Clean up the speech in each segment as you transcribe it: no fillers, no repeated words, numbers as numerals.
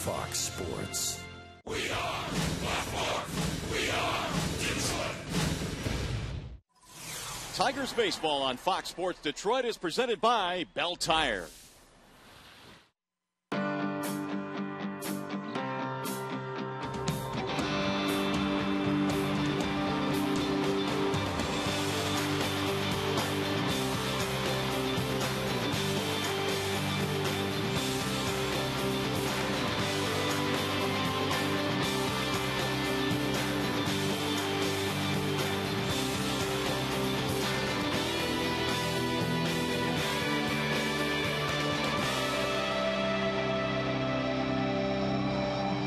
Fox Sports. We are Blackmore. We are Detroit. Tigers baseball on Fox Sports Detroit is presented by Bell Tire.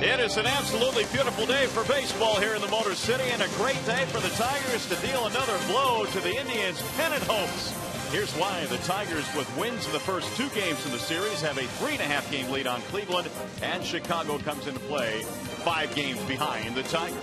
It is an absolutely beautiful day for baseball here in the Motor City, and a great day for the Tigers to deal another blow to the Indians' pennant hopes. Here's why. The Tigers, with wins in the first two games in the series, have a 3.5 game lead on Cleveland, and Chicago comes into play 5 games behind the Tigers.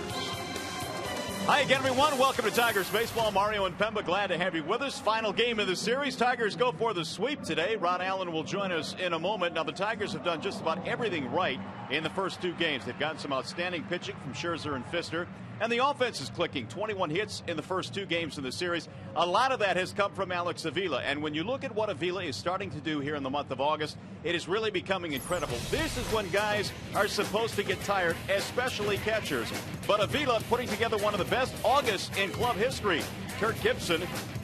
Hi again, everyone. Welcome to Tigers Baseball. Mario and Pemba, glad to have you with us. Final game of the series. Tigers go for the sweep today. Ron Allen will join us in a moment. Now, the Tigers have done just about everything right in the first two games. They've gotten some outstanding pitching from Scherzer and Fister, and the offense is clicking. 21 hits in the first two games in the series. A lot of that has come from Alex Avila, and when you look at what Avila is starting to do here in the month of August, it is really becoming incredible. This is when guys are supposed to get tired, especially catchers. But Avila putting together one of the best Augusts in club history. Kurt Gibson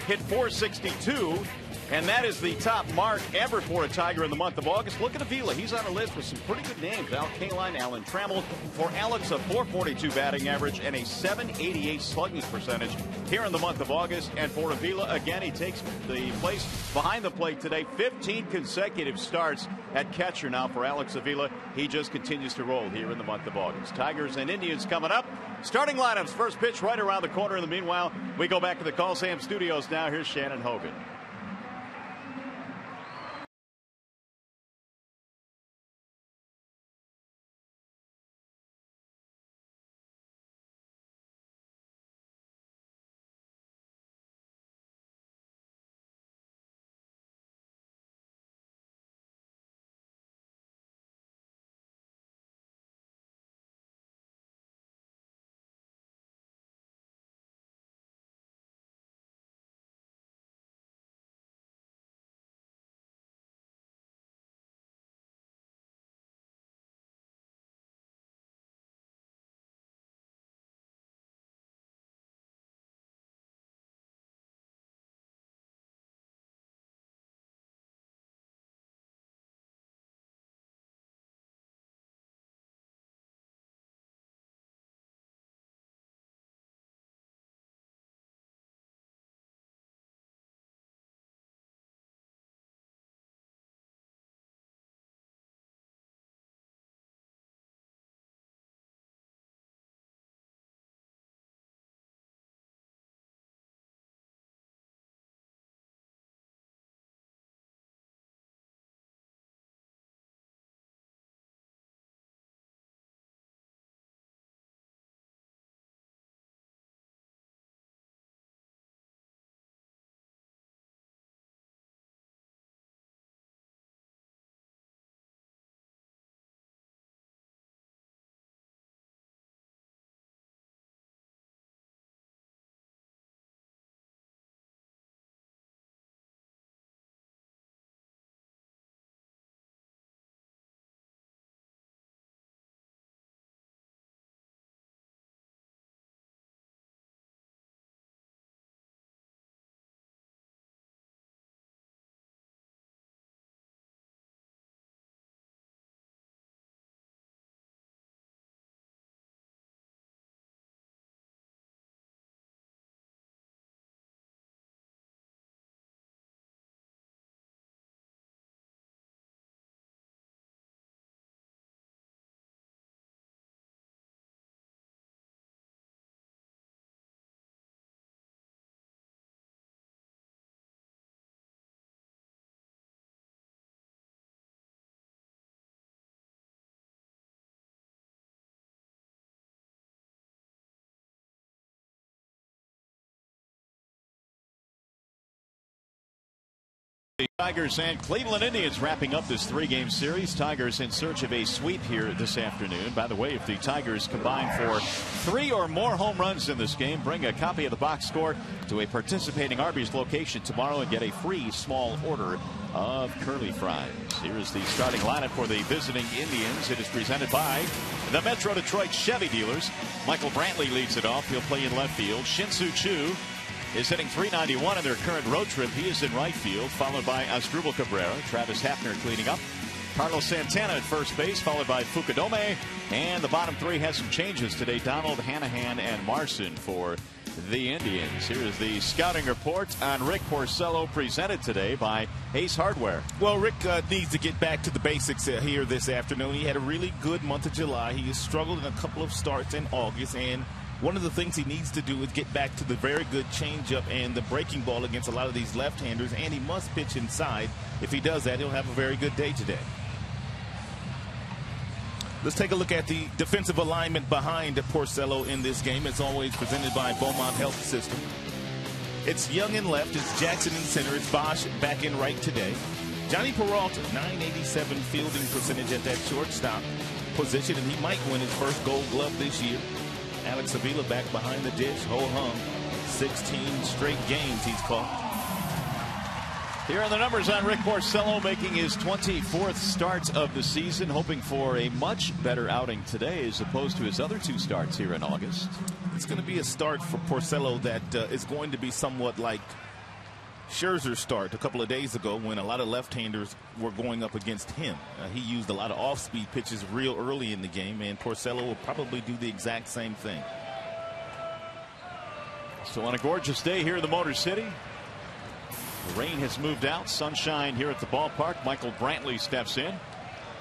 hit .462, and that is the top mark ever for a Tiger in the month of August. Look at Avila. He's on a list with some pretty good names. Al Kaline, Alan Trammell. For Alex, a .442 batting average and a .788 slugging percentage here in the month of August. And for Avila, again, he takes the place behind the plate today. 15 consecutive starts at catcher now for Alex Avila. He just continues to roll here in the month of August. Tigers and Indians coming up. Starting lineups, first pitch right around the corner. In the meanwhile, we go back to the Call Sam studios now. Here's Shannon Hogan. Tigers and Cleveland Indians wrapping up this 3-game series. Tigers in search of a sweep here this afternoon. By the way, if the Tigers combine for 3 or more home runs in this game, bring a copy of the box score to a participating Arby's location tomorrow and get a free small order of curly fries. Here is the starting lineup for the visiting Indians. It is presented by the Metro Detroit Chevy dealers. Michael Brantley leads it off. He'll play in left field. Shin-Soo Choo is hitting .391 in their current road trip. He is in right field, followed by Asdrubal Cabrera. Travis Hafner cleaning up. Carlos Santana at first base, followed by Fukudome. And the bottom 3 has some changes today. Donald, Hanahan, and Marson for the Indians. Here is the scouting report on Rick Porcello, presented today by Ace Hardware. Well, Rick needs to get back to the basics here this afternoon. He had a really good month of July. He has struggled in a couple of starts in August, and one of the things he needs to do is get back to the very good changeup and the breaking ball against a lot of these left-handers, and he must pitch inside. If he does that, he'll have a very good day today. Let's take a look at the defensive alignment behind Porcello in this game. It's always presented by Beaumont Health System. It's Young in left. It's Jackson in center. It's Bosch back in right today. Johnny Peralta, .987 fielding percentage at that shortstop position, and he might win his first Gold Glove this year. Alex Avila back behind the dish, ho-hum. 16 straight games he's caught. Here are the numbers on Rick Porcello, making his 24th start of the season, hoping for a much better outing today as opposed to his other 2 starts here in August. It's going to be a start for Porcello that is going to be somewhat like Scherzer's start a couple of days ago when a lot of left-handers were going up against him. He used a lot of off-speed pitches real early in the game, and Porcello will probably do the exact same thing. So on a gorgeous day here in the Motor City, the rain has moved out. Sunshine here at the ballpark. Michael Brantley steps in,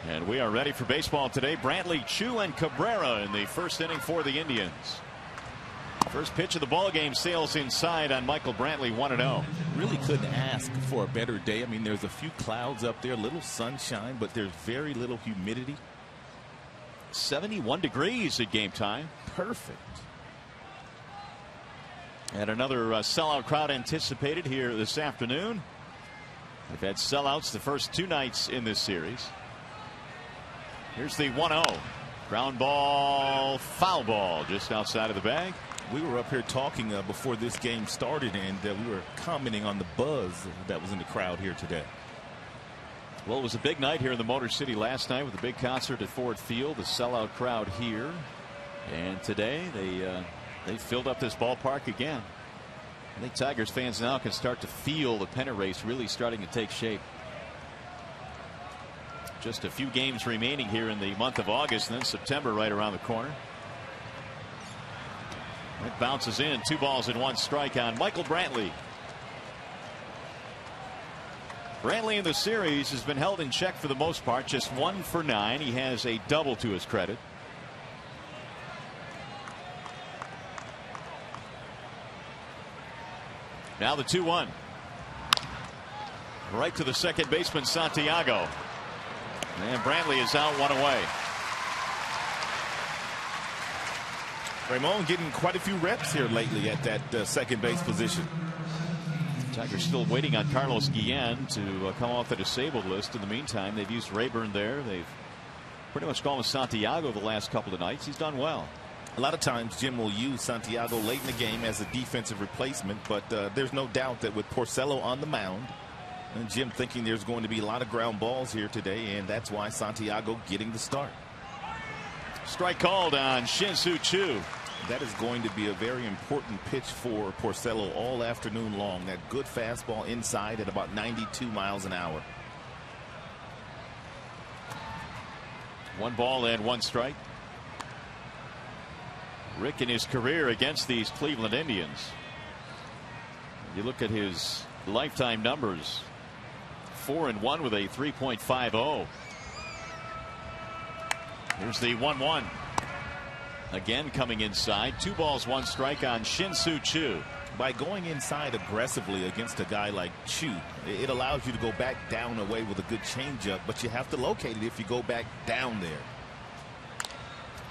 and we are ready for baseball today. Brantley, Choo, and Cabrera in the first inning for the Indians. First pitch of the ball game sails inside on Michael Brantley, 1-0. Really couldn't ask for a better day. I mean, there's a few clouds up there, a little sunshine, but there's very little humidity. 71 degrees at game time. Perfect. And another sellout crowd anticipated here this afternoon. They've had sellouts the first 2 nights in this series. Here's the 1-0. Ground ball, foul ball just outside of the bag. We were up here talking before this game started, and we were commenting on the buzz that was in the crowd here today. Well, it was a big night here in the Motor City last night with a big concert at Ford Field, the sellout crowd here. And today they filled up this ballpark again. I think Tigers fans now can start to feel the pennant race really starting to take shape. Just a few games remaining here in the month of August, and then September right around the corner. It bounces in. 2 balls and 1 strike on Michael Brantley. Brantley in the series has been held in check for the most part, just 1 for 9. He has a double to his credit. Now the 2-1. Right to the second baseman, Santiago. And Brantley is out, 1 away. Ramon getting quite a few reps here lately at that second base position. Tigers still waiting on Carlos Guillen to come off the disabled list. In the meantime, they've used Rayburn there. They've pretty much gone with Santiago the last couple of nights. He's done well. A lot of times Jim will use Santiago late in the game as a defensive replacement, but there's no doubt that with Porcello on the mound and Jim thinking there's going to be a lot of ground balls here today, and that's why Santiago getting the start. Strike called on Shin-Soo Choo. That is going to be a very important pitch for Porcello all afternoon long. That good fastball inside at about 92 miles an hour. 1 ball and 1 strike. Rick in his career against these Cleveland Indians. You look at his lifetime numbers. 4-1 with a 3.50. Here's the 1-1. Again coming inside. 2 balls 1 strike on Shin-Soo Choo. By going inside aggressively against a guy like Choo, it allows you to go back down away with a good changeup, but you have to locate it if you go back down there.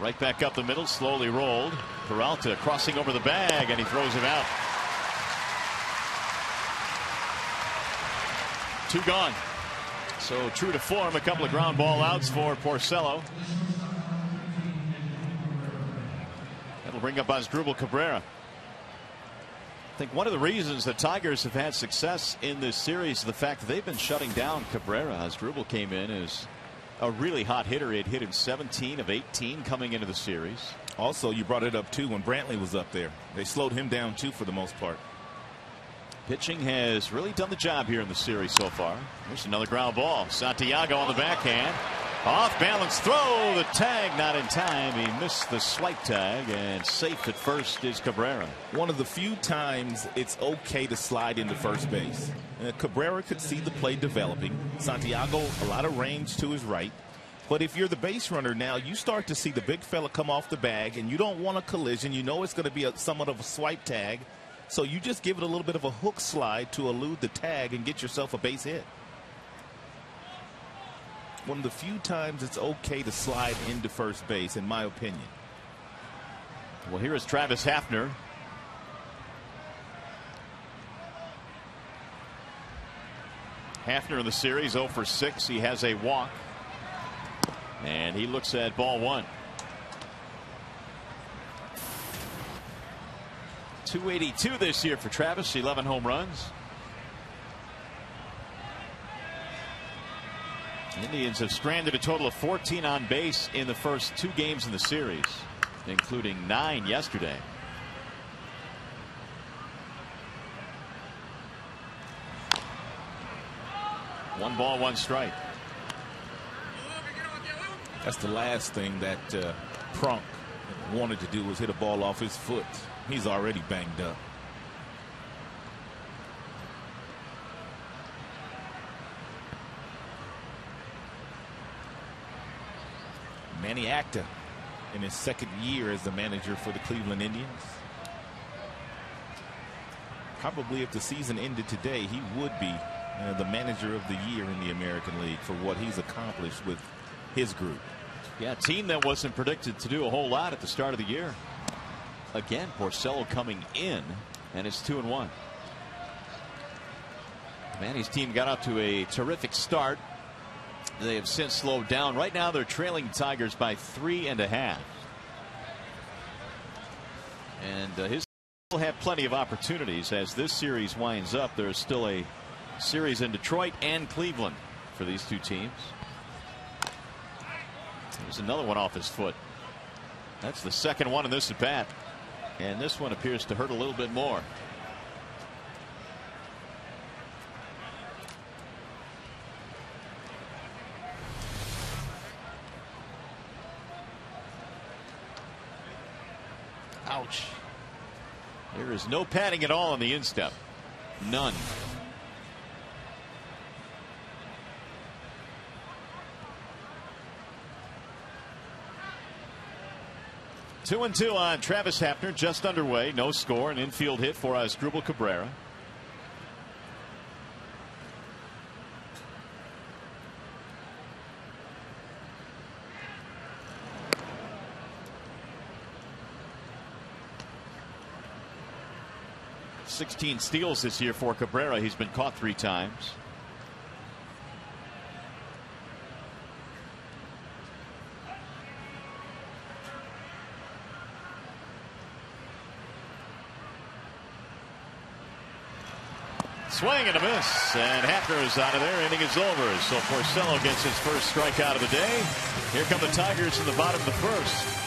Right back up the middle, slowly rolled. Peralta crossing over the bag, and he throws him out. 2 gone. So true to form, a couple of ground ball outs for Porcello. That'll bring up Asdrubal Cabrera. I think one of the reasons the Tigers have had success in this series is the fact that they've been shutting down Cabrera. Asdrubal came in as a really hot hitter. He had hit in 17 of 18 coming into the series. Also, you brought it up too when Brantley was up there. They slowed him down too for the most part. Pitching has really done the job here in the series so far. There's another ground ball. Santiago on the backhand. Off balance throw. The tag not in time. He missed the swipe tag, and safe at first is Cabrera. One of the few times it's okay to slide into first base. Cabrera could see the play developing. Santiago, a lot of range to his right. But if you're the base runner now, you start to see the big fella come off the bag, and you don't want a collision. You know it's going to be somewhat of a swipe tag. So you just give it a little bit of a hook slide to elude the tag and get yourself a base hit. One of the few times it's okay to slide into first base, in my opinion. Well, here is Travis Hafner. Hafner in the series 0 for 6. He has a walk. And he looks at ball 1. 282 this year for Travis, 11 home runs. Indians have stranded a total of 14 on base in the first 2 games in the series, including 9 yesterday. One ball, 1 strike. That's the last thing that Prunk wanted to do, was hit a ball off his foot. He's already banged up. Manny Acta in his second year as the manager for the Cleveland Indians. Probably if the season ended today, he would be the manager of the year in the American League for what he's accomplished with his group. Yeah, a team that wasn't predicted to do a whole lot at the start of the year. Again, Porcello coming in, and it's 2-1. Manny's team got out to a terrific start. They have since slowed down. Right now they're trailing Tigers by 3.5. And his will have plenty of opportunities as this series winds up. There's still a series in Detroit and Cleveland for these 2 teams. There's another one off his foot. That's the second one in this at bat. And this one appears to hurt a little bit more. Ouch. There is no padding at all on the instep. None. 2-2 on Travis Hafner, just underway. No score, an infield hit for Asdrubal Cabrera. .16 steals this year for Cabrera. He's been caught 3 times. Swing and a miss, and Hafner is out of there. Inning is over. So Porcello gets his first strikeout of the day. Here come the Tigers in the bottom of the first.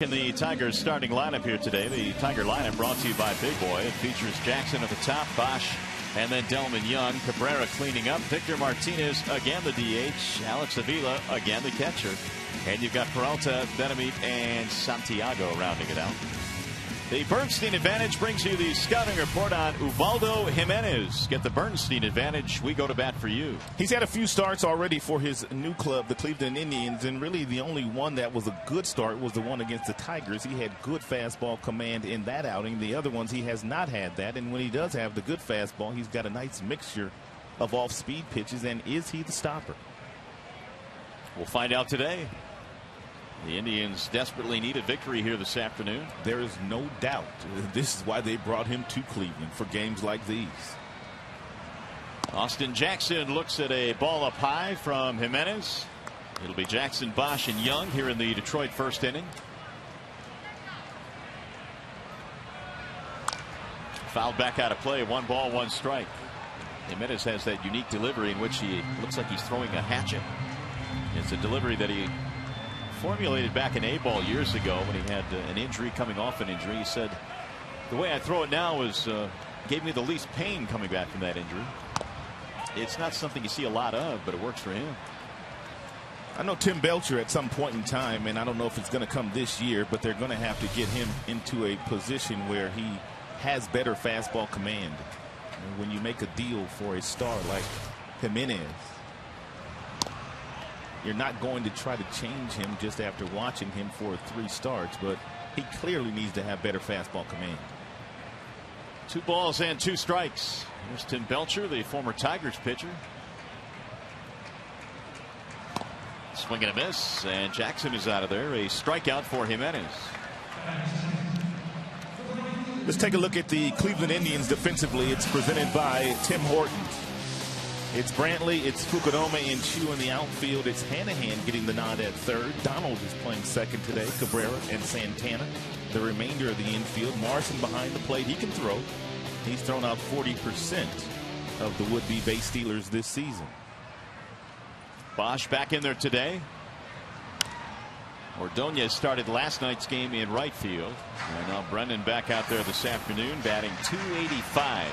In the Tigers starting lineup here today, the Tiger lineup brought to you by Big Boy. It features Jackson at the top, Bosch, and then Delman Young. Cabrera cleaning up. Victor Martinez again the DH. Alex Avila again the catcher. And you've got Peralta, Benamit, and Santiago rounding it out. The Bernstein Advantage brings you the scouting report on Ubaldo Jimenez. Get the Bernstein Advantage. We go to bat for you. He's had a few starts already for his new club, the Cleveland Indians, and really the only one that was a good start was the one against the Tigers. He had good fastball command in that outing. The other ones he has not had that, and when he does have the good fastball, he's got a nice mixture of off-speed pitches. And is he the stopper? We'll find out today. The Indians desperately need a victory here this afternoon. There is no doubt this is why they brought him to Cleveland, for games like these. Austin Jackson looks at a ball up high from Jimenez. It'll be Jackson, Bosch, and Young here in the Detroit first inning. Fouled back out of play. 1 ball, 1 strike. Jimenez has that unique delivery in which he looks like he's throwing a hatchet. It's a delivery that he formulated back in A-ball years ago when he had an injury, coming off an injury. He said, the way I throw it now is gave me the least pain coming back from that injury. It's not something you see a lot of, but it works for him. I know Tim Belcher at some point in time, and I don't know if it's going to come this year, but they're going to have to get him into a position where he has better fastball command. And when you make a deal for a star like Jimenez, you're not going to try to change him just after watching him for 3 starts, but he clearly needs to have better fastball command. 2 balls and 2 strikes. Here's Tim Belcher, the former Tigers pitcher. Swing and a miss, and Jackson is out of there. A strikeout for Jimenez. Let's take a look at the Cleveland Indians defensively. It's presented by Tim Hortons. It's Brantley, it's Fukudome and Chu in the outfield. It's Hanahan getting the nod at third. Donald is playing second today. Cabrera and Santana. The remainder of the infield. Morrison behind the plate. He can throw. He's thrown out 40% of the would-be base stealers this season. Bosch back in there today. Ordonez started last night's game in right field. And now Brennan back out there this afternoon, batting .285.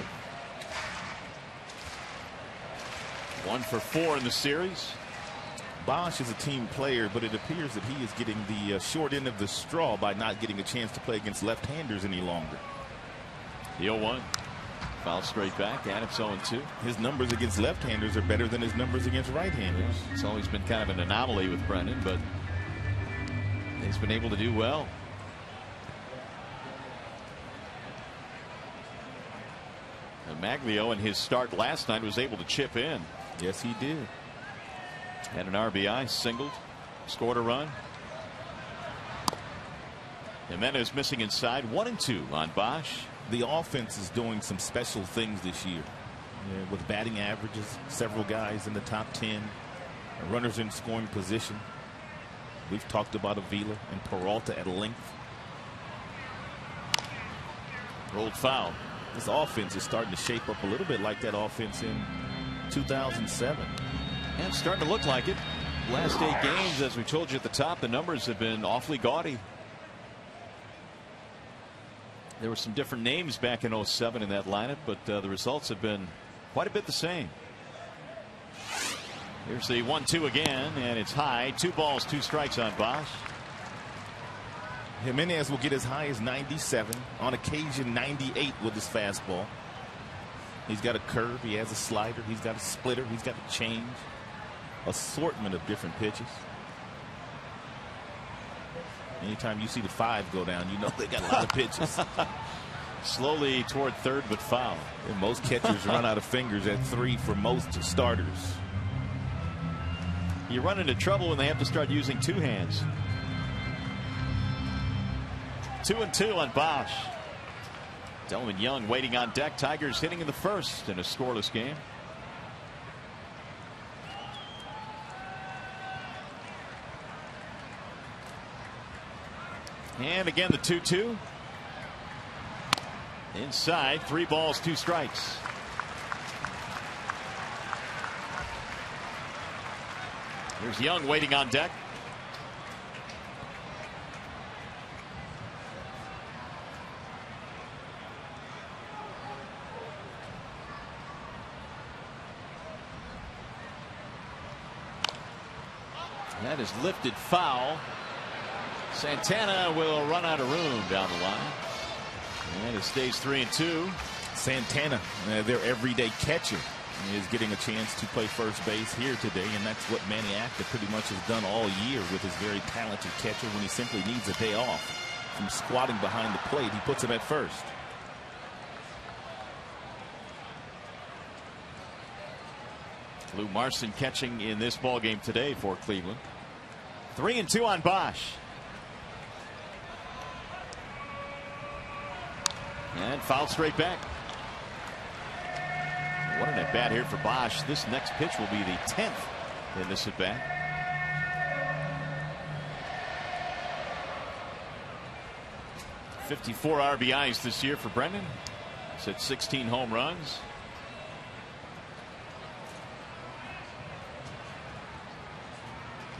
1 for 4 in the series. Bosch is a team player, but it appears that he is getting the short end of the straw by not getting a chance to play against left-handers any longer. The 0-1. Foul straight back, and it's 0-2. His numbers against left-handers are better than his numbers against right-handers. It's always been kind of an anomaly with Brennan, but he's been able to do well. And Maglio in his start last night was able to chip in. Yes, he did. Had an RBI, singled, scored a run. Jimenez missing inside, 1-2 on Bosch. The offense is doing some special things this year. With batting averages, several guys in the top 10, runners in scoring position. We've talked about Avila and Peralta at length. Rolled foul. This offense is starting to shape up a little bit like that offense in 2007. And it's starting to look like it. Last 8 games, as we told you at the top, the numbers have been awfully gaudy. There were some different names back in 07 in that lineup, but the results have been quite a bit the same. Here's the 1-2 again, and it's high. 2 balls, 2 strikes on Bosch. Jimenez will get as high as 97, on occasion 98 with his fastball. He's got a curve, he has a slider, he's got a splitter, he's got a change. Assortment of different pitches. Anytime you see the 5 go down, you know they got a lot of pitches. Slowly toward third, but foul. And most catchers run out of fingers at 3 for most starters. You run into trouble when they have to start using 2 hands. 2-2 on Bosch. Delman Young waiting on deck. Tigers hitting in the first in a scoreless game. And again the 2-2. Inside, 3 balls, 2 strikes. Here's Young waiting on deck. That is lifted foul. Santana will run out of room down the line. And it stays 3-2. Santana, their everyday catcher, is getting a chance to play first base here today, and that's what Manny Acta pretty much has done all year with his very talented catcher. When he simply needs a day off from squatting behind the plate, he puts him at first. Lou Marson catching in this ball game today for Cleveland. 3-2 on Bosch. And foul straight back. What an at bat here for Bosch. This next pitch will be the 10th in this at bat. .54 RBIs this year for Brendan. He's at 16 home runs.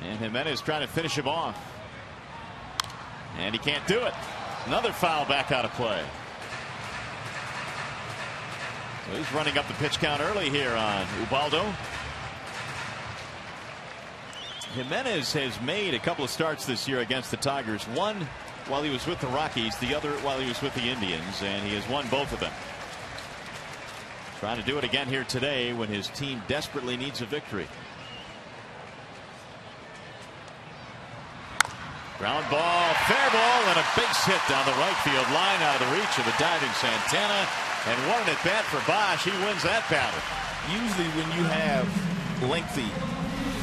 And Jimenez trying to finish him off. And he can't do it. Another foul back out of play. So he's running up the pitch count early here on Ubaldo. Jimenez has made a couple of starts this year against the Tigers. One while he was with the Rockies, the other while he was with the Indians, and he has won both of them. Trying to do it again here today when his team desperately needs a victory. Ground ball, fair ball, and a base hit down the right field line out of the reach of the diving Santana. And what an at bat for Bosch. He wins that battle. Usually when you have lengthy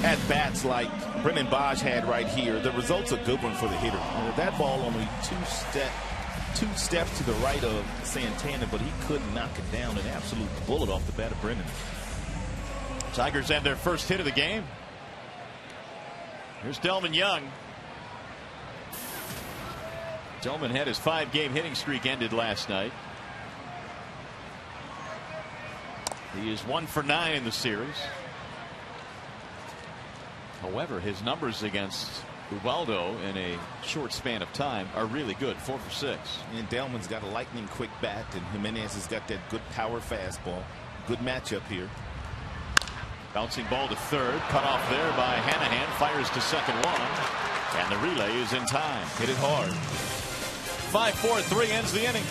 at bats like Brendan Bosch had right here, the result's a good one for the hitter. That ball only two steps to the right of Santana, but he couldn't knock it down. An absolute bullet off the bat of Brendan. Tigers have their first hit of the game. Here's Delman Young. Delman had his 5-game hitting streak ended last night. He is 1 for 9 in the series. However, his numbers against Ubaldo in a short span of time are really good. 4 for 6. And Delman's got a lightning quick bat, and Jimenez has got that good power fastball. Good matchup here. Bouncing ball to third, cut off there by Hanahan, fires to second one, and the relay is in time. Hit it hard. 5-4-3 ends the inning.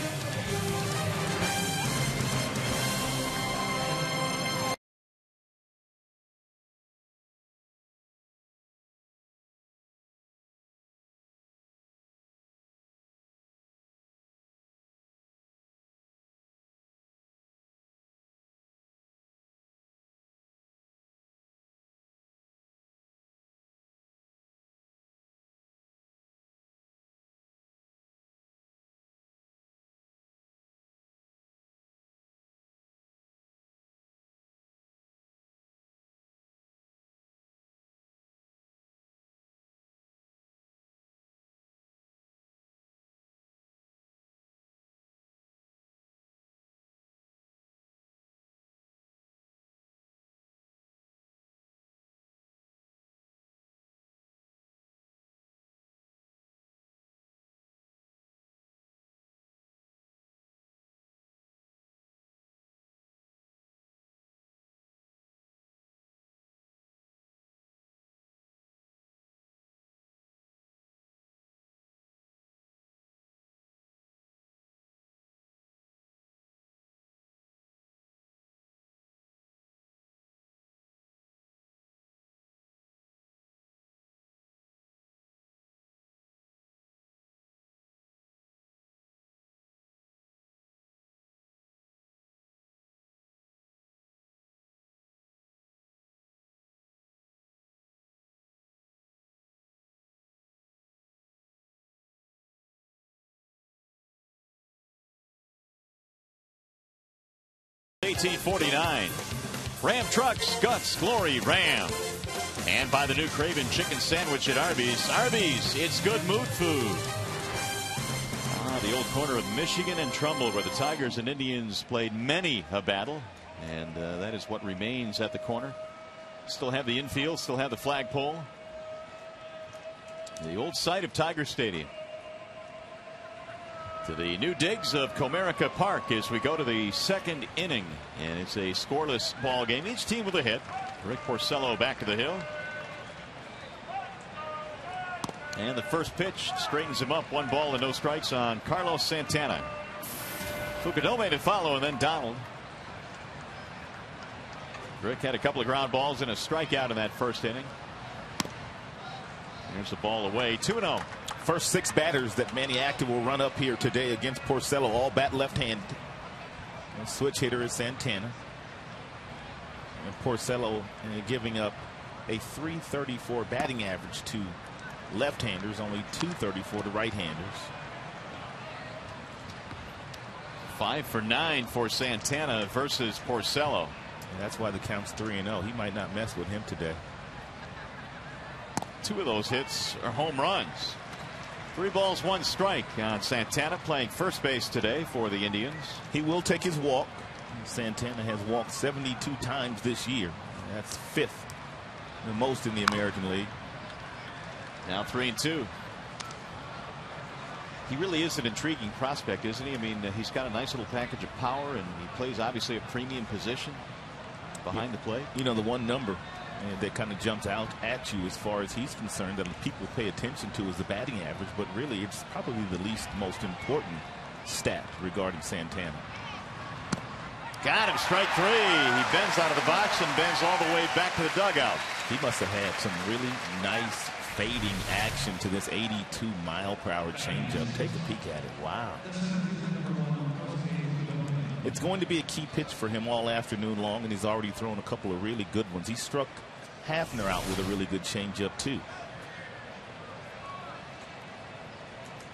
$18.49. Ram Trucks, Guts, Glory, Ram. And buy the new Craven Chicken Sandwich at Arby's. Arby's, it's good mood food. The old corner of Michigan and Trumbull, where the Tigers and Indians played many a battle. And that is what remains at the corner. Still have the infield, still have the flagpole. The old site of Tiger Stadium. To the new digs of Comerica Park as we go to the second inning, and it's a scoreless ball game. Each team with a hit. Rick Porcello back to the hill. And the first pitch straightens him up. 1 ball and no strikes on Carlos Santana. Fukudome to follow, and then Donald. Rick had a couple of ground balls and a strikeout in that first inning. Here's the ball away. 2-0. First 6 batters that Manny Acta will run up here today against Porcello, all bat left-handed. And switch hitter is Santana. And Porcello giving up a .334 batting average to left-handers, only .234 to right-handers. 5 for 9 for Santana versus Porcello. And that's why the count's 3-0. He might not mess with him today. 2 of those hits are home runs. 3 balls, 1 strike on Santana, playing first base today for the Indians. He will take his walk. Santana has walked 72 times this year. That's 5th, the most in the American League. Now 3-2. He really is an intriguing prospect, isn't he? I mean, he's got a nice little package of power, and he plays obviously a premium position behind the plate. You know, the one number that kind of jumps out at you as far as he's concerned that people pay attention to is the batting average, but really it's probably the least most important stat regarding Santana. Got him, strike 3. He bends out of the box and bends all the way back to the dugout. He must have had some really nice fading action to this 82-mile-per-hour changeup. Take a peek at it. Wow. It's going to be a key pitch for him all afternoon long, and he's already thrown a couple of really good ones. He struck Hafner out with a really good changeup too.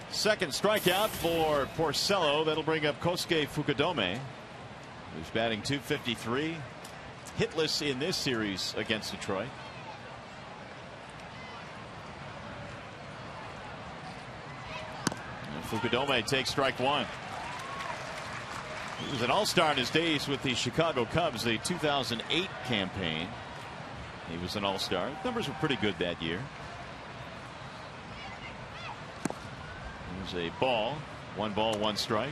Second strikeout for Porcello. That'll bring up Kosuke Fukudome, who's batting .253, hitless in this series against Detroit. And Fukudome takes strike 1. He was an all-star in his days with the Chicago Cubs, the 2008 campaign. He was an all-star. Numbers were pretty good that year. There's a ball. 1 ball, 1 strike.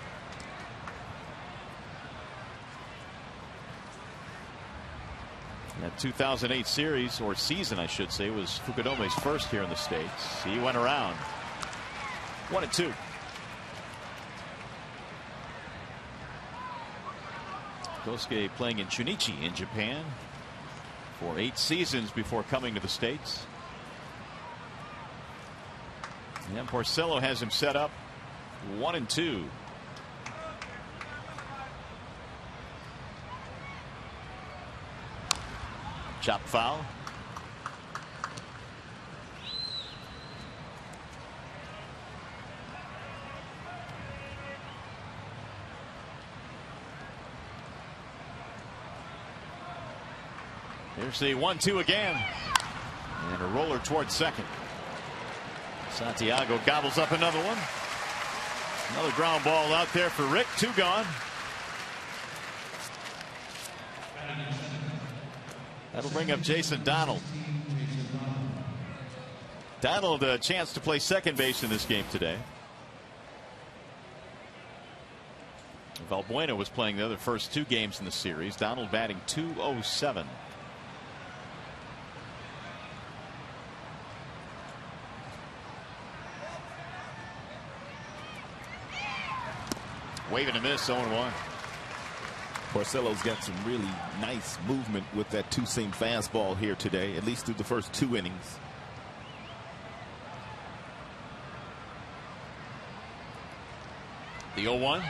That 2008 series, or season I should say, was Fukudome's first here in the States. He went around. 1-2. Kosuke playing in Chunichi in Japan for 8 seasons before coming to the States. And Porcello has him set up 1-2. Chop foul. Here's the 1-2 again. And a roller towards second. Santiago gobbles up another one. Another ground ball out there for Rick. 2 gone. That'll bring up Jason Donald. Donald a chance to play second base in this game today. Valbuena was playing the other first 2 games in the series. Donald batting .207. Waving a miss, 0-1. Porcello's got some really nice movement with that 2-seam fastball here today, at least through the first 2 innings. The 0-1.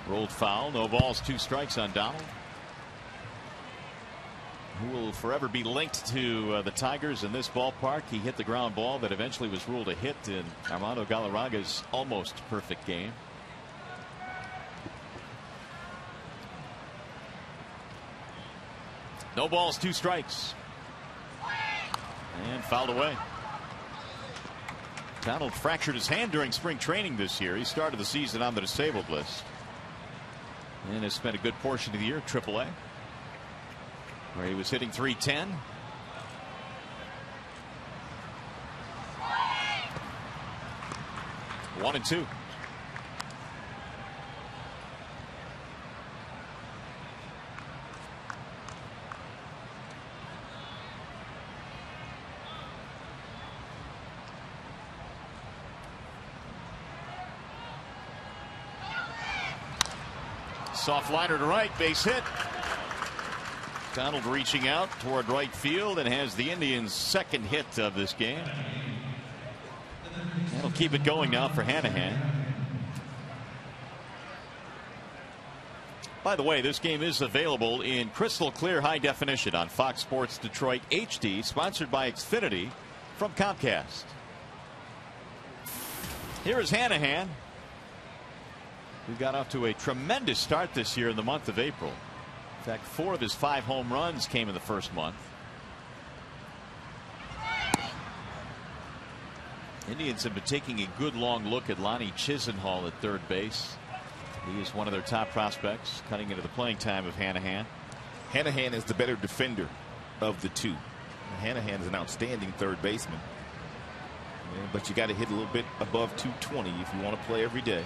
Rolled foul. No balls, 2 strikes on Donald, who will forever be linked to the Tigers in this ballpark. He hit the ground ball that eventually was ruled a hit in Armando Galarraga's almost perfect game. No balls, 2 strikes. And fouled away. Donald fractured his hand during spring training this year. He started the season on the disabled list and has spent a good portion of the year at AAA, where he was hitting .310. One and two. Soft liner to right, base hit. Donald reaching out toward right field and has the Indians' second hit of this game. That'll keep it going now for Hanahan. By the way, this game is available in crystal clear high definition on Fox Sports Detroit HD, sponsored by Xfinity from Comcast. Here is Hanahan, who got off to a tremendous start this year in the month of April. In fact, 4 of his 5 home runs came in the first month. Indians have been taking a good long look at Lonnie Chisenhall at third base. He is one of their top prospects, cutting into the playing time of Hanahan. Hanahan is the better defender of the two. Hanahan is an outstanding third baseman. Yeah, but you got to hit a little bit above 220 if you want to play every day.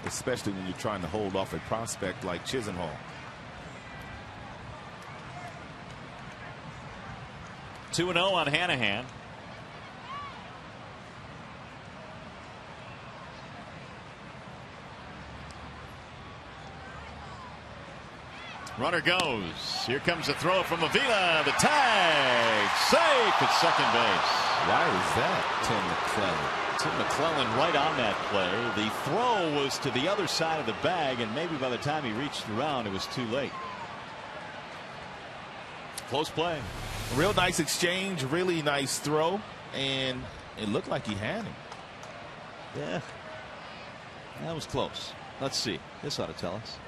Especially when you're trying to hold off a prospect like Chisenhall. 2-0 on Hanahan. Runner goes. Here comes a throw from Avila. The tag. Safe at second base. Why is that, Tim McClellan? Tim McClellan right on that play. The throw was to the other side of the bag, and maybe by the time he reached around, it was too late. Close play. Real nice exchange, really nice throw, and it looked like he had him. Yeah, that was close. Let's see. This ought to tell us.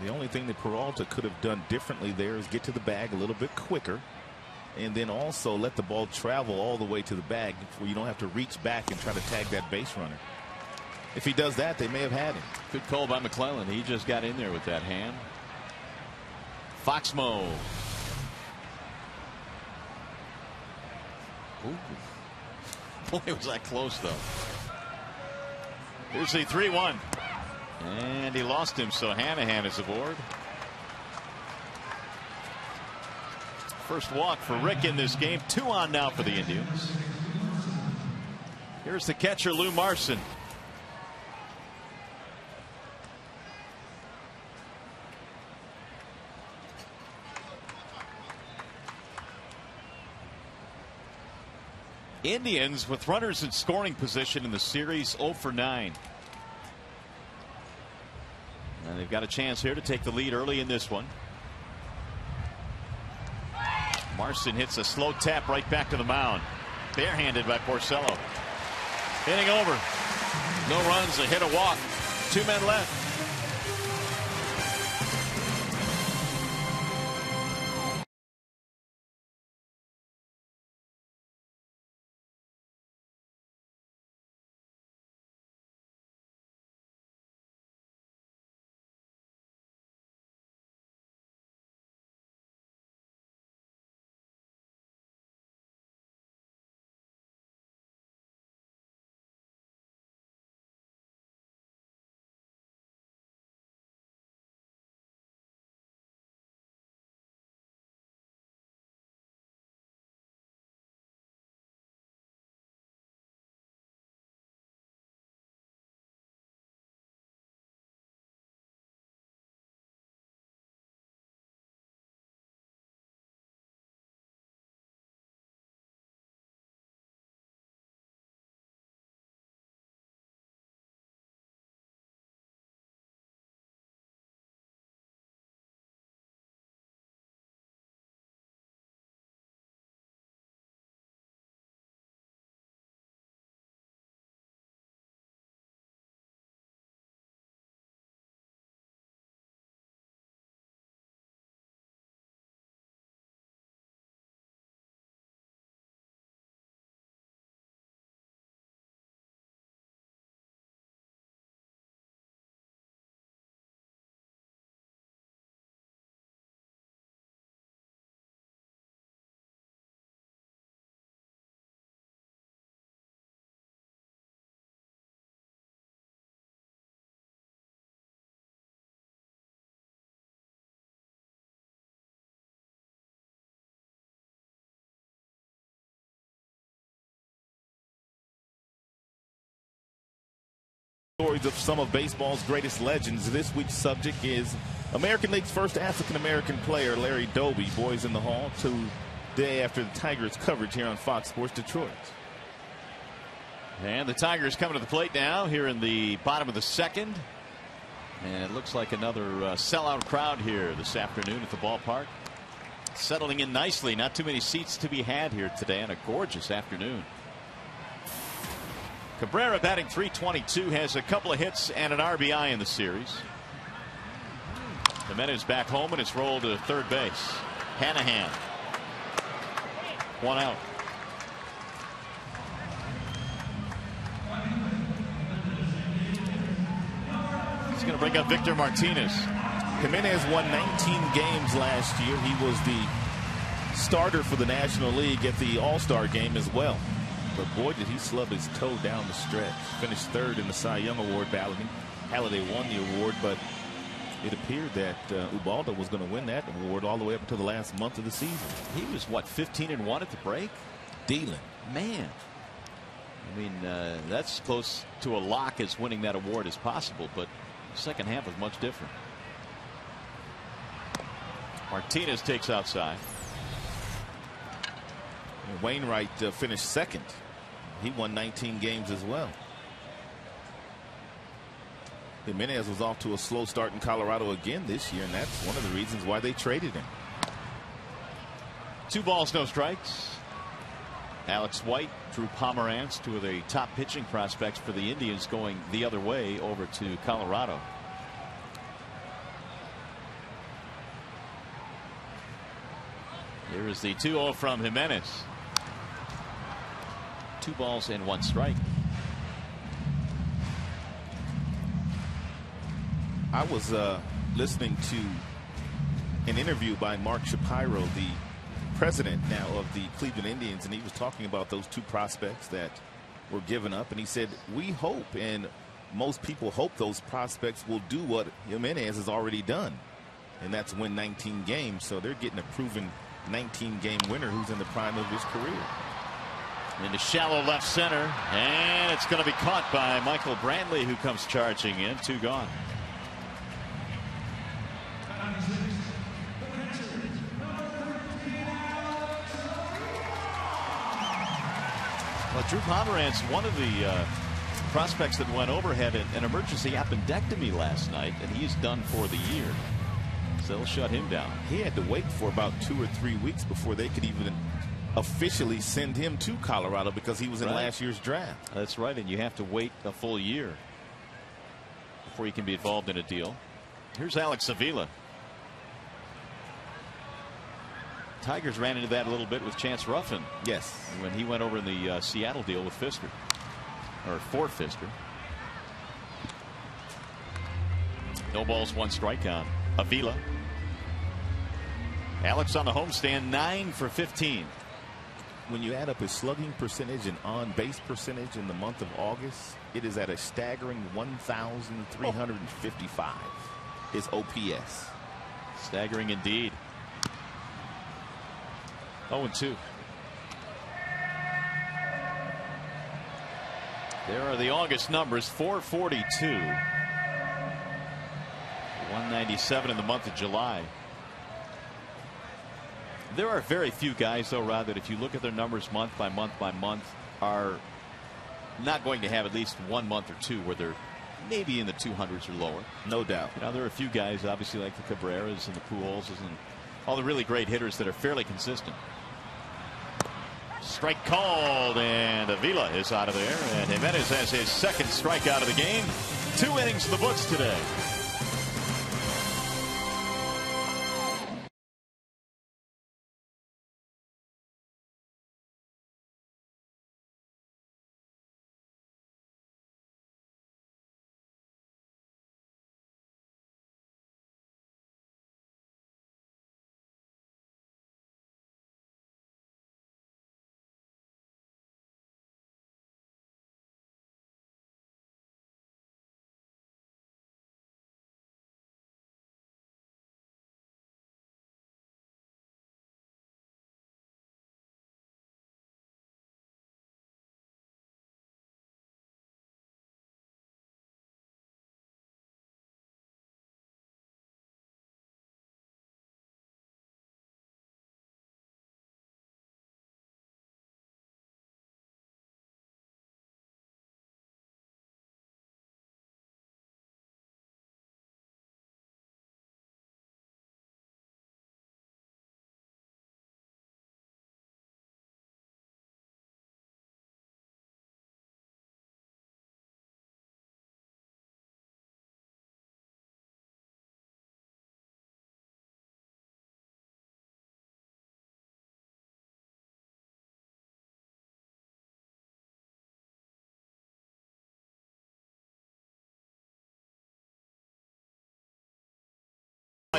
The only thing that Peralta could have done differently there is get to the bag a little bit quicker, and then also let the ball travel all the way to the bag where you don't have to reach back and try to tag that base runner. If he does that, they may have had him. Good call by McClellan. He just got in there with that hand. Foxmo. Ooh. Boy, was that close, though. Here's the 3-1. And he lost him, so Hanahan is aboard. First walk for Rick in this game. 2 on now for the Indians. Here's the catcher, Lou Marson. Indians with runners in scoring position in the series 0 for 9. And they've got a chance here to take the lead early in this one. Marson hits a slow tap right back to the mound. Barehanded by Porcello. Inning over. No runs, a hit, a walk. 2 men left. Stories of some of baseball's greatest legends. This week's subject is American League's first African-American player, Larry Doby. Boys in the Hall today after the Tigers coverage here on Fox Sports Detroit. And the Tigers coming to the plate now here in the bottom of the second. And it looks like another sellout crowd here this afternoon at the ballpark. Settling in nicely. Not too many seats to be had here today on a gorgeous afternoon. Cabrera batting .322, has a couple of hits and an RBI in the series. Jimenez back home and it's rolled to third base. Hanahan. One out. He's going to bring up Victor Martinez. Jimenez won 19 games last year. He was the starter for the National League at the All-Star game as well. But boy, did he slub his toe down the stretch. Finished third in the Cy Young Award balloting. Halladay won the award, but it appeared that Ubaldo was going to win that award all the way up until the last month of the season. He was, what, 15-1 at the break? Dealing. Man. I mean, that's close to a lock as winning that award as possible, but the second half was much different. Martinez takes outside. And Wainwright finished second. He won 19 games as well. Jimenez was off to a slow start in Colorado again this year, and that's one of the reasons why they traded him. 2 balls, no strikes. Alex White, Drew Pomeranz, two of the top pitching prospects for the Indians, going the other way over to Colorado. Here is the 2-0 from Jimenez. 2 balls and 1 strike. I was listening to an interview by Mark Shapiro, the president now of the Cleveland Indians, and he was talking about those 2 prospects that were given up, and he said, we hope, and most people hope, those prospects will do what Jimenez has already done, and that's win 19 games. So they're getting a proven 19-game winner who's in the prime of his career. Into shallow left center, and it's going to be caught by Michael Brantley, who comes charging in. 2 gone. Well, Drew Pomeranz, one of the prospects that went over, had an emergency appendectomy last night, and he's done for the year. So they'll shut him down. He had to wait for about 2 or 3 weeks before they could even officially send him to Colorado because he was in last year's draft. That's right, and you have to wait a full year before you can be involved in a deal. Here's Alex Avila. Tigers ran into that a little bit with Chance Ruffin. Yes. When he went over in the Seattle deal with Fisker, or for Fisker. No balls, 1 strike on Avila. Alex on the homestand, 9 for 15. When you add up his slugging percentage and on base percentage in the month of August, it is at a staggering 1,355. His OPS. Staggering indeed. 0-2. There are the August numbers. 442. 197 in the month of July. There are very few guys, though, Rod, that if you look at their numbers month by month by month, are not going to have at least 1 month or 2 where they're maybe in the 200s or lower. No doubt. You know, there are a few guys, obviously, like the Cabreras and the Pujols and all the really great hitters that are fairly consistent. Strike called, and Avila is out of there, and Jimenez has his second strikeout of the game. 2 innings in the books today.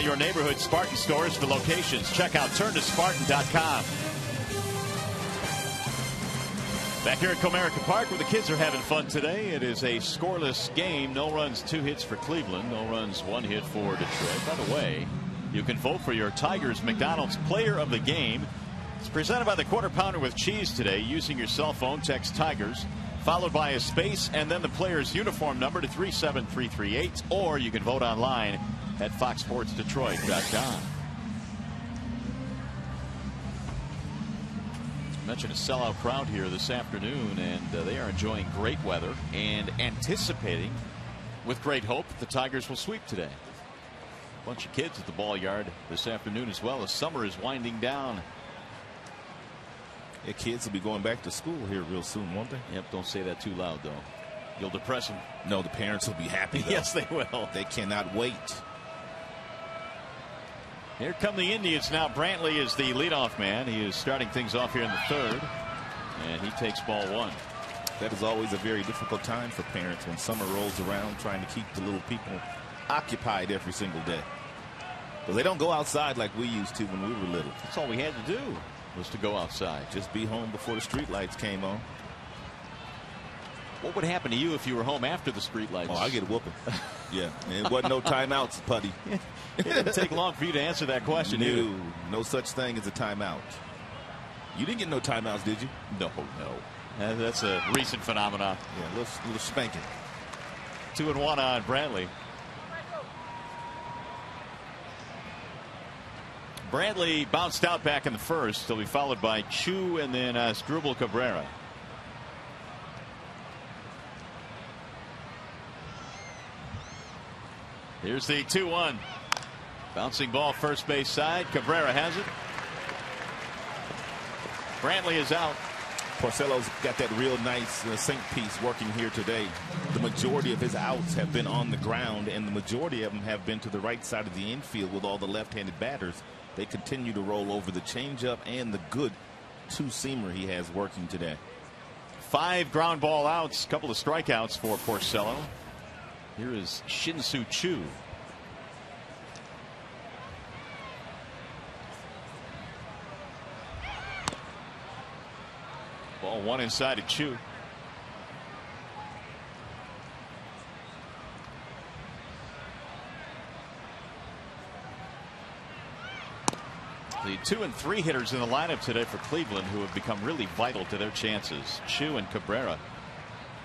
Your neighborhood Spartan stores for locations. Check out turntospartan.com. Back here at Comerica Park where the kids are having fun today. It is a scoreless game. No runs, 2 hits for Cleveland. No runs, 1 hit for Detroit. By the way, you can vote for your Tigers McDonald's Player of the Game. It's presented by the Quarter Pounder with Cheese today. Using your cell phone, text Tigers, followed by a space, and then the player's uniform number to 37338. Or you can vote online at foxsportsdetroit.com. Mentioned a sellout crowd here this afternoon, and they are enjoying great weather and anticipating with great hope the Tigers will sweep today. A bunch of kids at the ball yard this afternoon as well as summer is winding down. The kids will be going back to school here real soon, won't they? Yep, don't say that too loud though. You'll depress them. No, the parents will be happy though. Yes, they will. They cannot wait. Here come the Indians now. Brantley is the leadoff man. He is starting things off here in the 3rd, and he takes ball 1. That is always a very difficult time for parents when summer rolls around, trying to keep the little people occupied every single day. But they don't go outside like we used to when we were little. That's all we had to do was to go outside. Just be home before the street lights came on. What would happen to you if you were home after the street lights? Oh, I get a whooping. Yeah, and it wasn't no timeouts, Putty. It didn't take long for you to answer that question. No such thing as a timeout. You didn't get no timeouts, did you? No. That's a recent phenomenon. Yeah, little spanking. 2-1 on Brantley. Brantley bounced out back in the 1st. He'll be followed by Chu and then Asdrubal Cabrera. Here's the 2-1. Bouncing ball first base side. Cabrera has it. Brantley is out. Porcello's got that real nice sink piece working here today. The majority of his outs have been on the ground, and the majority of them have been to the right side of the infield with all the left-handed batters. They continue to roll over the changeup and the good two-seamer he has working today. 5 ground ball outs, couple of strikeouts for Porcello. Here is Shin-Soo Choo. Ball 1 inside of Choo. The 2 and 3 hitters in the lineup today for Cleveland who have become really vital to their chances. Choo and Cabrera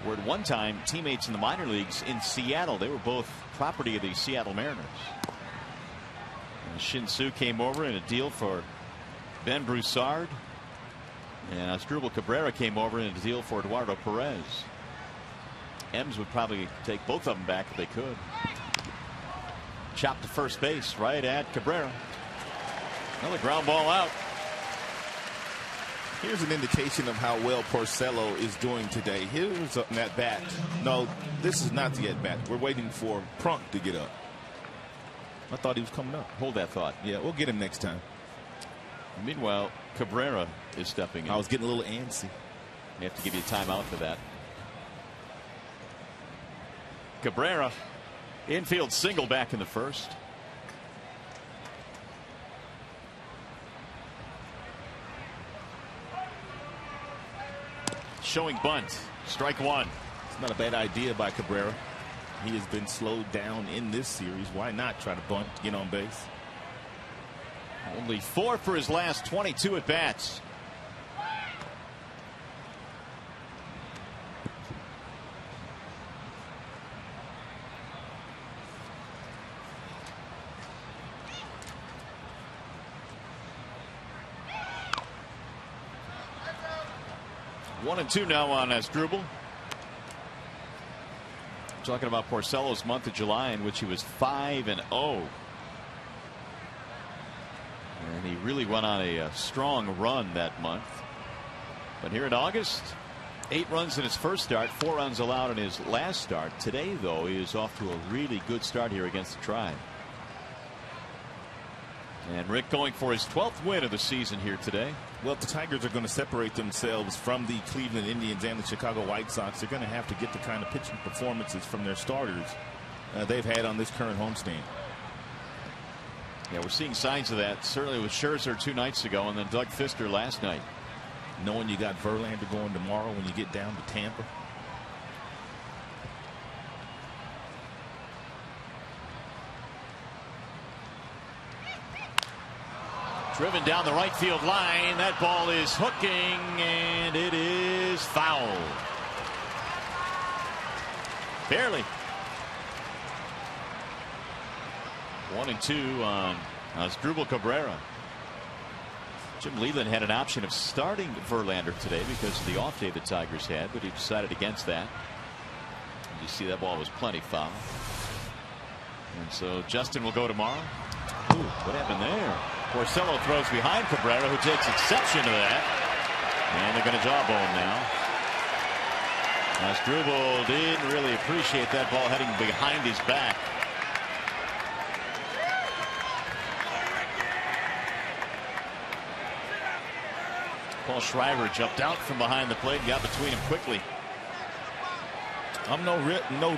were at one time teammates in the minor leagues in Seattle. They were both property of the Seattle Mariners. Shin-Soo came over in a deal for Ben Broussard. And Asdrubal Cabrera came over in a deal for Eduardo Perez. Ems would probably take both of them back if they could. Chopped to first base right at Cabrera. Another ground ball out. Here's an indication of how well Porcello is doing today. Here's an at bat. No, this is not the at bat. We're waiting for Prunk to get up. I thought he was coming up. Hold that thought. Yeah, we'll get him next time. Meanwhile, Cabrera is stepping in. I was getting a little antsy. You have to give you a timeout for that. Cabrera, infield single back in the 1st. Showing bunt. Strike 1. It's not a bad idea by Cabrera. He has been slowed down in this series. Why not try to bunt, get on base? Only 4 for his last 22 at bats. One and 2 now on Asdrubal. Talking about Porcello's month of July in which he was 5-0. And he really went on a strong run that month. But here in August, 8 runs in his first start, 4 runs allowed in his last start. Today, though, he is off to a really good start here against the Tribe. And Rick going for his 12th win of the season here today. Well, if the Tigers are going to separate themselves from the Cleveland Indians and the Chicago White Sox, they're going to have to get the kind of pitching performances from their starters they've had on this current homestand. Yeah, we're seeing signs of that. Certainly with Scherzer 2 nights ago, and then Doug Fister last night. Knowing you got Verlander going tomorrow when you get down to Tampa. Driven down the right field line. That ball is hooking, and it is foul. Barely. 1-2 on Asdrubal Cabrera. Jim Leyland had an option of starting Verlander today because of the off day the Tigers had, but he decided against that. You see that ball was plenty foul. And so Justin will go tomorrow. Ooh, what happened there? Porcello throws behind Cabrera, who takes exception to that. And they're going to jawbone now. Asdrubal didn't really appreciate that ball heading behind his back. Paul Schreiber jumped out from behind the plate and got between him quickly. I'm no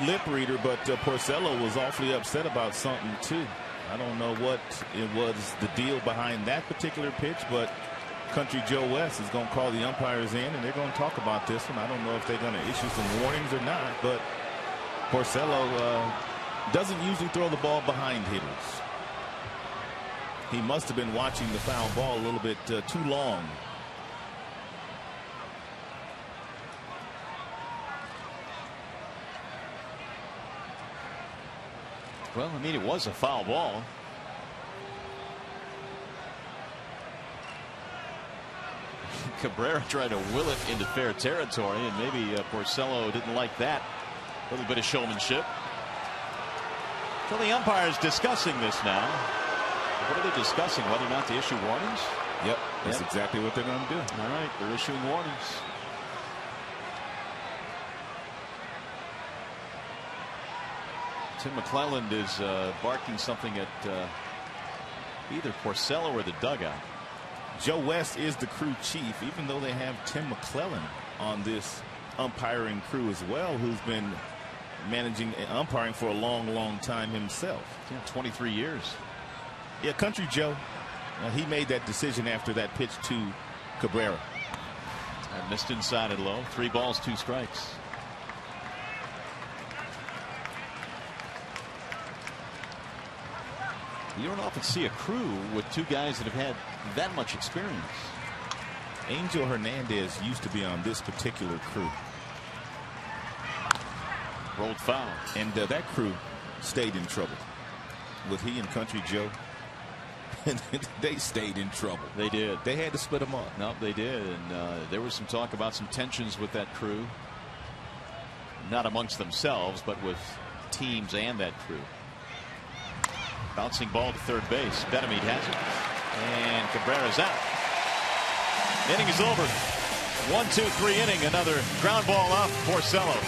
lip reader, but Porcello was awfully upset about something too. I don't know what it was, the deal behind that particular pitch, but Country Joe West is going to call the umpires in, and they're going to talk about this one. I don't know if they're going to issue some warnings or not, but Porcello doesn't usually throw the ball behind hitters. He must have been watching the foul ball a little bit too long. Well, I mean, it was a foul ball. Cabrera tried to will it into fair territory, and maybe Porcello didn't like that. A little bit of showmanship. So the umpire's discussing this now. What are they discussing? Whether or not to issue warnings? Yep, that's exactly what they're going to do. All right, they're issuing warnings. Tim McClelland is barking something at either Porcello or the dugout. Joe West is the crew chief, even though they have Tim McClelland on this umpiring crew as well, who's been managing umpiring for a long time himself. Yeah, 23 years. Yeah, Country Joe. He made that decision after that pitch to Cabrera. And missed inside and low. 3 balls, 2 strikes. You don't often see a crew with 2 guys that have had that much experience. Angel Hernandez used to be on this particular crew. Rolled foul. And that crew stayed in trouble with he and Country Joe. They stayed in trouble. They did. They had to split them up. No, they did. And there was some talk about some tensions with that crew. Not amongst themselves, but with teams and that crew. Bouncing ball to third base. Benamed has it. And Cabrera's out. Inning is over. 1-2-3 inning. Another ground ball off Porcello.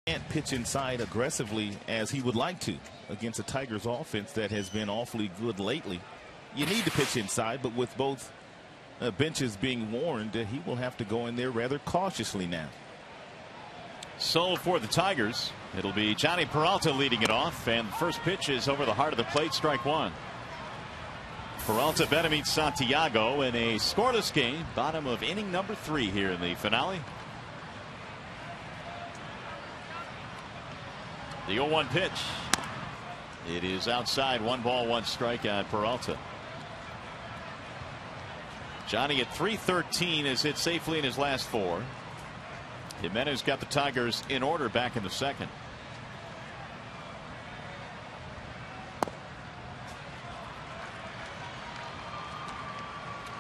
Can't pitch inside aggressively as he would like to against a Tigers offense that has been awfully good lately. You need to pitch inside, but with both benches being warned, he will have to go in there rather cautiously now. So for the Tigers, it'll be Johnny Peralta leading it off, and the first pitch is over the heart of the plate, strike one. Peralta better meet Santiago in a scoreless game, bottom of inning number 3 here in the finale. The 0-1 pitch. It is outside, 1 ball, 1 strike on Peralta. Johnny at 313 has hit safely in his last 4. Jimenez got the Tigers in order back in the second.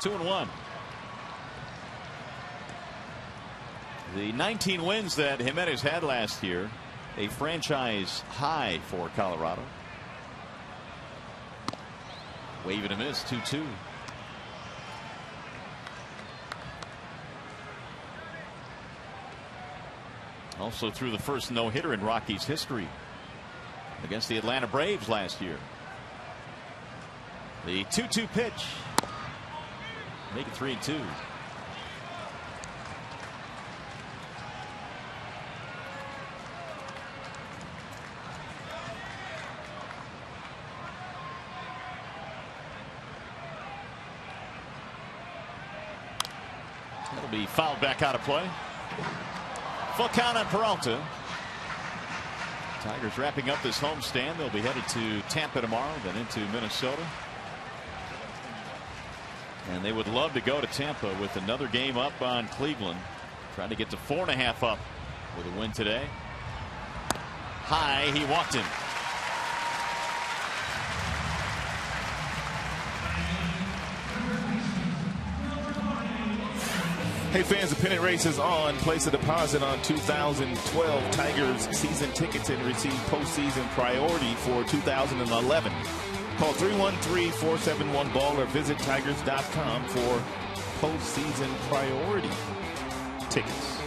Two and 1. The 19 wins that Jimenez had last year, a franchise high for Colorado. Wave and a miss, 2-2. Also threw the first no-hitter in Rockies history against the Atlanta Braves last year. The 2-2 pitch. Make it 3-2. That'll be fouled back out of play. Full count on Peralta. Tigers wrapping up this homestand. They'll be headed to Tampa tomorrow, then into Minnesota. And they would love to go to Tampa with another game up on Cleveland. Trying to get to 4.5 up with a win today. High, he walked him. Hey fans, the pennant race is on. Place a deposit on 2012 Tigers season tickets and receive postseason priority for 2011. Call 313-471-BALL or visit Tigers.com for postseason priority tickets.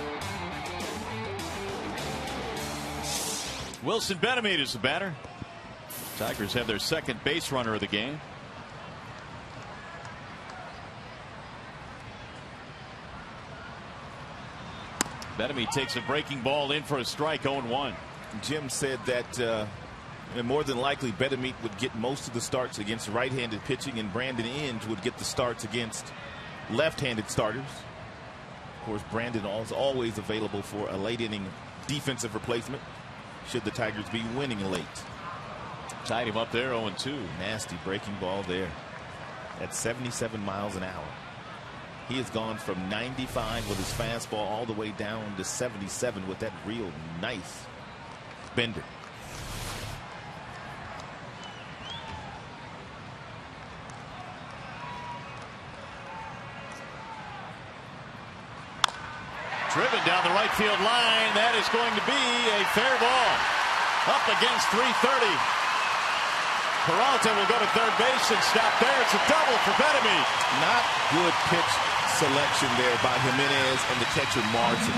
Wilson Benamed is the batter. Tigers have their second base runner of the game. Benamed takes a breaking ball in for a strike, 0-1. Jim said that more than likely Benamed would get most of the starts against right-handed pitching, and Brandon Inge would get the starts against left-handed starters. Of course, Brandon is always available for a late-inning defensive replacement should the Tigers be winning late. Tied him up there, 0-2. Nasty breaking ball there at 77 miles an hour. He has gone from 95 with his fastball all the way down to 77 with that real nice bender. Driven down the right field line. That is going to be a fair ball. Up against 330. Peralta will go to third base and stop there. It's a double for Benamed. Not good pitch selection there by Jimenez and the catcher Martin.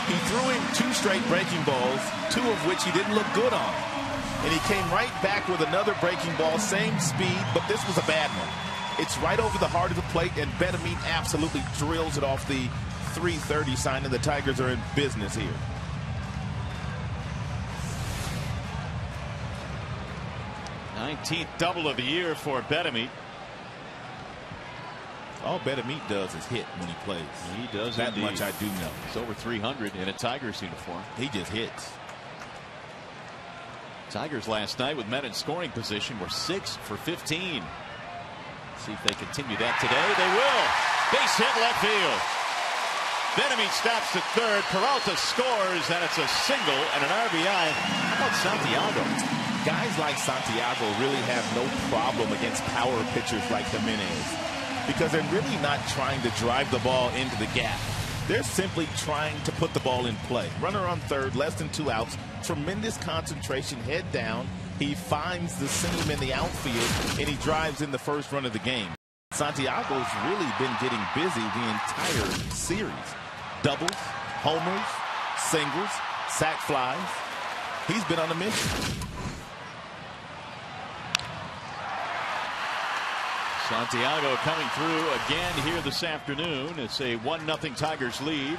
He threw him 2 straight breaking balls, 2 of which he didn't look good on. And he came right back with another breaking ball, same speed, but this was a bad one. It's right over the heart of the plate, and Benamed absolutely drills it off the 330 sign, and the Tigers are in business here. th double of the year for Benamed. All Benamed does is hit when he plays. He does that indeed. much I do know. It's over 300 in a Tigers uniform. He just hits. Tigers last night with men in scoring position were 6 for 15. See if they continue that today. They will. Base hit left field. Benamed stops at third. Peralta scores, and it's a single and an RBI. How about Santiago? Guys like Santiago really have no problem against power pitchers like Jimenez, because they're really not trying to drive the ball into the gap. They're simply trying to put the ball in play. Runner on third, less than 2 outs. Tremendous concentration, head down. He finds the seam in the outfield, and he drives in the first run of the game. Santiago's really been getting busy the entire series. Doubles, homers, singles, sac flies. He's been on a mission. Santiago coming through again here this afternoon. It's a 1-0 Tigers lead.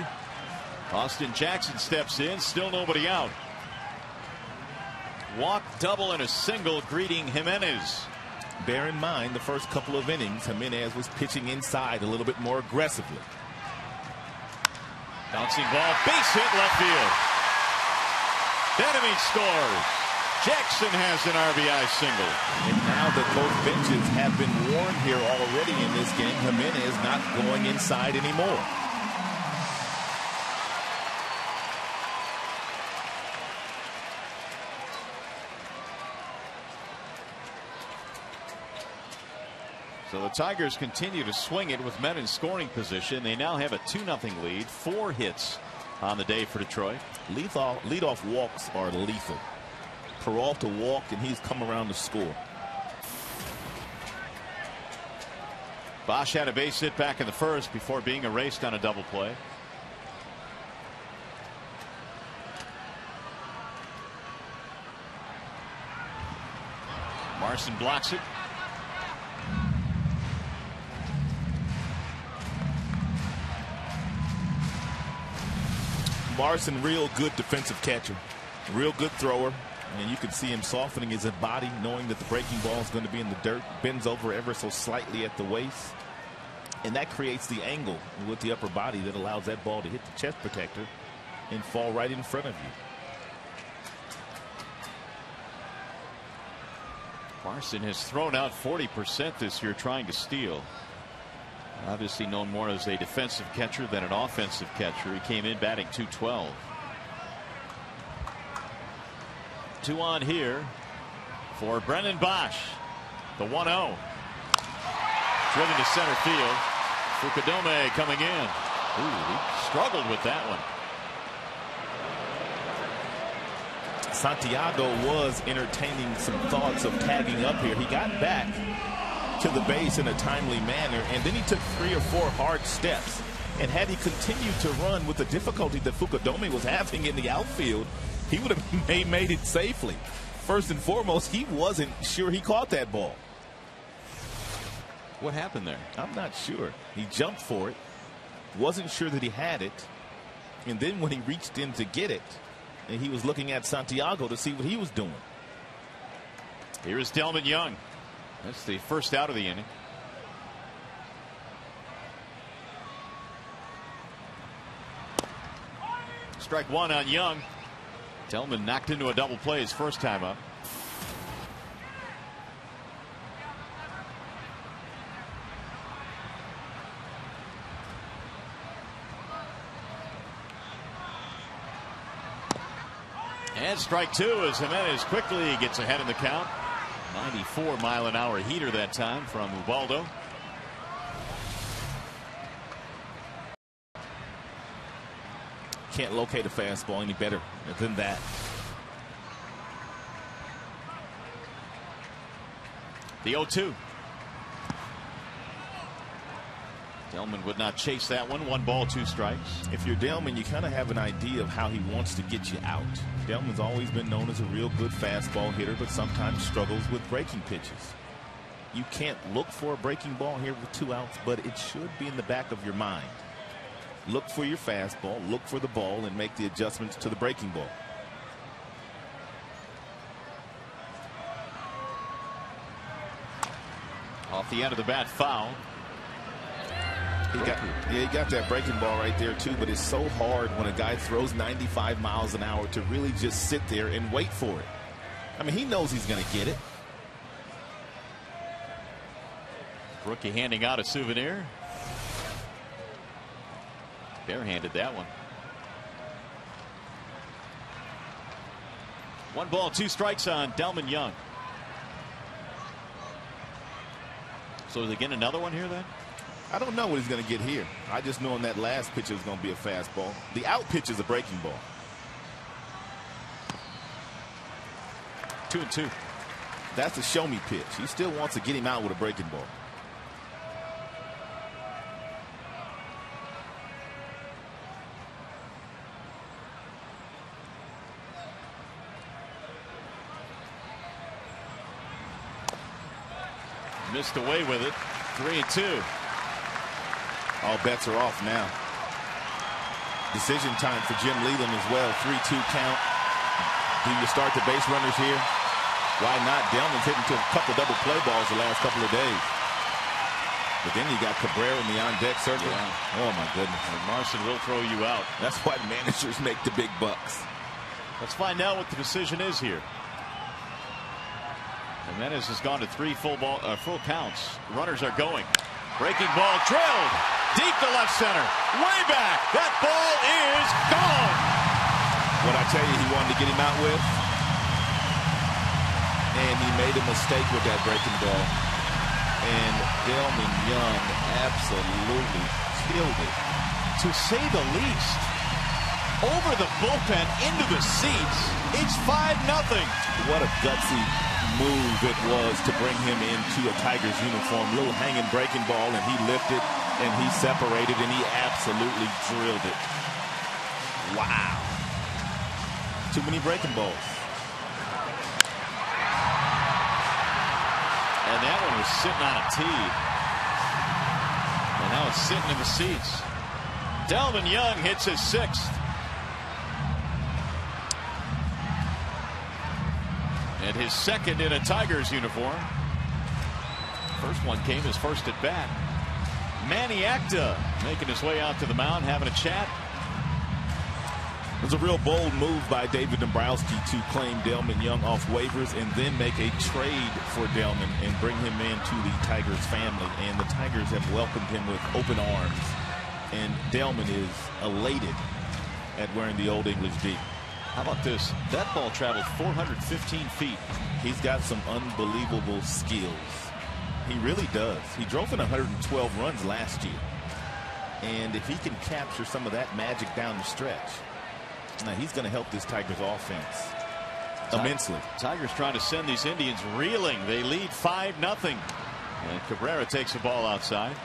Austin Jackson steps in, still nobody out. Walk, double, and a single greeting Jimenez. Bear in mind, the first couple of innings, Jimenez was pitching inside a little bit more aggressively. Bouncing ball, base hit left field. Benjamin scores. Jackson has an RBI single. And now that both benches have been warned here already in this game, Jimenez not going inside anymore. So the Tigers continue to swing it with men in scoring position. They now have a 2-0 lead. 4 hits on the day for Detroit. Leadoff walks are lethal. Peralta walked, and he's come around to score. Bosch had a base hit back in the first before being erased on a double play. Marson blocks it. Marson, real good defensive catcher, real good thrower, and you can see him softening his body, knowing that the breaking ball is going to be in the dirt. Bends over ever so slightly at the waist, and that creates the angle with the upper body that allows that ball to hit the chest protector and fall right in front of you. Marson has thrown out 40% this year trying to steal. Obviously known more as a defensive catcher than an offensive catcher. He came in batting .212. 2 on here for Brennan Bosch. The 1-0. Driven to center field. Fukudome coming in. Ooh, he struggled with that one. Santiago was entertaining some thoughts of tagging up here. He got back to the base in a timely manner, and then he took 3 or 4 hard steps. And had he continued to run with the difficulty that Fukudome was having in the outfield, he would have made it safely. First and foremost, he wasn't sure he caught that ball. What happened there? I'm not sure. He jumped for it, wasn't sure that he had it, and then when he reached in to get it, and he was looking at Santiago to see what he was doing. Here is Delman Young. That's the first out of the inning. Strike 1 on Young. Delman knocked into a double play his first time up. And strike 2 as Jimenez quickly gets ahead in the count. 94-mile-an-hour heater that time from Ubaldo. Can't locate a fastball any better than that. The 0-2. Delman would not chase that one. 1 ball, 2 strikes. If you're Delman, you kind of have an idea of how he wants to get you out. Delman's always been known as a real good fastball hitter, but sometimes struggles with breaking pitches. You can't look for a breaking ball here with 2 outs, but it should be in the back of your mind. Look for your fastball, look for the ball, and make the adjustments to the breaking ball. Off the end of the bat, foul. He got that breaking ball right there too, but it's so hard when a guy throws 95 miles an hour to really just sit there and wait for it. I mean, he knows he's going to get it. Rookie handing out a souvenir. Barehanded that one. 1 ball, 2 strikes on Delman Young. So is he getting another one here then? I don't know what he's going to get here. I just know in that last pitch is going to be a fastball. The out pitch is a breaking ball. 2-2. That's a show me pitch. He still wants to get him out with a breaking ball. Missed away with it. 3-2. All bets are off now. Decision time for Jim Leland as well. 3-2 count. Do you start the base runners here? Why not? Delman's hitting to a couple double play balls the last couple of days. But then you got Cabrera in the on-deck circle. Yeah. Oh, my goodness. And Marson will throw you out. That's why managers make the big bucks. Let's find out what the decision is here. Jimenez has gone to 3 full counts. Runners are going. Breaking ball drilled. Deep to left center. Way back. That ball is gone. What I tell you he wanted to get him out with. And he made a mistake with that breaking ball. And Delman Young absolutely killed it. To say the least. Over the bullpen, into the seats. It's 5-0. What a gutsy move it was to bring him into a Tigers uniform. Little hanging breaking ball, and he lifted, and he separated, and he absolutely drilled it. Wow. Too many breaking balls. And that one was sitting on a tee. And now it's sitting in the seats. Delman Young hits his 6th. And his 2nd in a Tigers uniform. First one came his first at bat. Manny Acta making his way out to the mound, having a chat. It was a real bold move by David Dombrowski to claim Delman Young off waivers and then make a trade for Delman and bring him into the Tigers family. And the Tigers have welcomed him with open arms. And Delman is elated at wearing the Old English D. How about this? That ball traveled 415 feet. He's got some unbelievable skills. He really does. He drove in 112 runs last year. And if he can capture some of that magic down the stretch, now he's going to help this Tigers offense immensely. Tigers trying to send these Indians reeling. They lead 5-0. And Cabrera takes the ball outside.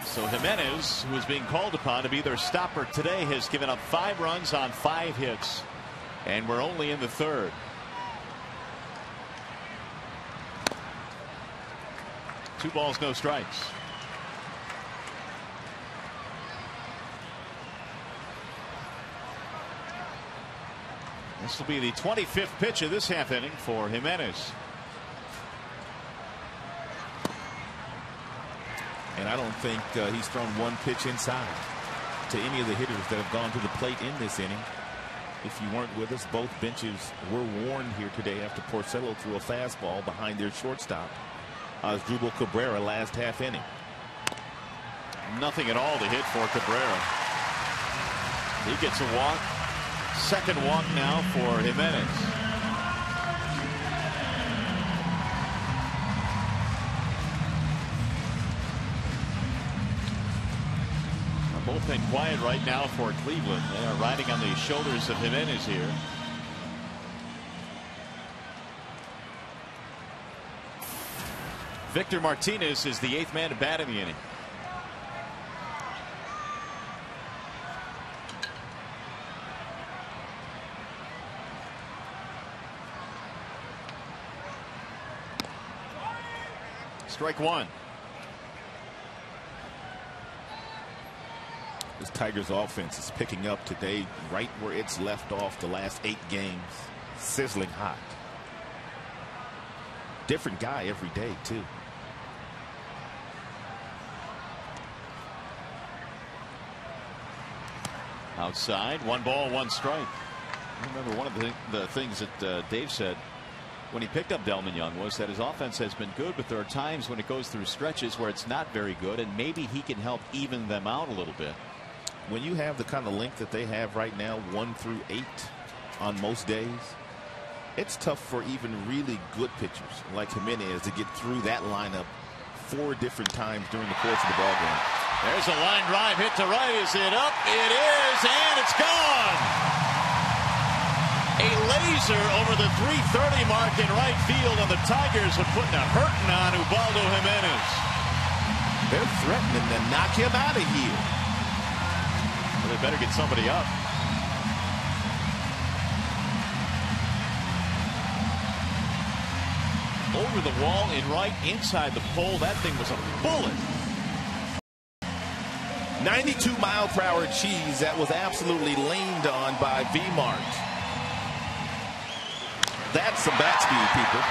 So Jimenez, who is being called upon to be their stopper today, has given up 5 runs on 5 hits. And we're only in the 3rd. Two balls, no strikes. This will be the 25th pitch of this half inning for Jimenez. And I don't think he's thrown one pitch inside to any of the hitters that have gone to the plate in this inning. If you weren't with us, both benches were warned here today after Porcello threw a fastball behind their shortstop, Asdrubal Cabrera, last half inning. Nothing at all to hit for Cabrera. He gets a walk. 2nd walk now for Jimenez. Bullpen quiet right now for Cleveland. They are riding on the shoulders of Jimenez here. Victor Martinez is the 8th man to bat in the inning. Strike 1. This Tigers offense is picking up today right where it's left off the last 8 games. Sizzling hot. Different guy every day, too. Outside, 1 ball, 1 strike. I remember one of the things that Dave said when he picked up Delman Young was that his offense has been good, but there are times when it goes through stretches where it's not very good, and maybe he can help even them out a little bit. When you have the kind of length that they have right now, 1 through 8 on most days, it's tough for even really good pitchers like Jimenez to get through that lineup 4 different times during the course of the ball game. There's a line drive hit to right. Is it up? It is, and it's gone. A laser over the 330 mark in right field, and the Tigers are putting a hurting on Ubaldo Jimenez. They're threatening to knock him out of here. Well, they better get somebody up. over the wall and right inside the pole. That thing was a bullet. 92-mile-per-hour cheese that was absolutely leaned on by V-Mart. That's some bat speed, people.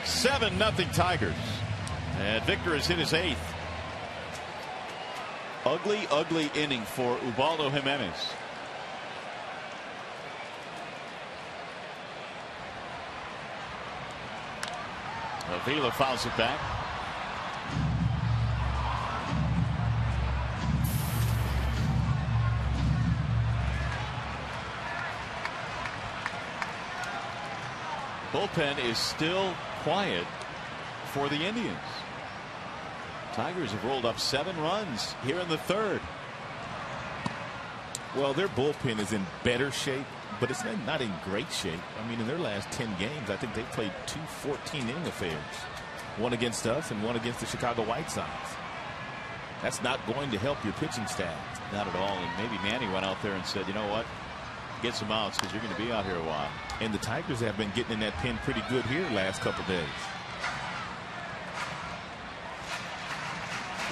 7-0 Tigers. And Victor has hit his 8th. Ugly inning for Ubaldo Jimenez. Avila fouls it back. Bullpen is still quiet for the Indians. Tigers have rolled up 7 runs here in the 3rd. Well, their bullpen is in better shape, but it's not in great shape. I mean, in their last 10 games, I think they played 2 14-inning affairs. One against us and one against the Chicago White Sox. That's not going to help your pitching staff. Not at all. And maybe Manny went out there and said, you know what? Get some outs because you're going to be out here a while. And the Tigers have been getting in that pen pretty good here last couple days.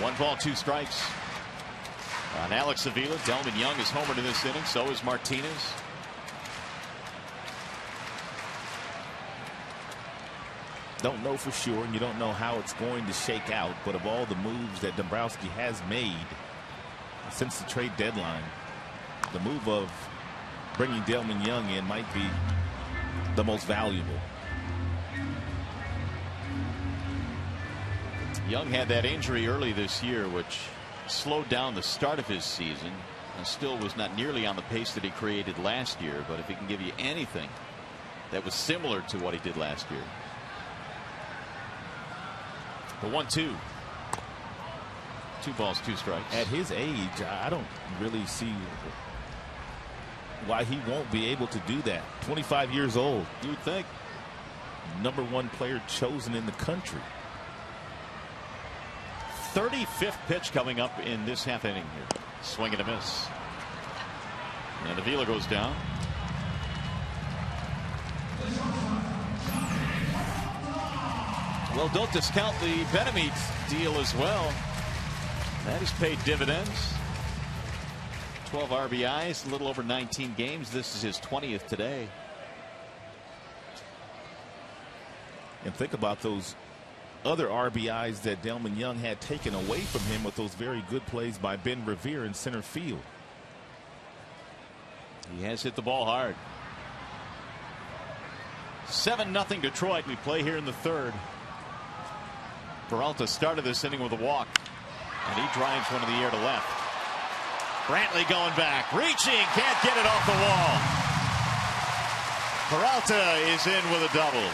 1 ball, 2 strikes on Alex Avila. Delman Young is homered in this inning. So is Martinez. Don't know for sure, and you don't know how it's going to shake out. But of all the moves that Dombrowski has made since the trade deadline, the move of bringing Delman Young in might be the most valuable. Young had that injury early this year, which slowed down the start of his season, and still was not nearly on the pace that he created last year. But if he can give you anything that was similar to what he did last year. The 1-2. 2 balls, 2 strikes. At his age, I don't really see why he won't be able to do that. 25 years old. You would think. #1 player chosen in the country. 35th pitch coming up in this half inning here. Swing and a miss. And Avila goes down. Well, don't discount the Benemit deal as well. That has paid dividends. 12 RBIs, a little over 19 games. This is his 20th today. And think about those other RBIs that Delman Young had taken away from him with those very good plays by Ben Revere in center field. He has hit the ball hard. 7-0 Detroit. We play here in the 3rd. Peralta started this inning with a walk, and he drives one in the air to left. Brantley going back, reaching, can't get it off the wall. Peralta is in with a double.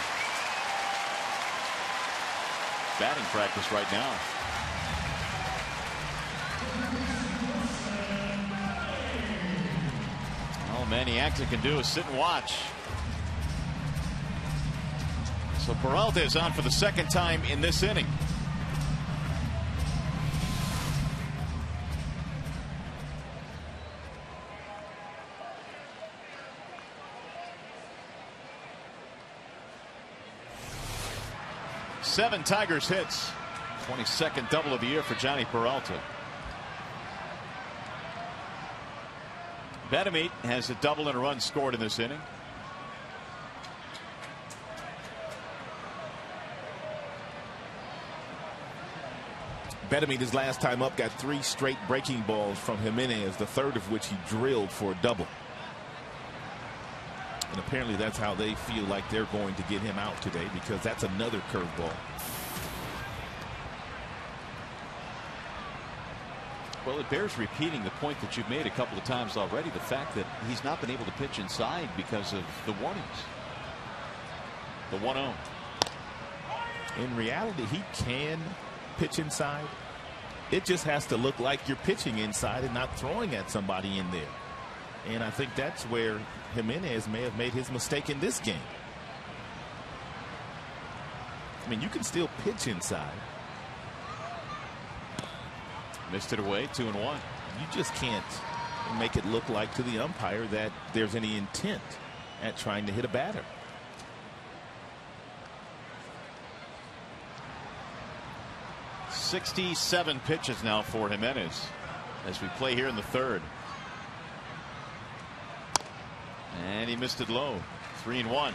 Batting practice right now. All Manny Acton can do is sit and watch. So Peralta is on for the 2nd time in this inning. Seven Tigers hits. 22nd double of the year for Johnny Peralta. Benemit has a double and a run scored in this inning. Benemit, his last time up, got 3 straight breaking balls from Jimenez, the 3rd of which he drilled for a double. And apparently that's how they feel like they're going to get him out today, because that's another curveball. Well, it bears repeating the point that you've made a couple of times already, the fact that he's not been able to pitch inside because of the warnings. The 1-0. In reality, he can pitch inside. It just has to look like you're pitching inside and not throwing at somebody in there. And I think that's where Jimenez may have made his mistake in this game. I mean, you can still pitch inside. Missed it away, 2-1. You just can't make it look like to the umpire that there's any intent at trying to hit a batter. "67 pitches now for Jimenez as we play here in the third. And he missed it low. 3-1.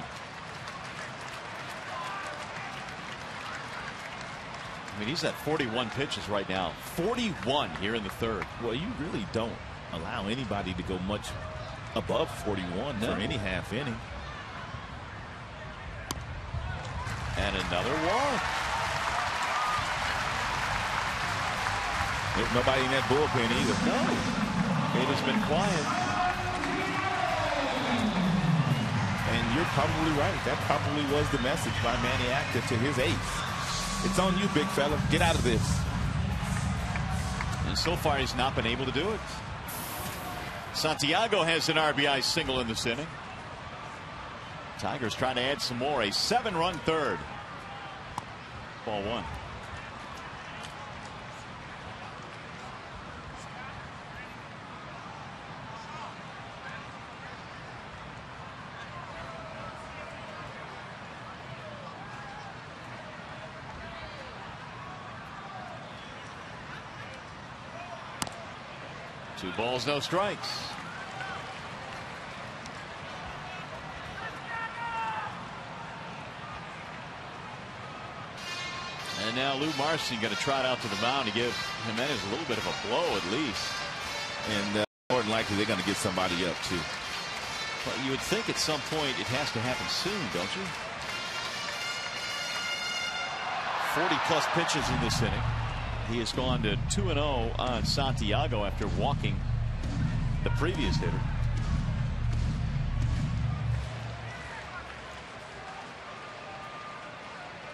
I mean, he's at 41 pitches right now. 41 here in the third. Well, you really don't allow anybody to go much above 41 for any half inning. And another walk. There's nobody in that bullpen either. No. It has been quiet. And you're probably right. That probably was the message by Manny Acta to his ace. It's on you, big fella. Get out of this. And so far, he's not been able to do it. Santiago has an RBI single in this inning. Tigers trying to add some more. A 7-run third. Ball one. Two balls, no strikes. And now Lou Marcy going to trot out to the mound to give Jimenez a little bit of a blow at least. And more than likely they're going to get somebody up too. But you would think at some point it has to happen soon, don't you? 40+ pitches in this inning. He has gone to 2-0 on Santiago after walking the previous hitter.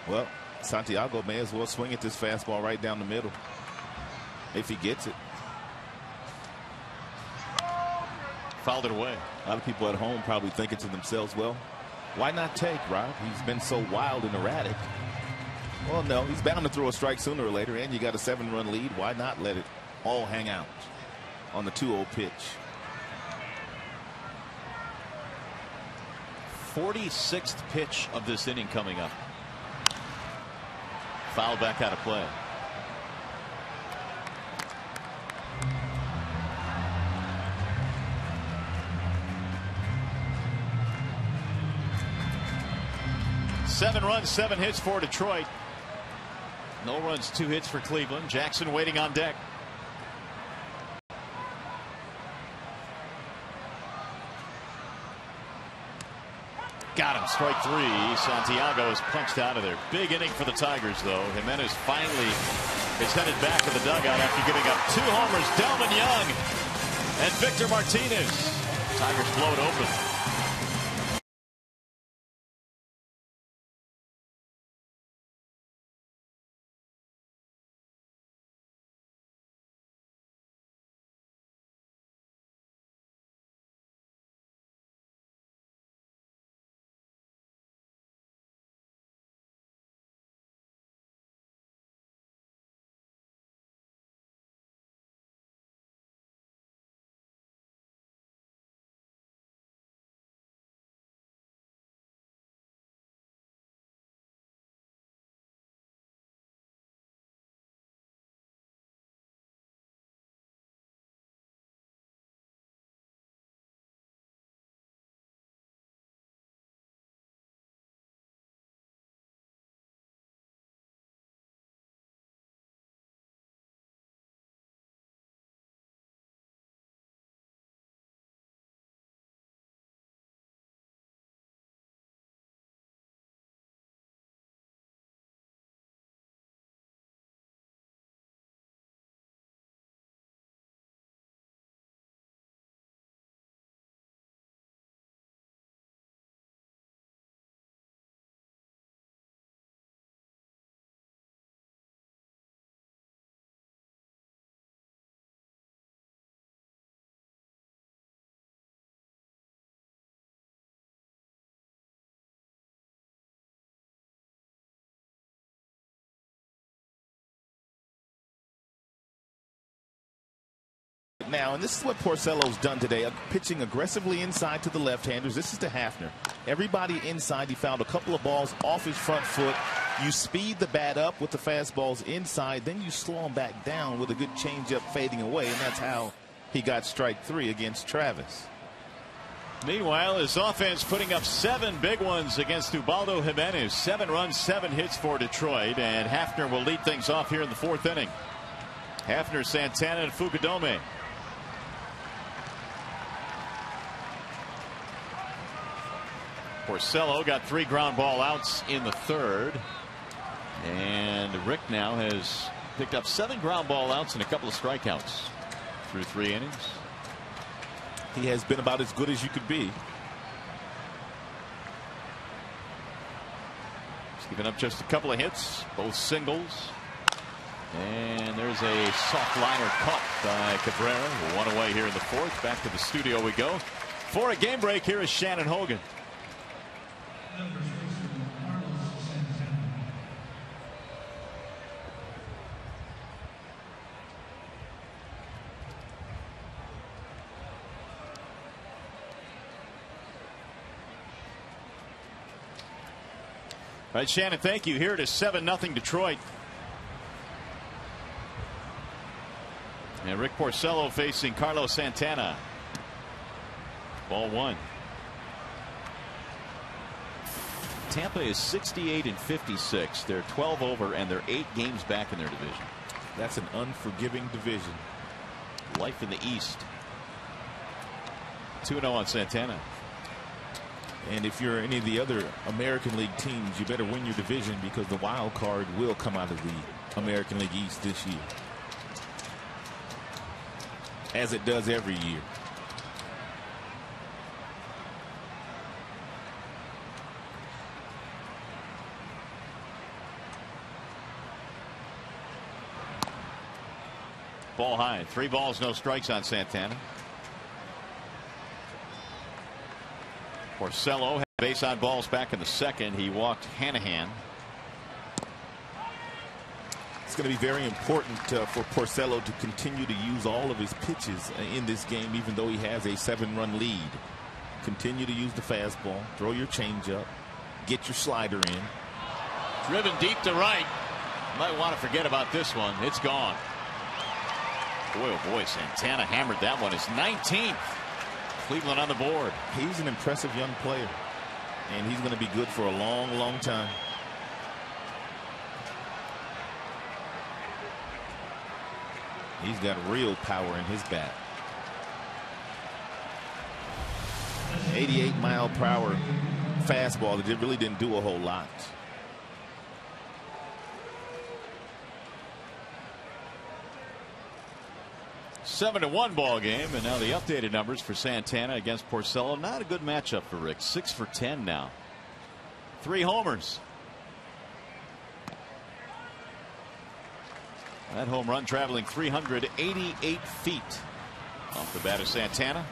Well, Santiago may as well swing at this fastball right down the middle if he gets it. Fouled it away. A lot of people at home probably thinking to themselves, well, why not take, Rob? He's been so wild and erratic. Well, no, he's bound to throw a strike sooner or later, and you got a 7-run lead. Why not let it all hang out on the 2-0 pitch? 46th pitch of this inning coming up. Foul back out of play. Seven runs, 7 hits for Detroit. No runs, 2 hits for Cleveland. Jackson waiting on deck. Got him, strike 3. Santiago is punched out of there. Big inning for the Tigers, though. Jimenez finally is headed back to the dugout after giving up 2 homers. Delvin Young and Victor Martinez. Tigers blow it open. right now, and this is what Porcello's done today, pitching aggressively inside to the left-handers. This is to Hafner. Everybody inside. He fouled a couple of balls off his front foot. You speed the bat up with the fastballs inside, then you slow him back down with a good changeup fading away, and that's how he got strike 3 against Travis. Meanwhile, his offense putting up 7 big ones against Ubaldo Jimenez. 7 runs, 7 hits for Detroit, and Hafner will lead things off here in the 4th inning. Hafner, Santana, and Fukudome. Porcello got 3 ground ball outs in the 3rd. And Rick now has picked up 7 ground ball outs and a couple of strikeouts through 3 innings. He has been about as good as you could be. He's given up just a couple of hits, both singles. And there's a soft liner caught by Cabrera. 1 away here in the 4th. Back to the studio we go. For a game break, here is Shannon Hogan. All right, Shannon, thank you. Here it is 7-0 Detroit. And Rick Porcello facing Carlos Santana. Ball 1. Tampa is 68-56. They're 12 over and they're 8 games back in their division. That's an unforgiving division. Life in the East. 2-0 on Santana. And if you're any of the other American League teams, you better win your division because the wild card will come out of the American League East this year, as it does every year. Ball high. 3 balls, no strikes on Santana. Porcello had base on balls back in the 2nd. He walked Hanahan. It's going to be very important for Porcello to continue to use all of his pitches in this game, even though he has a 7-run lead. Continue to use the fastball, throw your changeup, get your slider in. Driven deep to right. Might want to forget about this one. It's gone. Boy, oh boy, Santana hammered that one. His 19th. Cleveland on the board. He's an impressive young player, and he's going to be good for a long, long time. He's got real power in his bat. 88-mile-per-hour fastball that really didn't do a whole lot. Seven to 1 ball game, and now the updated numbers for Santana against Porcello. Not a good matchup for Rick. 6 for 10 now. 3 homers. That home run traveling 388 feet off the bat of Santana.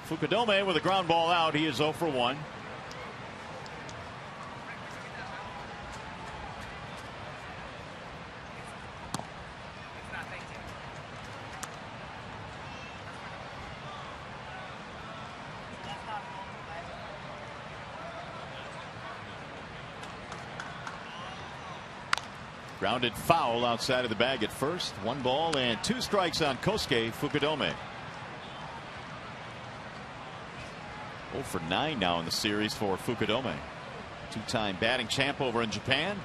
Fukudome with a ground ball out. He is 0 for 1. Grounded foul outside of the bag at first. 1 ball and 2 strikes on Kosuke Fukudome. 0 for 9 now in the series for Fukudome. 2-time batting champ over in Japan.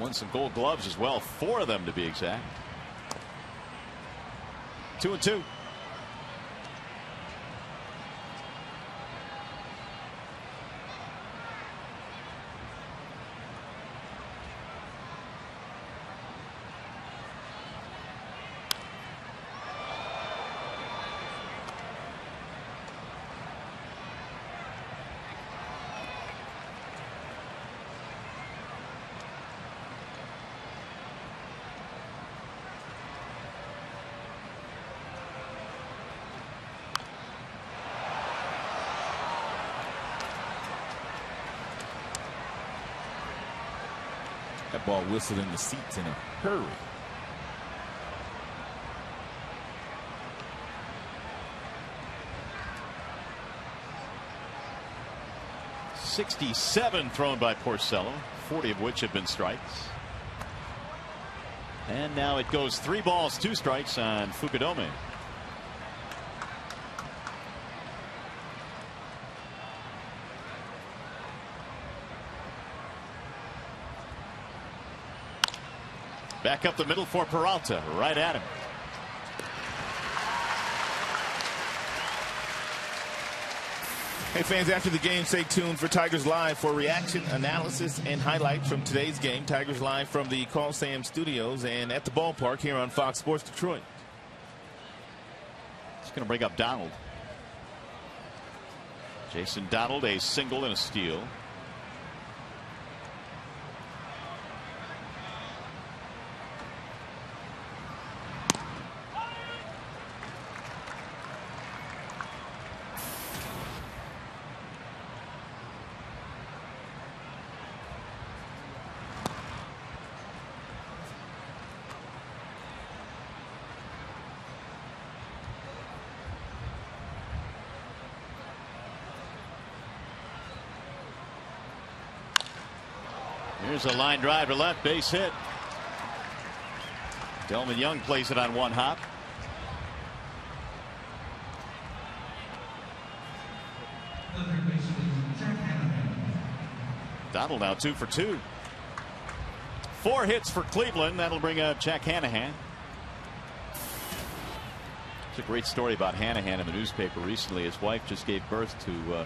Won some gold gloves as well. 4 of them to be exact. 2-2. That ball whistled in the seats in a hurry. .67 thrown by Porcello, 40 of which have been strikes. And now it goes 3 balls, 2 strikes on Fukudome. Back up the middle for Peralta, right at him. Hey fans, after the game, stay tuned for Tigers Live for reaction, analysis, and highlights from today's game. Tigers Live from the Call Sam Studios and at the ballpark here on Fox Sports Detroit. It's going to bring up Donald. Jason Donald, a single and a steal. Here's a line drive to left, base hit. Delman Young plays it on 1 hop. Donald now 2 for 2. 4 hits for Cleveland. That'll bring up Jack Hanahan. It's a great story about Hanahan in the newspaper recently. His wife just gave birth to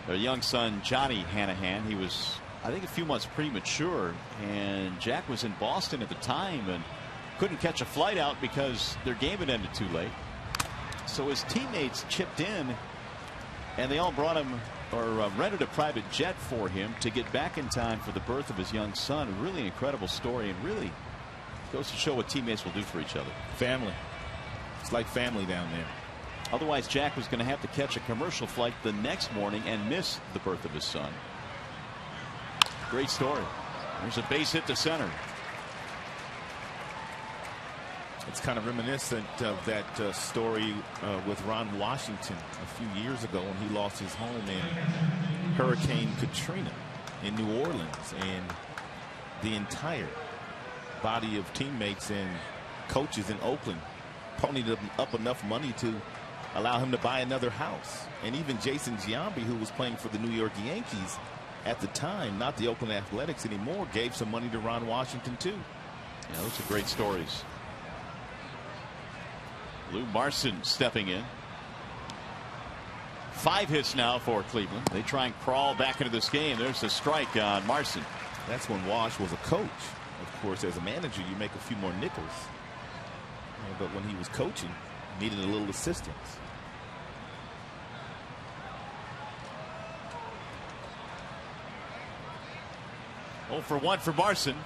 their young son, Johnny Hanahan. He was, I think, a few months premature, and Jack was in Boston at the time and couldn't catch a flight out because their game had ended too late. So his teammates chipped in, and they all brought him, or rented a private jet for him to get back in time for the birth of his young son. A really incredible story, and really goes to show what teammates will do for each other. Family. It's like family down there. Otherwise, Jack was going to have to catch a commercial flight the next morning and miss the birth of his son. Great story. There's a base hit to center. It's kind of reminiscent of that story with Ron Washington a few years ago when he lost his home in Hurricane Katrina in New Orleans, and the entire body of teammates and coaches in Oakland ponied up enough money to allow him to buy another house. And even Jason Giambi, who was playing for the New York Yankees at the time, not the Oakland Athletics anymore, gave some money to Ron Washington too. Yeah, those are great stories. Lou Marson stepping in. 5 hits now for Cleveland. They try and crawl back into this game. There's a strike on Marson. That's when Wash was a coach. Of course, as a manager, you make a few more nickels. But when he was coaching, needed a little assistance. Oh for 1 for Marson.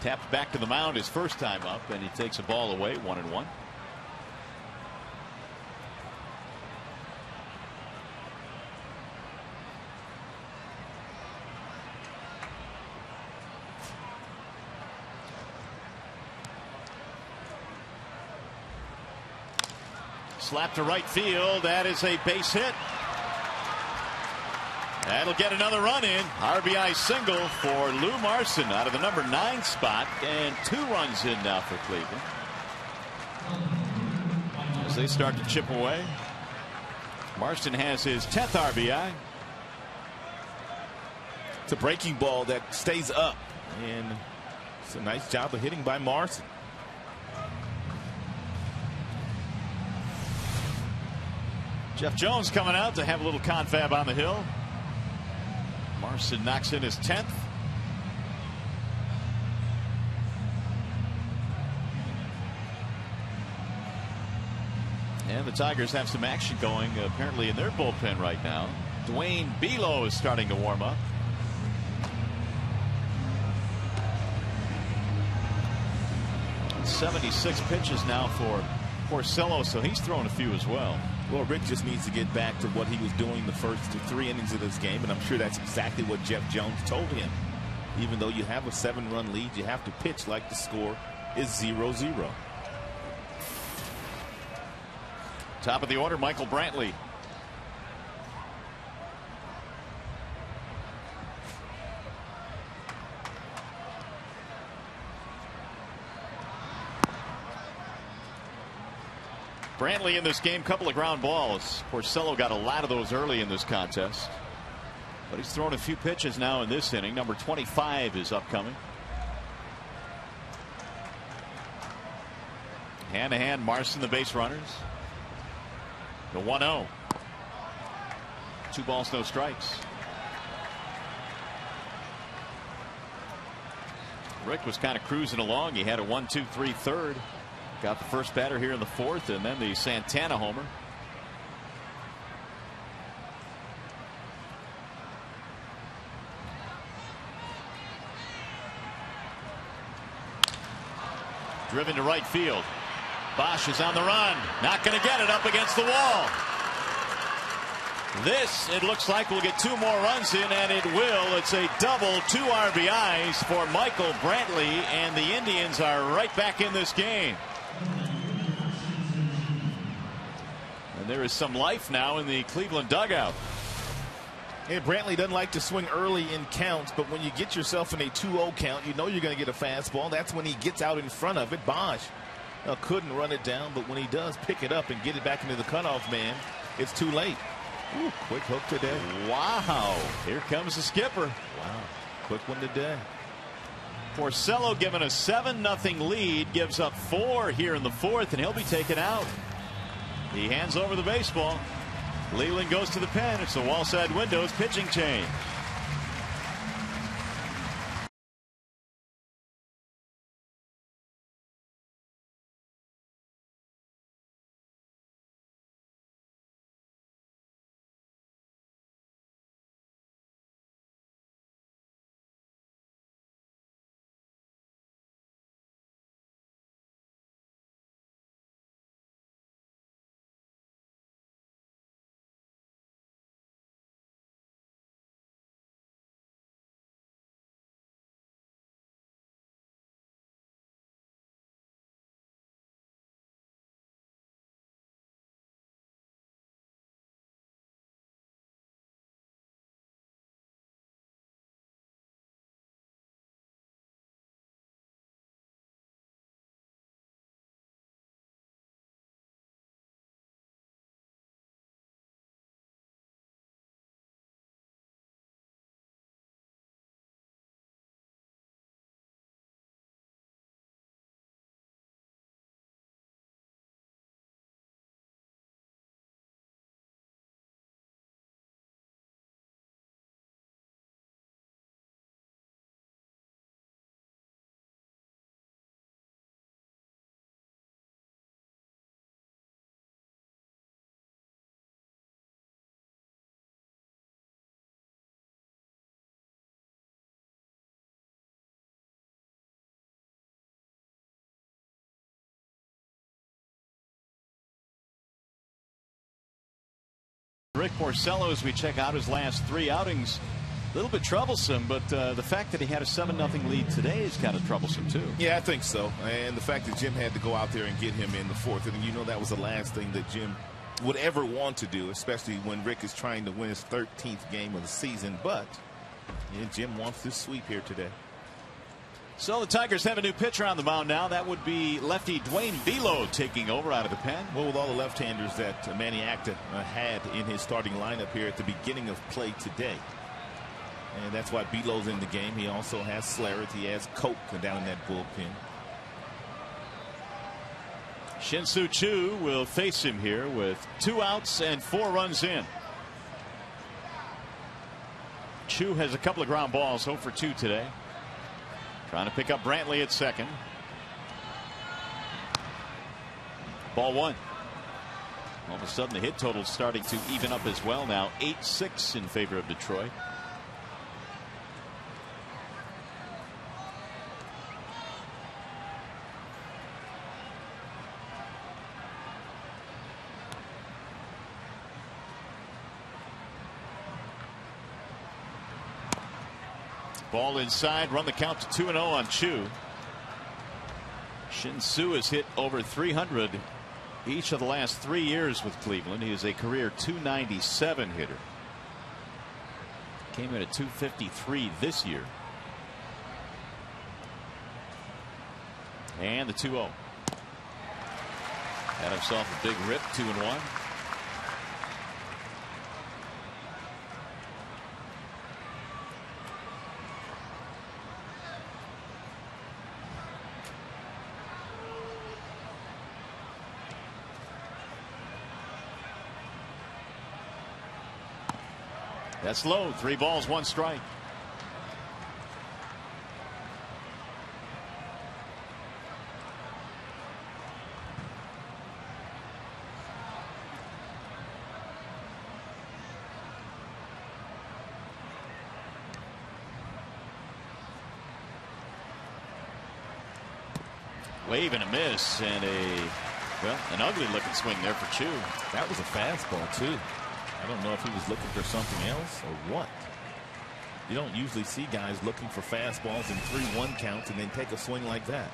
Tapped back to the mound his first time up, and he takes a ball away, 1-1. Slap to right field. That is a base hit. That'll get another run in. RBI single for Lou Marson out of the number 9 spot, and 2 runs in now for Cleveland as they start to chip away. Marson has his 10th RBI. It's a breaking ball that stays up, and it's a nice job of hitting by Marson. Jeff Jones coming out to have a little confab on the hill. Marson knocks in his 10th. And the Tigers have some action going apparently in their bullpen right now. Dwayne Belo is starting to warm up. .76 pitches now for Porcello, so he's thrown a few as well. Well, Rick just needs to get back to what he was doing the first 3 innings of this game, and I'm sure that's exactly what Jeff Jones told him Even though you have a 7-run lead, you have to pitch like the score is 0-0. Top of the order, Michael Brantley. Brantley in this game, couple of ground balls. Porcello got a lot of those early in this contest, but he's thrown a few pitches now in this inning. Number 25 is upcoming. Hand to hand, Marson, the base runners. The 1-0. 2 balls, no strikes. Rick was kind of cruising along. He had a 1-2-3 third. Got the first batter here in the 4th, and then the Santana homer. Driven to right field. Bosch is on the run. Not going to get it, up against the wall. This, it looks like, will get 2 more runs in, and it will. It's a double, 2 RBIs for Michael Brantley, and the Indians are right back in this game. And there is some life now in the Cleveland dugout. Yeah, Brantley doesn't like to swing early in counts, but when you get yourself in a 2-0 count, you know you're going to get a fastball. That's when he gets out in front of it. Bosch couldn't run it down, but when he does pick it up and get it back into the cutoff man, it's too late. Ooh, quick hook today. Wow. Here comes the skipper. Wow. Quick one today. Porcello given a 7-0 lead, gives up 4 here in the 4th, and he'll be taken out. He hands over the baseball. Leland goes to the pen. It's the Wallside Windows pitching change. Rick Porcello, as we check out his last 3 outings, a little bit troublesome, but the fact that he had a 7-0 lead today is kind of troublesome too. Yeah, I think so. And the fact that Jim had to go out there and get him in the 4th, and you know that was the last thing that Jim would ever want to do, especially when Rick is trying to win his 13th game of the season. But yeah, Jim wants this sweep here today. So the Tigers have a new pitcher on the mound now. That would be lefty Dwayne Belo taking over out of the pen. Well, with all the left-handers that Manny Acta had in his starting lineup here at the beginning of play today. And that's why Belo's in the game. He also has Slarrett. He has Coke down in that bullpen. Shin-Soo Choo will face him here with 2 outs and 4 runs in. Choo has a couple of ground balls, 0 for 2 today. Trying to pick up Brantley at second. Ball 1. All of a sudden the hit total starting to even up as well now. 8-6 in favor of Detroit. Ball inside, run the count to 2-0 on Chu. Shin-Soo has hit over 300 each of the last 3 years with Cleveland. He is a career .297 hitter. Came in at .253 this year. And the 2-0. Had himself a big rip, 2-1. That's low. 3 balls, 1 strike. Wave and a miss, and an ugly looking swing there for Chu. That was a fastball too. I don't know if he was looking for something else or what. You don't usually see guys looking for fastballs in 3-1 counts and then take a swing like that.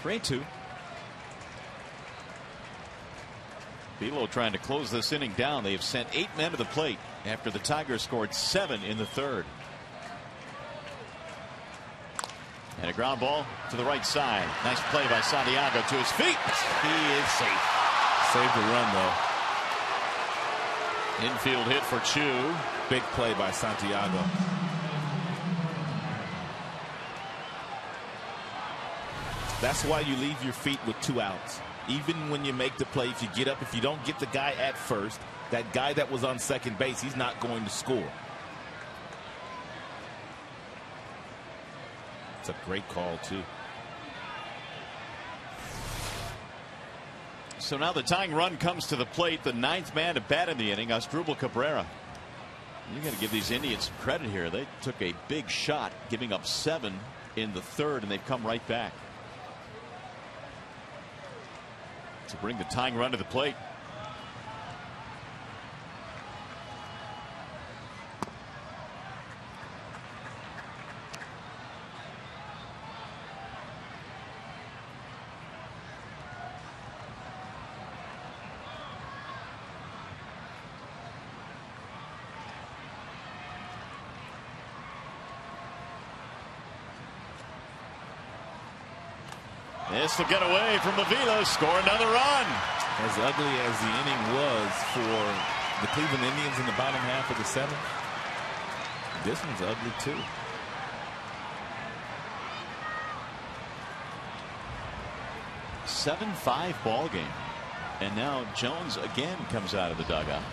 3-2. Belo trying to close this inning down. They have sent 8 men to the plate after the Tigers scored 7 in the 3rd. And a ground ball to the right side. Nice play by Santiago to his feet. He is safe. Saved the run though. Infield hit for Chu. Big play by Santiago. That's why you leave your feet with 2 outs. Even when you make the play, if you get up, if you don't get the guy at first, that guy that was on second base, he's not going to score. It's a great call too. So now the tying run comes to the plate. The 9th man to bat in the inning, Asdrubal Cabrera. You got to give these Indians some credit here. They took a big shot, giving up 7 in the 3rd, and they've come right back to bring the tying run to the plate. This will get away from Avila, score another run. As ugly as the inning was for the Cleveland Indians in the bottom half of the 7th, this one's ugly too. (7-5) ball game, and now Jones again comes out of the dugout.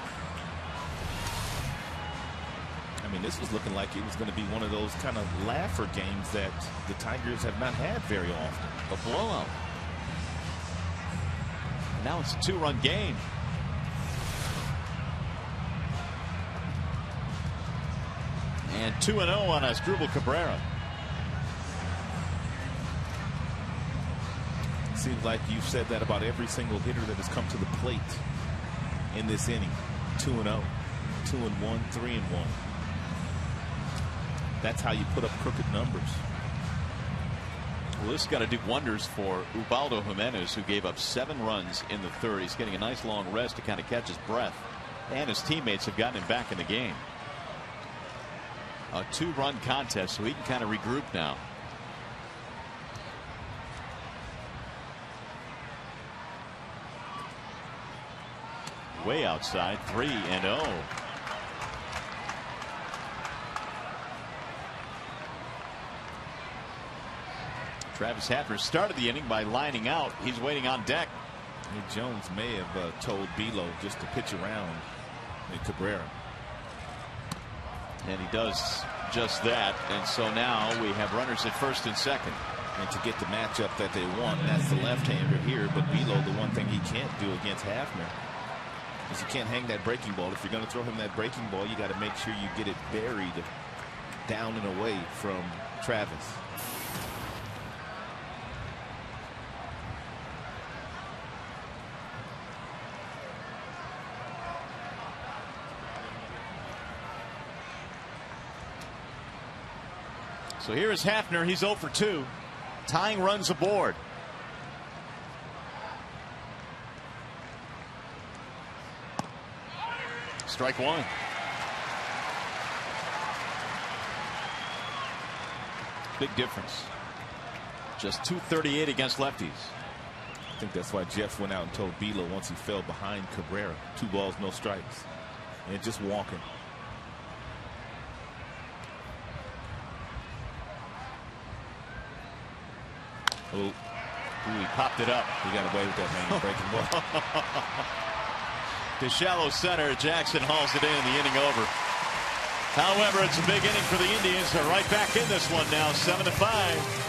I mean, this was looking like it was going to be one of those kind of laugher games that the Tigers have not had very often. A blowout. Now it's a 2-run game. And 2-0 on Asdrubal Cabrera. Seems like you've said that about every single hitter that has come to the plate in this inning. 2-0, 2-1, 3-1. That's how you put up crooked numbers. Well, this has got to do wonders for Ubaldo Jimenez, who gave up 7 runs in the 3rd. He's getting a nice long rest to kind of catch his breath, and his teammates have gotten him back in the game. A 2-run contest, so he can kind of regroup now. Way outside, 3-0. Travis Hafner started the inning by lining out. He's waiting on deck. Jones may have told Belo just to pitch around Cabrera. And he does just that. And so now we have runners at first and second. And to get the matchup that they want, and that's the left-hander here. But Belo, the one thing he can't do against Hafner is you can't hang that breaking ball. If you're going to throw him that breaking ball, you got to make sure you get it buried down and away from Travis. So here is Hafner. He's 0 for 2. Tying runs aboard. Strike one. Big difference. Just .238 against lefties. I think that's why Jeff went out and told Bilo once he fell behind Cabrera. 2 balls, no strikes. And just walking. Oh, he popped it up. He got away with that hanging breaking ball. To shallow center, Jackson hauls it in, the inning over. However, it's a big inning for the Indians. They're right back in this one now, 7-5.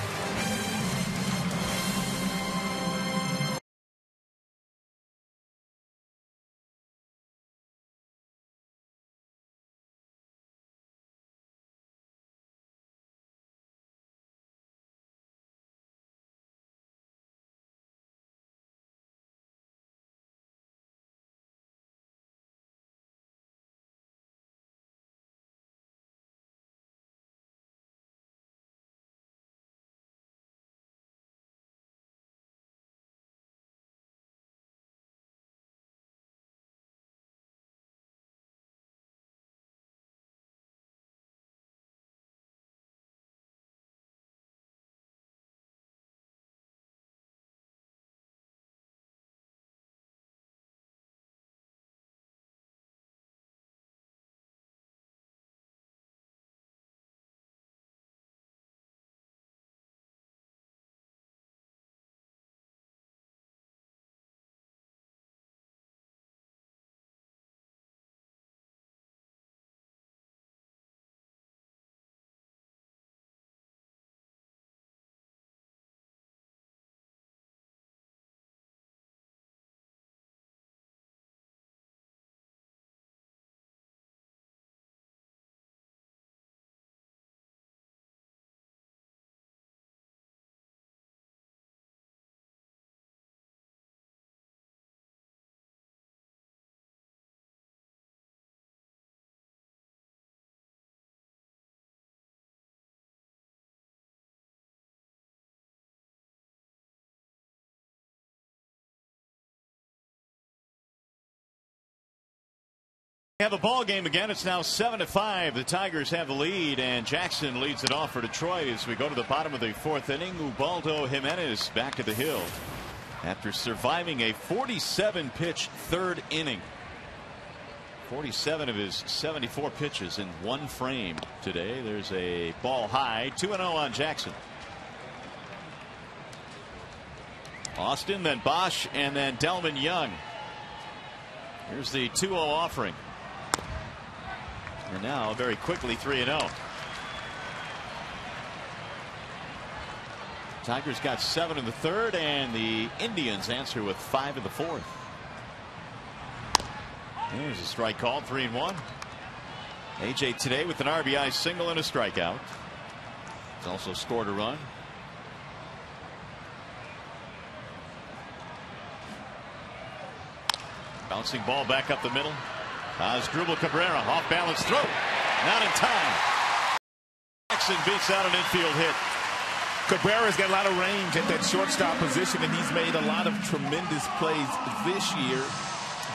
Have a ball game again. It's now 7-5. The Tigers have the lead, and Jackson leads it off for Detroit as we go to the bottom of the 4th inning. Ubaldo Jimenez back to the hill after surviving a 47-pitch 3rd inning. 47 of his 74 pitches in one frame today. There's a ball high. 2-0 on Jackson. Austin, then Bosch, and then Delman Young. Here's the 2-0 offering. And now very quickly 3-0. Tigers got 7 in the 3rd, and the Indians answer with 5 in the 4th. There's a strike called, 3-1. AJ today with an RBI single and a strikeout. He's also scored a run. Bouncing ball back up the middle. Asdrubal Cabrera, off balance throw. Not in time. Jackson beats out an infield hit. Cabrera's got a lot of range at that shortstop position, and he's made a lot of tremendous plays this year.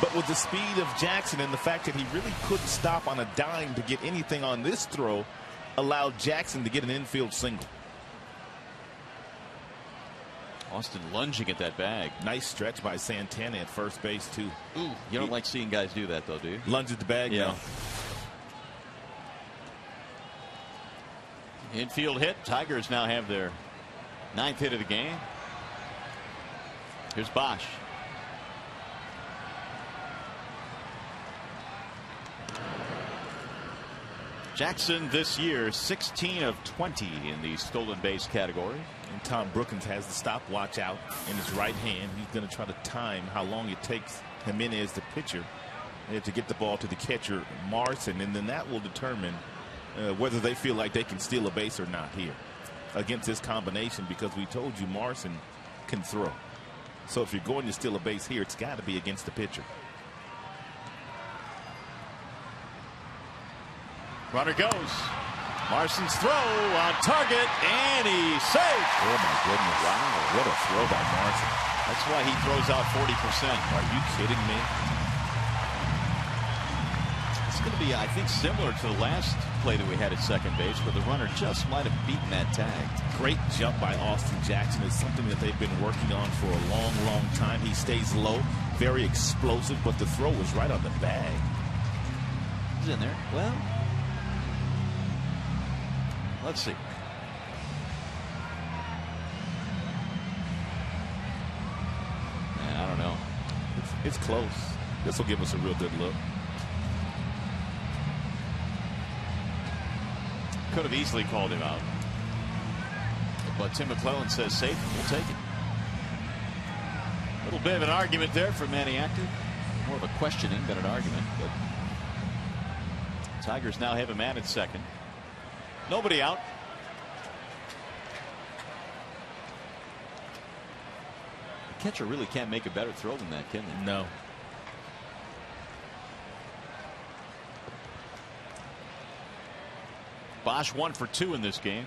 But with the speed of Jackson and the fact that he really couldn't stop on a dime to get anything on this throw, allowed Jackson to get an infield single. Austin lunging at that bag. Nice stretch by Santana at first base, too. Ooh, you don't like seeing guys do that, though, do you? Lunge at the bag, yeah. No. Infield hit. Tigers now have their 9th hit of the game. Here's Bosch. Jackson this year 16 of 20 in the stolen base category. And Tom Brookins has the stopwatch out in his right hand. He's going to try to time how long it takes Jimenez, the pitcher, to get the ball to the catcher, Marson, and then that will determine whether they feel like they can steal a base or not here against this combination, because we told you Marson can throw. So if you're going to steal a base here, it's got to be against the pitcher. Runner goes. Marson's throw on target, and he's safe. Oh, my goodness. Wow. What a throw by Marson. That's why he throws out 40%. Are you kidding me? It's going to be, I think, similar to the last play that we had at second base, where the runner just might have beaten that tag. Great jump by Austin Jackson. It's something that they've been working on for a long, long time. He stays low, very explosive, but the throw was right on the bag. He's in there. Well, let's see. I don't know. It's close. This will give us a real good look. Could have easily called him out. But Tim McClellan says safe. We'll take it. A little bit of an argument there for Manny Actor. More of a questioning than an argument. But Tigers now have a man at second. Nobody out. The catcher really can't make a better throw than that, can they? No. Bosch 1 for 2 in this game.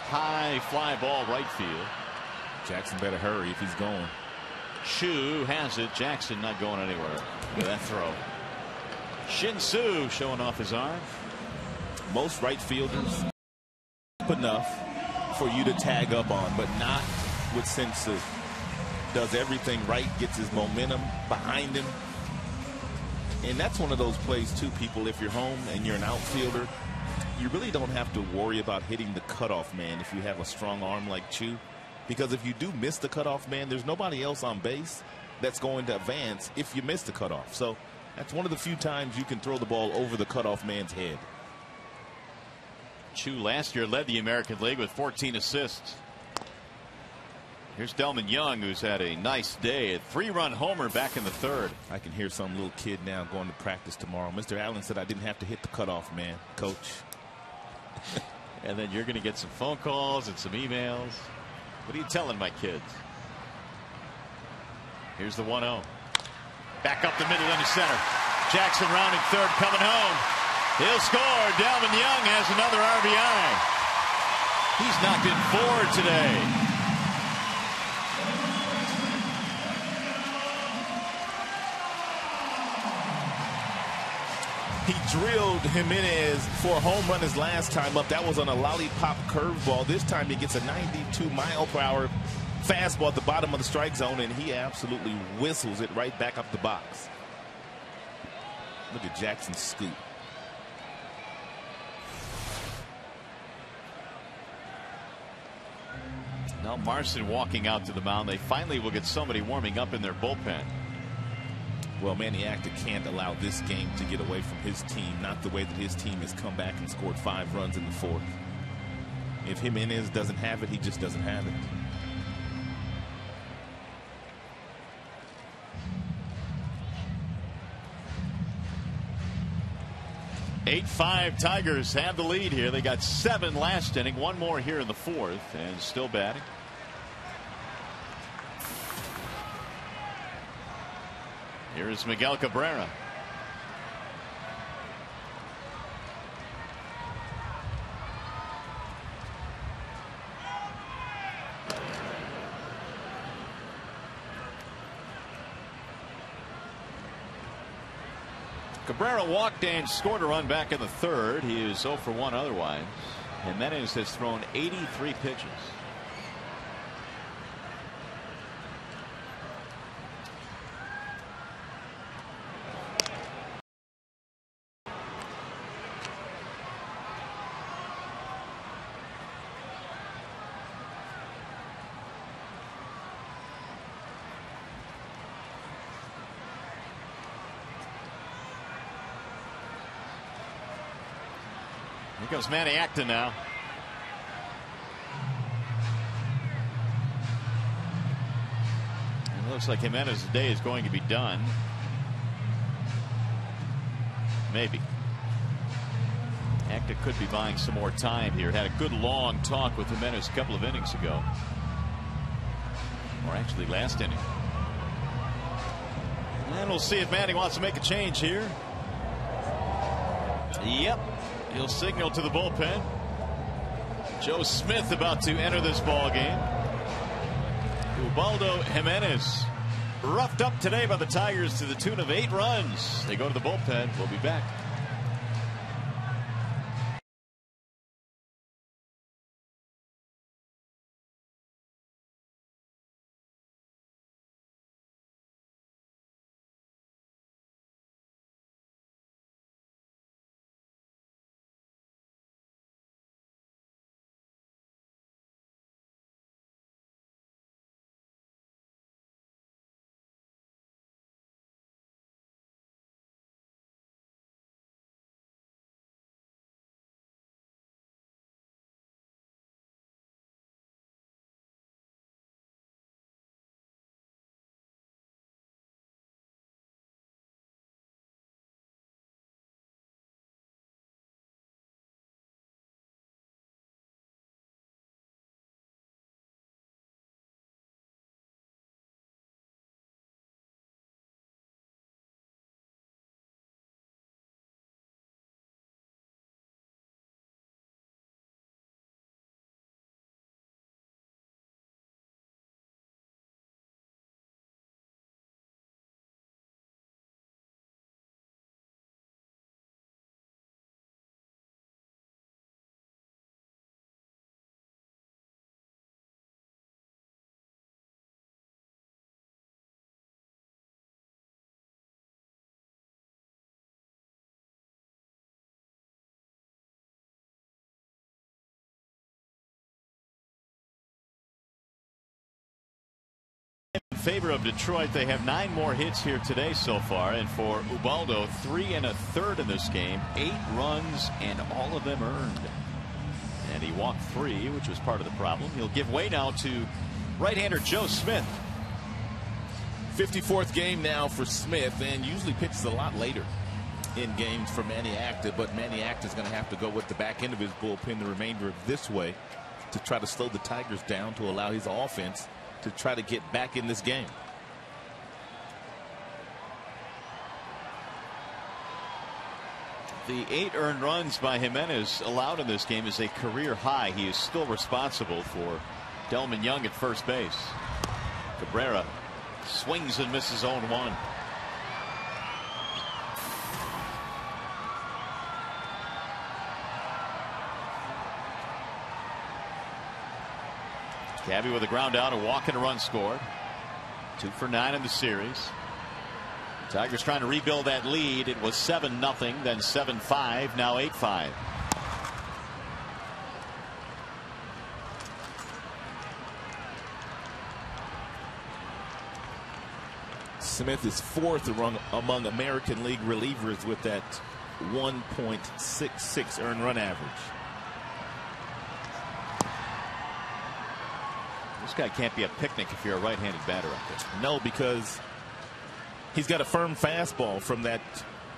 High fly ball right field. Jackson better hurry if he's going. Shu has it. Jackson not going anywhere. Look at that throw. Shin-Soo showing off his arm. Most right fielders enough for you to tag up on, but not with Shin-Soo. Does everything right, gets his momentum behind him. And that's one of those plays too, people. If you're home and you're an outfielder, you really don't have to worry about hitting the cutoff man if you have a strong arm like Chu, because if you do miss the cutoff man, there's nobody else on base that's going to advance if you miss the cutoff. So that's one of the few times you can throw the ball over the cutoff man's head. Chu last year led the American League with 14 assists. Here's Delman Young, who's had a nice day. A 3-run homer back in the third. I can hear some little kid now going to practice tomorrow. Mr. Allen said I didn't have to hit the cutoff man, coach. And then you're going to get some phone calls and some emails. What are you telling my kids? Here's the 1-0. Back up the middle into center. Jackson rounding third, coming home. He'll score. Delman Young has another RBI. He's knocked in 4 today. He drilled Jimenez for a home run his last time up. That was on a lollipop curveball. This time he gets a 92-mile-per-hour fastball at the bottom of the strike zone, and he absolutely whistles it right back up the box. Look at Jackson's scoop. Now Marson walking out to the mound. They finally will get somebody warming up in their bullpen. Well, Manny Actor can't allow this game to get away from his team, not the way that his team has come back and scored 5 runs in the 4th. If Jimenez doesn't have it, he just doesn't have it. Eight-5 Tigers have the lead here. They got 7 last inning, 1 more here in the 4th, and still batting. Here's Miguel Cabrera. Cabrera walked and scored a run back in the 3rd. He is 0 for 1 otherwise. Jimenez has thrown 83 pitches. Here comes Manny Acton now. It looks like Jimenez's day is going to be done. Maybe. Acton could be buying some more time here. Had a good long talk with Jimenez a couple of innings ago. Or actually last inning. And we'll see if Manny wants to make a change here. Yep. He'll signal to the bullpen. Joe Smith about to enter this ball game. Ubaldo Jimenez roughed up today by the Tigers to the tune of 8 runs. They go to the bullpen. We'll be back. In favor of Detroit, they have 9 more hits here today so far, and for Ubaldo, 3 1/3 in this game, 8 runs, and all of them earned. And he walked 3, which was part of the problem. He'll give way now to right-hander Joe Smith. 54th game now for Smith, and usually pitches a lot later in games for Manny Acta, but Manny Acta is going to have to go with the back end of his bullpen the remainder of this way to try to slow the Tigers down to allow his offense to try to get back in this game. The 8 earned runs by Jimenez allowed in this game is a career high. He is still responsible for Delman Young at first base. Cabrera swings and misses 0-1. Cabby with a ground out, a walk and a run scored. 2 for 9 in the series. Tigers trying to rebuild that lead. It was 7-0, then 7-5, now 8-5. Smith is 4th among American League relievers with that 1.66 earned run average. This guy can't be a picnic if you're a right-handed batter out there. No, because he's got a firm fastball from that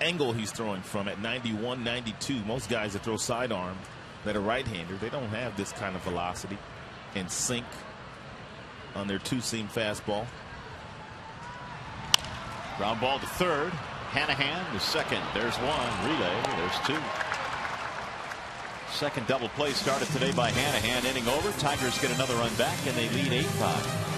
angle he's throwing from at 91, 92. Most guys that throw sidearm that are right-hander, they don't have this kind of velocity and sink on their 2-seam fastball. Ground ball to third. Hanahan to second. There's 1. Relay. There's 2. Second double play started today by Hanahan. Inning over. Tigers get another run back, and they lead 8-5.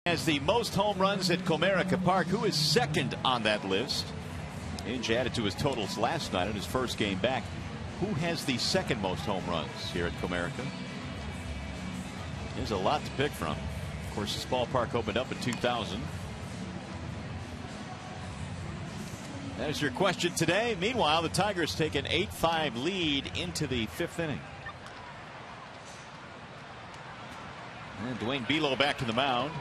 Has the most home runs at Comerica Park. Who is second on that list? Inge added to his totals last night in his first game back. Who has the second most home runs here at Comerica? There's a lot to pick from. Of course, this ballpark opened up in 2000. That is your question today. Meanwhile, the Tigers take an 8-5 lead into the 5th inning. And Dwayne Below back to the mound.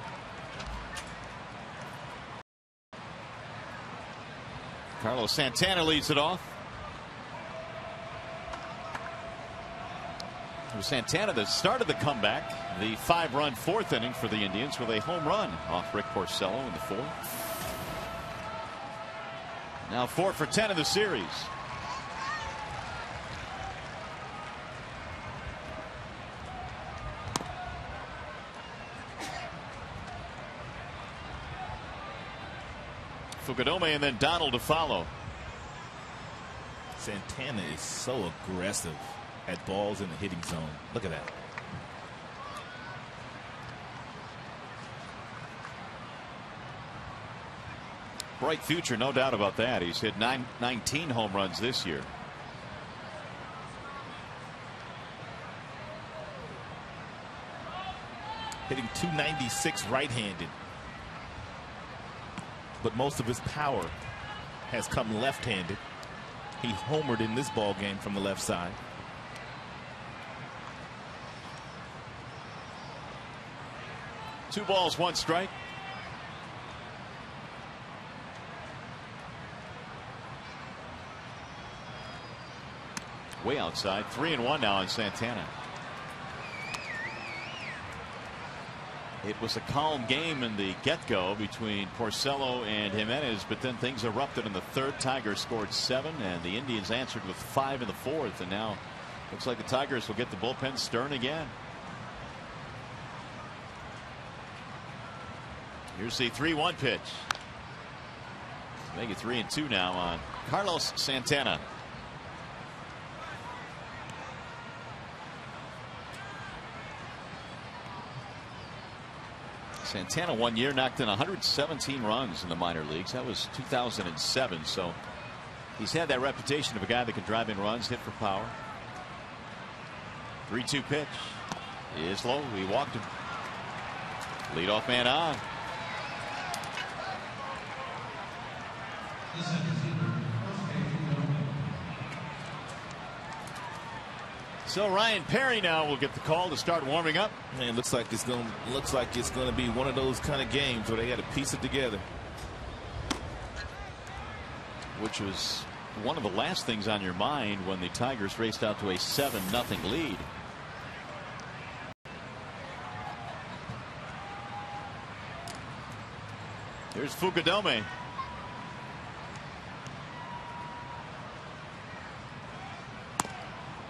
Carlos Santana leads it off. It was Santana that started the comeback. The 5-run 4th inning for the Indians with a home run off Rick Porcello in the 4th. Now 4 for 10 in the series. Fukudome and then Donald to follow. Santana is so aggressive at balls in the hitting zone. Look at that. Bright future, no doubt about that. He's hit 19 home runs this year. Hitting .296 right-handed. But most of his power has come left-handed. He homered in this ball game from the left side. Two balls, one strike. Way outside. 3-1 now on Santana. It was a calm game in the get-go between Porcello and Jimenez, but then things erupted in the 3rd. Tigers scored 7, and the Indians answered with 5 in the 4th. And now looks like the Tigers will get the bullpen stirring again. Here's the 3-1 pitch. Make it 3-2 now on Carlos Santana. Santana 1 year knocked in 117 runs in the minor leagues. That was 2007. So he's had that reputation of a guy that can drive in runs, hit for power. 3-2 pitch is low. He walked him. Leadoff man on. So Ryan Perry now will get the call to start warming up. Man, looks like it's going to be one of those kind of games where they got to piece it together. Which was one of the last things on your mind when the Tigers raced out to a 7-0 lead. Here's Fukudome.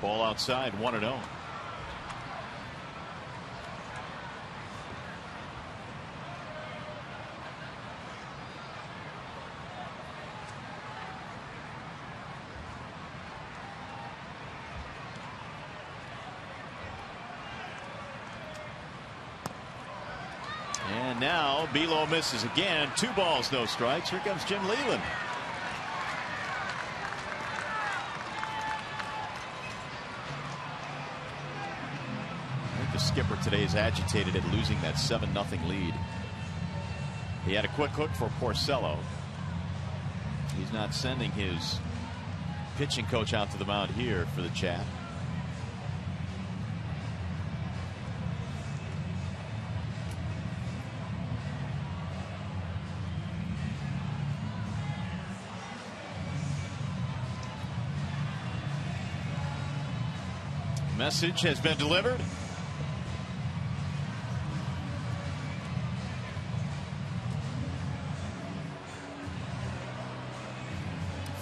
Ball outside, 1-0. And now Below misses again. 2 balls, no strikes. Here comes Jim Leyland. The skipper today is agitated at losing that 7-0 lead. He had a quick hook for Porcello. He's not sending his pitching coach out to the mound here for the chat. Message has been delivered.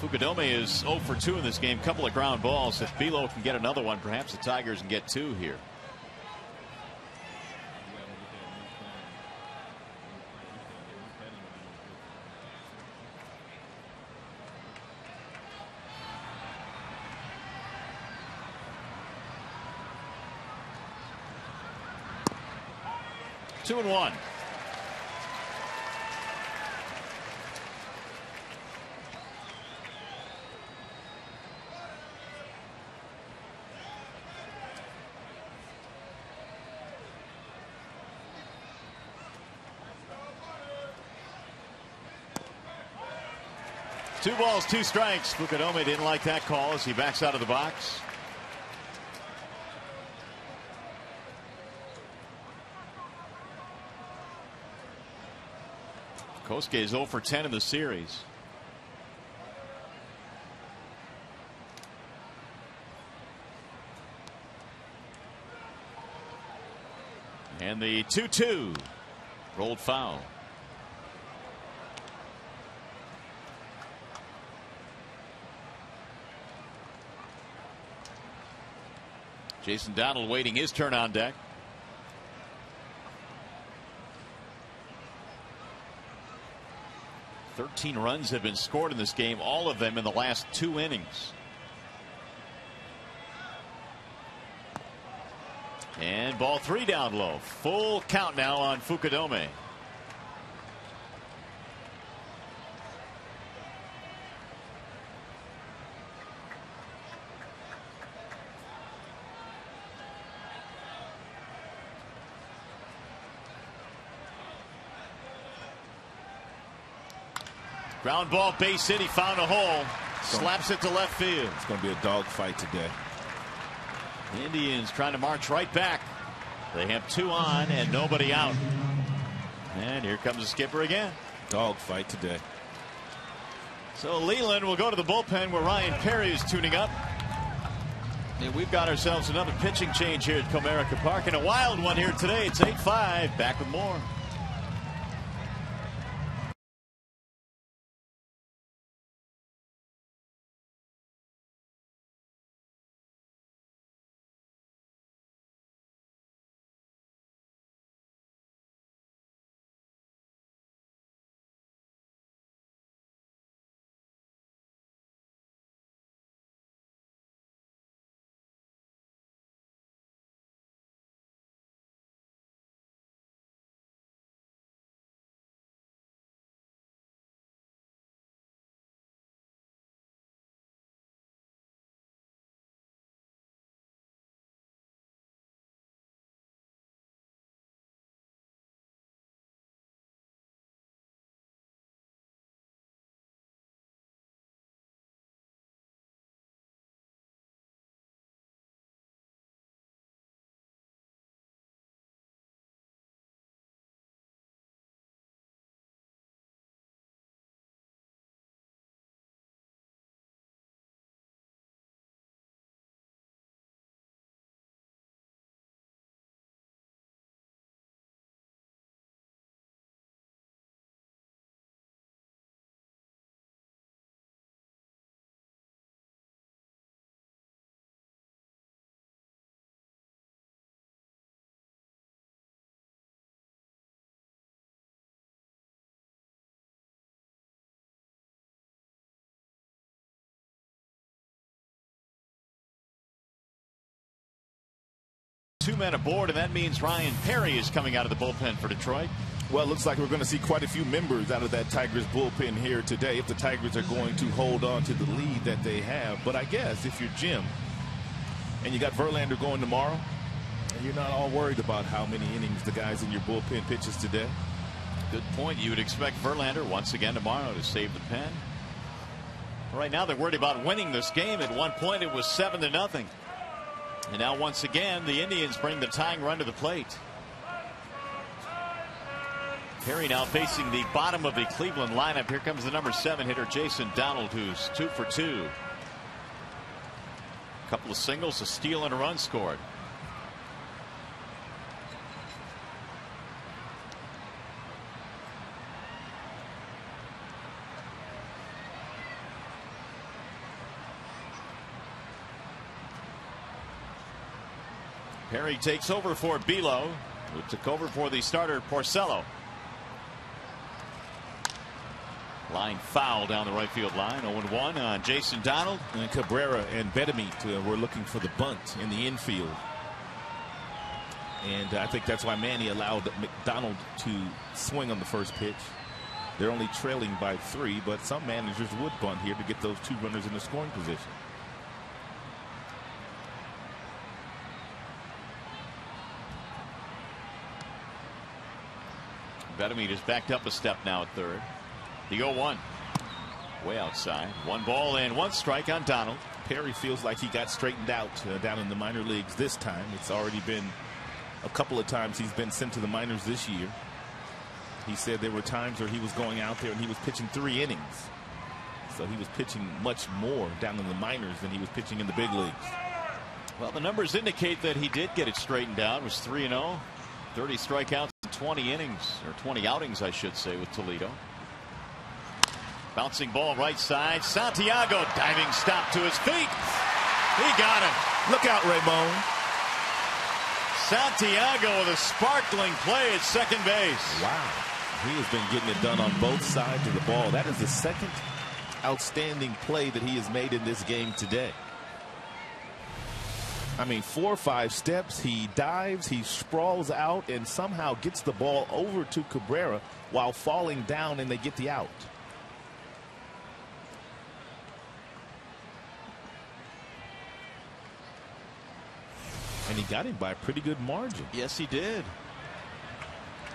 Fukudome is 0 for 2 in this game. Couple of ground balls. If Below can get another one, perhaps the Tigers can get 2 here. Two and 1. 2 balls, 2 strikes. Fukudome didn't like that call as he backs out of the box. Kosuke is 0 for 10 in the series. And the 2-2 rolled foul. Jason Donald waiting his turn on deck. "13 runs have been scored in this game, all of them in the last 2 innings. And ball 3 down low. Full count now on Fukudome. Ground ball, base hit. He found a hole. Slaps it to left field. It's going to be a dog fight today. The Indians trying to march right back. They have 2 on and nobody out. And here comes the skipper again. Dog fight today. So Leland will go to the bullpen where Ryan Perry is tuning up. And we've got ourselves another pitching change here at Comerica Park, and a wild one here today. It's 8-5. Back with more. Two men aboard, and that means Ryan Perry is coming out of the bullpen for Detroit. Well, it looks like we're going to see quite a few members out of that Tigers bullpen here today if the Tigers are going to hold on to the lead that they have. But I guess if you're Jim and you got Verlander going tomorrow, you're not all worried about how many innings the guys in your bullpen pitches today. Good point. You would expect Verlander once again tomorrow to save the pen. Right now they're worried about winning this game. At one point it was 7-0. And now once again the Indians bring the tying run to the plate. Perry now facing the bottom of the Cleveland lineup. Here comes the number 7 hitter Jason Donald, who's 2 for 2. A couple of singles, a steal, and a run scored. Perry takes over for Belo, who took over for the starter Porcello. Line foul down the right field line. 0-1 on Jason Donald. And Cabrera and Bedamit were looking for the bunt in the infield. And I think that's why Manny allowed McDonald to swing on the first pitch. They're only trailing by 3, but some managers would bunt here to get those 2 runners in the scoring position. Bedamit is backed up a step now at third. The 0-1. Way outside. 1 ball and 1 strike on Donald. Perry feels like he got straightened out down in the minor leagues this time. It's already been a couple of times he's been sent to the minors this year. He said there were times where he was going out there and he was pitching 3 innings. So he was pitching much more down in the minors than he was pitching in the big leagues. Well, the numbers indicate that he did get it straightened out. It was 3-0, 30 strikeouts in 20 innings, or 20 outings, I should say, with Toledo. Bouncing ball right side. Santiago diving stop to his feet. He got him. Look out, Ramon. Santiago with a sparkling play at second base. Wow. He has been getting it done on both sides of the ball. That is the second outstanding play that he has made in this game today. I mean, 4 or 5 steps. He dives, he sprawls out, and somehow gets the ball over to Cabrera while falling down, and they get the out. And he got him by a pretty good margin. Yes, he did.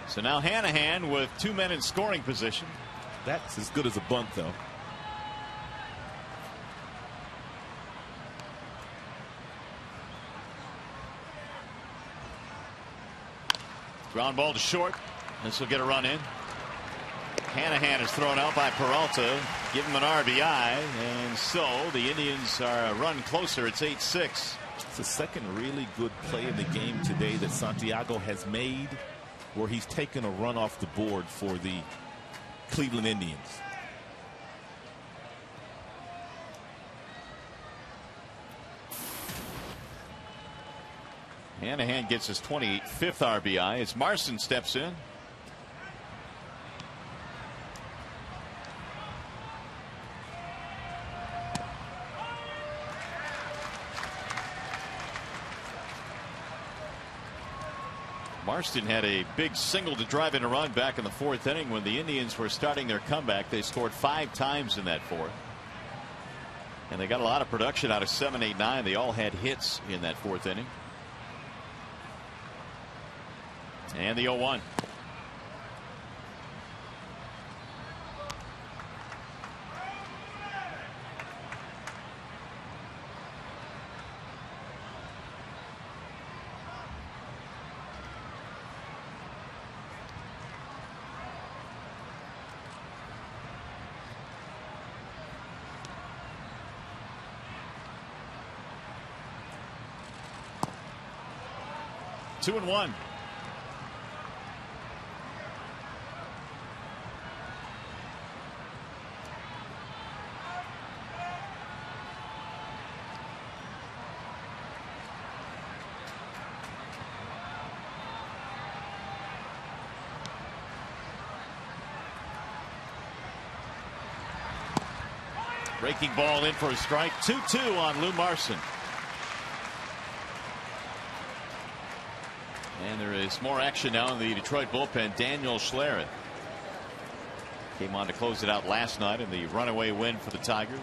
So now Hanahan with 2 men in scoring position. That's as good as a bunt, though. Ground ball to short. This will get a run in. Hanahan is thrown out by Peralta. Give him an RBI. And so the Indians are a run closer. It's 8-6. It's the second really good play in the game today that Santiago has made, where he's taken a run off the board for the Cleveland Indians. Hanahan gets his 25th RBI as Marson steps in. Marston had a big single to drive in a run back in the 4th inning when the Indians were starting their comeback. They scored 5 times in that 4th. And they got a lot of production out of 7, 8, 9. They all had hits in that 4th inning. And the 0-1. Two and one. Breaking ball in for a strike. 2-2 on Lou Marson. And there is more action now in the Detroit bullpen. Daniel Schlereth came on to close it out last night in the runaway win for the Tigers.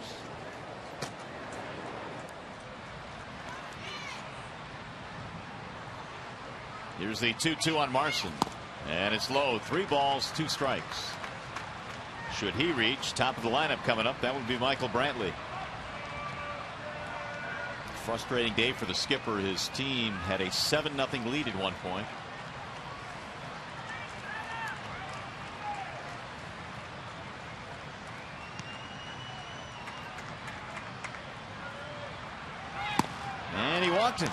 Here's the 2-2 on Marson. And it's low. 3 balls, 2 strikes. Should he reach top of the lineup coming up, that would be Michael Brantley. Frustrating day for the skipper. His team had a 7-0 lead at one point. And he walked him.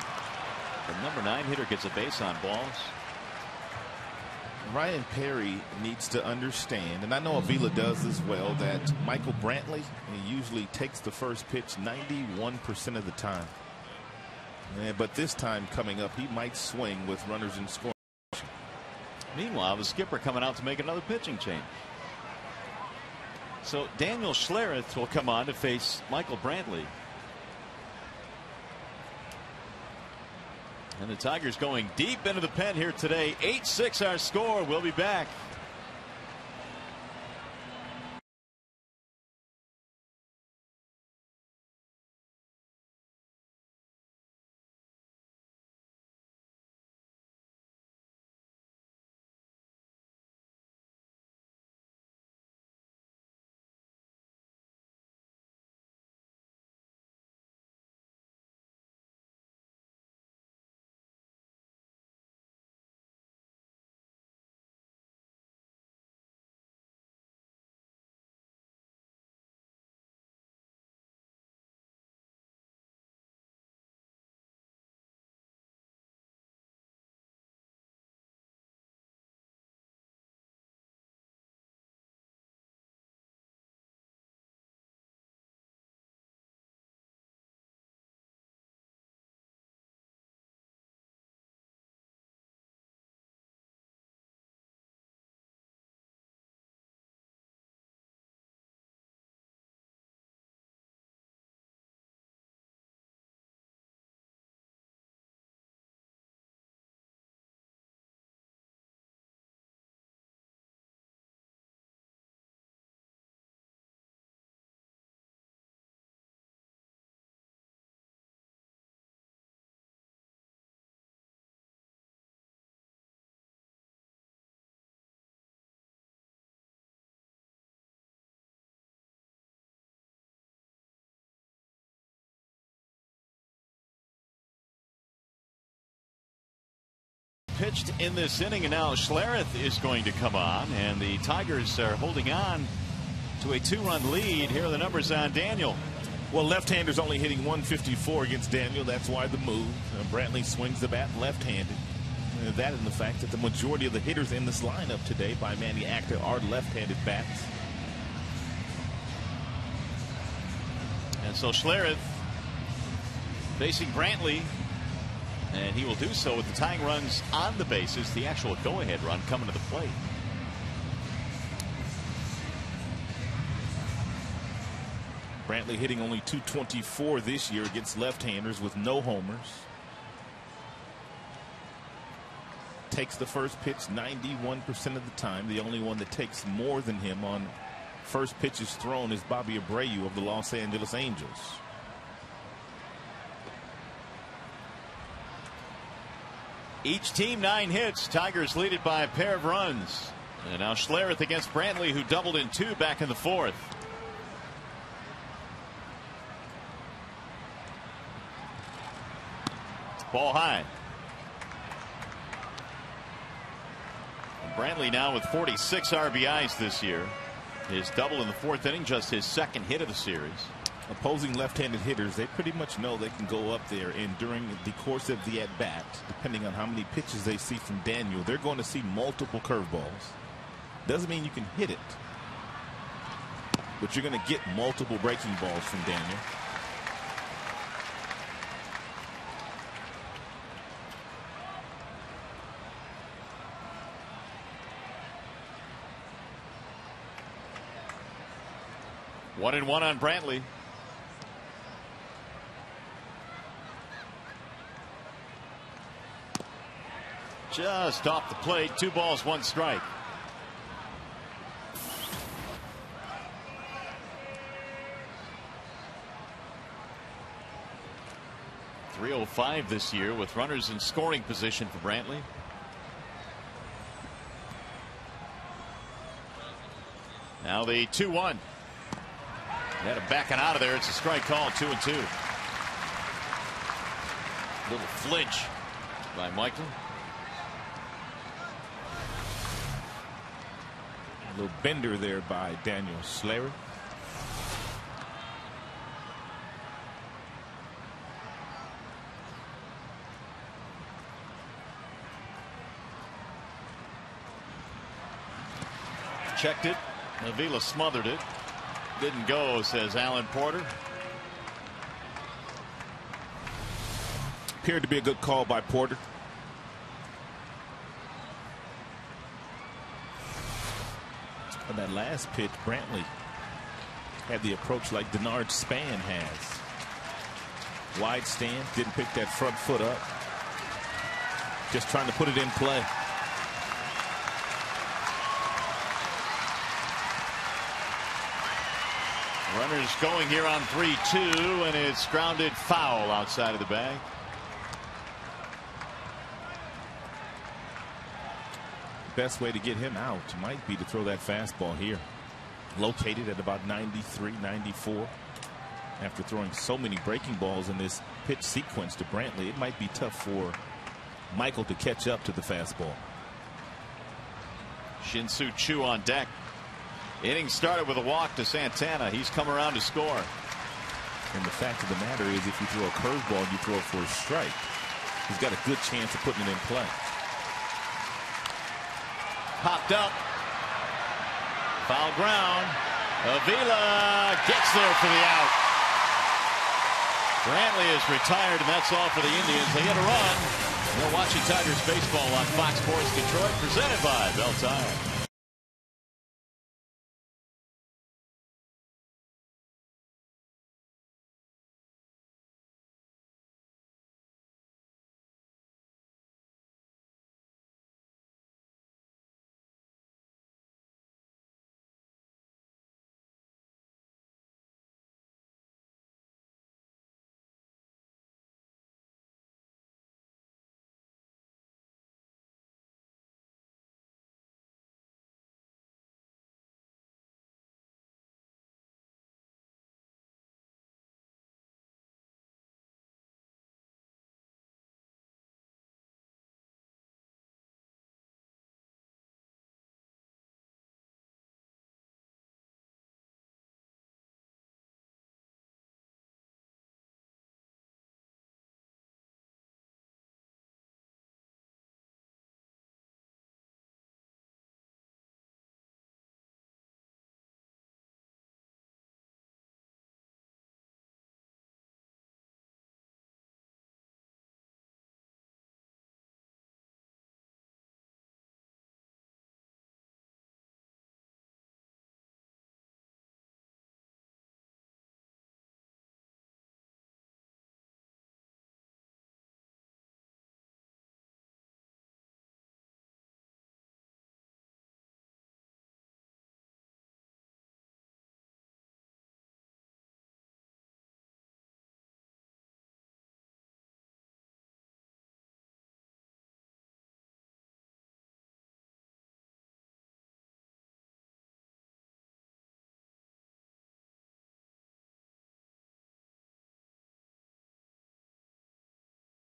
The number 9 hitter gets a base on balls. Ryan Perry needs to understand, and I know Avila does as well, that Michael Brantley usually takes the first pitch 91% of the time. But this time coming up, he might swing with runners in scoring. Meanwhile, the skipper coming out to make another pitching change. So Daniel Schlereth will come on to face Michael Brantley. And the Tigers going deep into the pen here today. 8-6 our score. We'll be back. pitched in this inning, and now Schlereth is going to come on, and the Tigers are holding on to a 2-run lead. Here are the numbers on Daniel. Well, left-handers only hitting 154 against Daniel. That's why the move. Brantley swings the bat left-handed. That and the fact that the majority of the hitters in this lineup today by Manny Acta are left-handed bats. And so Schlereth facing Brantley, and he will do so with the tying runs on the bases. The actual go-ahead run coming to the plate. Brantley hitting only .224 this year against left-handers with no homers. Takes the first pitch 91% of the time. The only one that takes more than him on first pitches thrown is Bobby Abreu of the Los Angeles Angels. Each team 9 hits. Tigers lead it by a pair of runs. And now Schlereth against Brantley, who doubled in 2 back in the 4th. Ball high. And Brantley now with 46 RBIs this year. His double in the 4th inning, just his 2nd hit of the series. Opposing left-handed hitters, they pretty much know they can go up there, and during the course of the at-bat, depending on how many pitches they see from Daniel, they're going to see multiple curveballs. Doesn't mean you can hit it, but you're going to get multiple breaking balls from Daniel. One and one on Brantley. Just off the plate. 2 balls, 1 strike. .305 this year with runners in scoring position for Brantley. Now the 2-1. Had him backing out of there. It's a strike call. 2-2. Little flinch by Michael. A little bender there by Daniel Schlereth. Checked it. Avila smothered it. Didn't go, says Alan Porter. Appeared to be a good call by Porter. On that last pitch, Brantley had the approach like Denard Span has. Wide stance, didn't pick that front foot up. Just trying to put it in play. Runners going here on 3-2, and it's grounded foul outside of the bag. Best way to get him out might be to throw that fastball here. Located at about 93, 94. After throwing so many breaking balls in this pitch sequence to Brantley, it might be tough for Michael to catch up to the fastball. Shin-Soo Choo on deck. Inning started with a walk to Santana. He's come around to score. And the fact of the matter is, if you throw a curveball and you throw it for a strike, he's got a good chance of putting it in play. Popped up. Foul ground. Avila gets there for the out. Brantley is retired, and that's all for the Indians. They get a run. You're watching Tigers baseball on Fox Sports Detroit, presented by Bell Tire.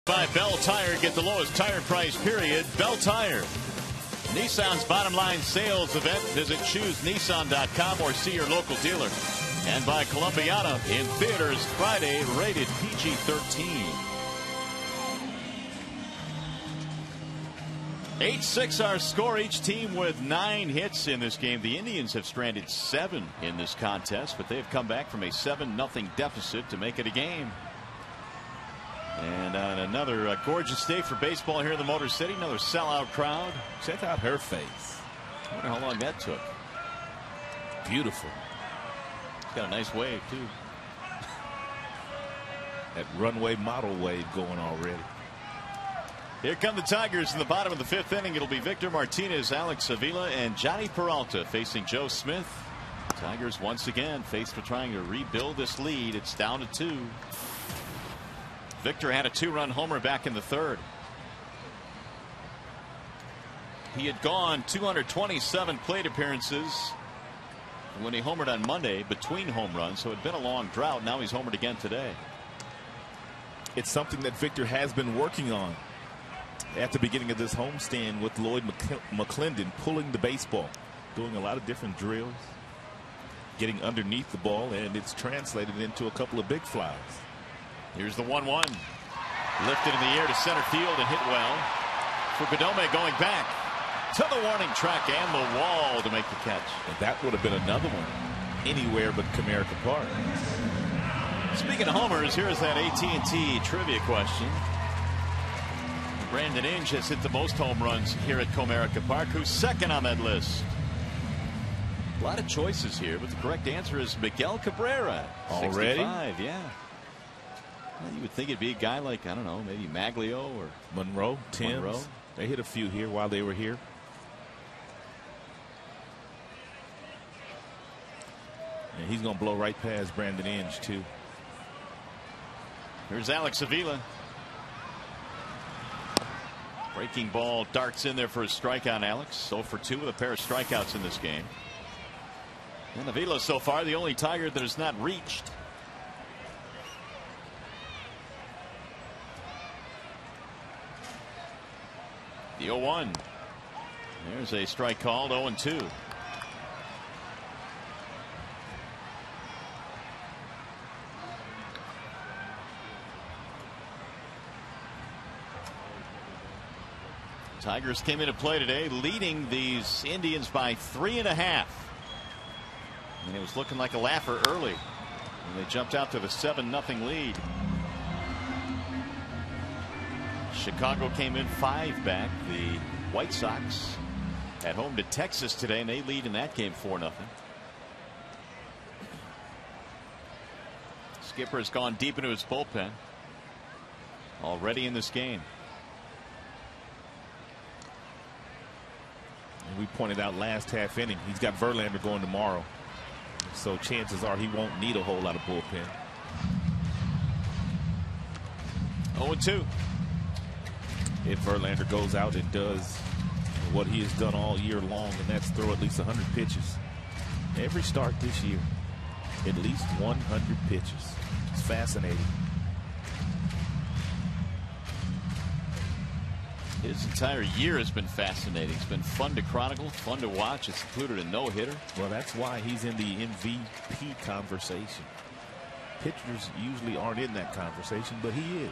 By Bell Tire, get the lowest tire price, period. Bell Tire. Nissan's bottom line sales event. Visit choosenissan.com or see your local dealer. And by Columbiana in theaters Friday, rated PG-13. 8-6 our score. Each team with 9 hits in this game. The Indians have stranded 7 in this contest, but they've come back from a 7-0 deficit to make it a game. And on another gorgeous day for baseball here in the Motor City. Another sellout crowd. Check out her face. I wonder how long that took. Beautiful. It's got a nice wave, too. That runway model wave going already. Here come the Tigers in the bottom of the 5th inning. It'll be Victor Martinez, Alex Avila, and Johnny Peralta facing Joe Smith. Tigers once again faced with trying to rebuild this lead. It's down to 2. Victor had a 2-run homer back in the 3rd. He had gone 227 plate appearances when he homered on Monday between home runs, so it had been a long drought. Now he's homered again today. It's something that Victor has been working on at the beginning of this homestand with Lloyd McClendon pulling the baseball, doing a lot of different drills, getting underneath the ball, and it's translated into a couple of big flies. Here's the 1-1. Lifted in the air to center field and hit well. Fukudome going back to the warning track and the wall to make the catch. And that would have been another one anywhere but Comerica Park. Speaking of homers, here's that AT&T trivia question. Brandon Inge has hit the most home runs here at Comerica Park. Who's second on that list? A lot of choices here, but the correct answer is Miguel Cabrera. Already? 65, yeah. Well, you would think it'd be a guy like, I don't know, maybe Maglio or Monroe, Timms. Monroe. They hit a few here while they were here. And he's going to blow right past Brandon Inge, too. Here's Alex Avila. Breaking ball darts in there for a strikeout. Alex 0 for 2 with a pair of strikeouts in this game. And Avila so far the only Tiger that has not reached. The 0-1. There's a strike called. 0-2. Tigers came into play today leading these Indians by 3.5. And it was looking like a laugher early. And they jumped out to the 7-0 lead. Chicago came in 5 back. The White Sox at home to Texas today, and they lead in that game 4-0. Skipper has gone deep into his bullpen already in this game. And we pointed out last half inning, he's got Verlander going tomorrow. So chances are he won't need a whole lot of bullpen. 0-2. If Verlander goes out and does what he has done all year long, and that's throw at least 100 pitches. Every start this year, at least 100 pitches. It's fascinating. His entire year has been fascinating. It's been fun to chronicle, fun to watch. It's included a no-hitter. Well, that's why he's in the MVP conversation. Pitchers usually aren't in that conversation, but he is.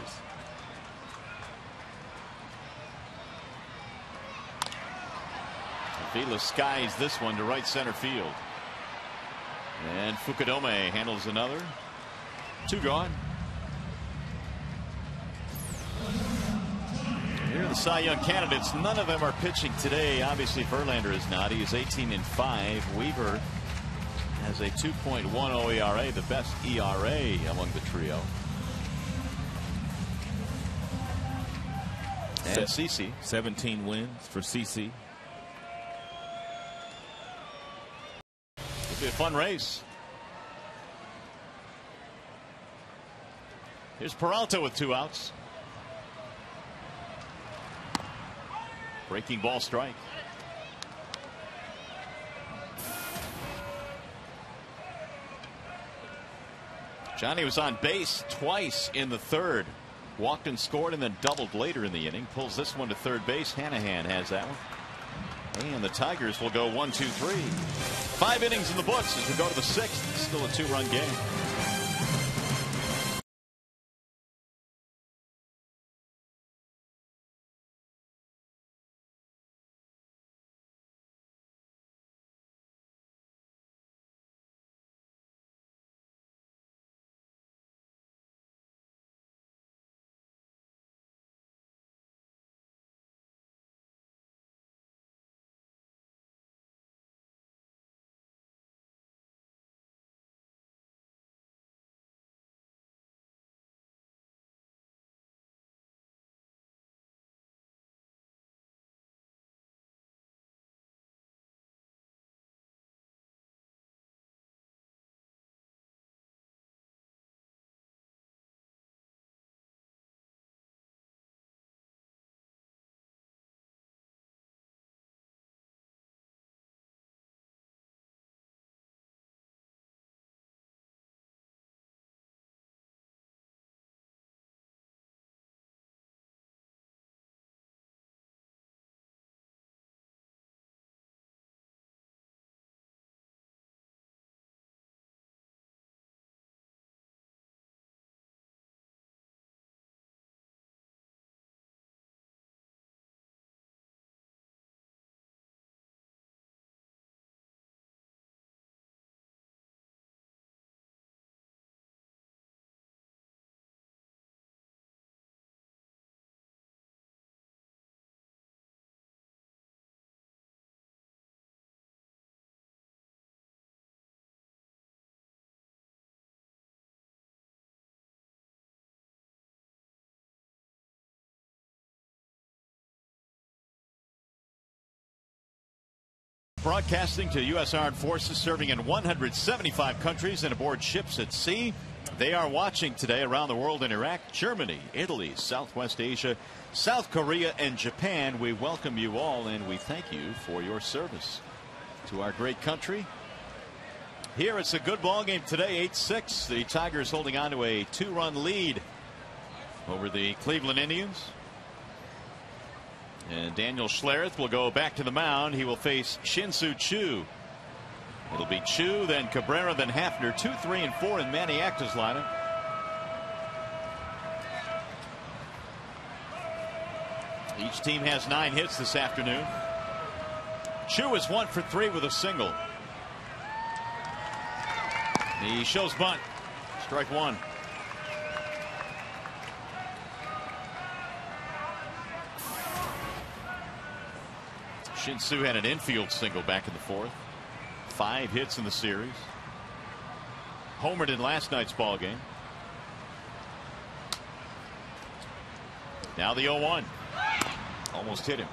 Avila skies this one to right center field. And Fukudome handles another. 2 gone. Here are the Cy Young candidates. None of them are pitching today. Obviously, Verlander is not. He is 18-5. Weaver has a 2.10 ERA, the best ERA among the trio. And CC. 17 wins for CC. It'll be a fun race. Here's Peralta with 2 outs. Breaking ball strike. Johnny was on base twice in the 3rd. Walked and scored and then doubled later in the inning. Pulls this one to third base. Hanahan has that one. And the Tigers will go 1, 2, 3. 5 innings in the books as we go to the 6th. Still a 2-run game. Broadcasting to U.S. Armed Forces serving in 175 countries and aboard ships at sea. They are watching today around the world in Iraq, Germany, Italy, Southwest Asia, South Korea, and Japan. We welcome you all and we thank you for your service to our great country. Here it's a good ball game today, 8-6. The Tigers holding on to a 2-run lead over the Cleveland Indians. And Daniel Schlereth will go back to the mound. He will face Shin-Soo Choo. It'll be Choo, then Cabrera, then Hafner. 2, 3, and 4 in Maniacta's lineup. Each team has 9 hits this afternoon. Choo is 1 for 3 with a single. He shows bunt. Strike 1. Shin-Soo had an infield single back in the 4th. 5 hits in the series. Homered in last night's ball game. Now the 0-1. Almost hit him.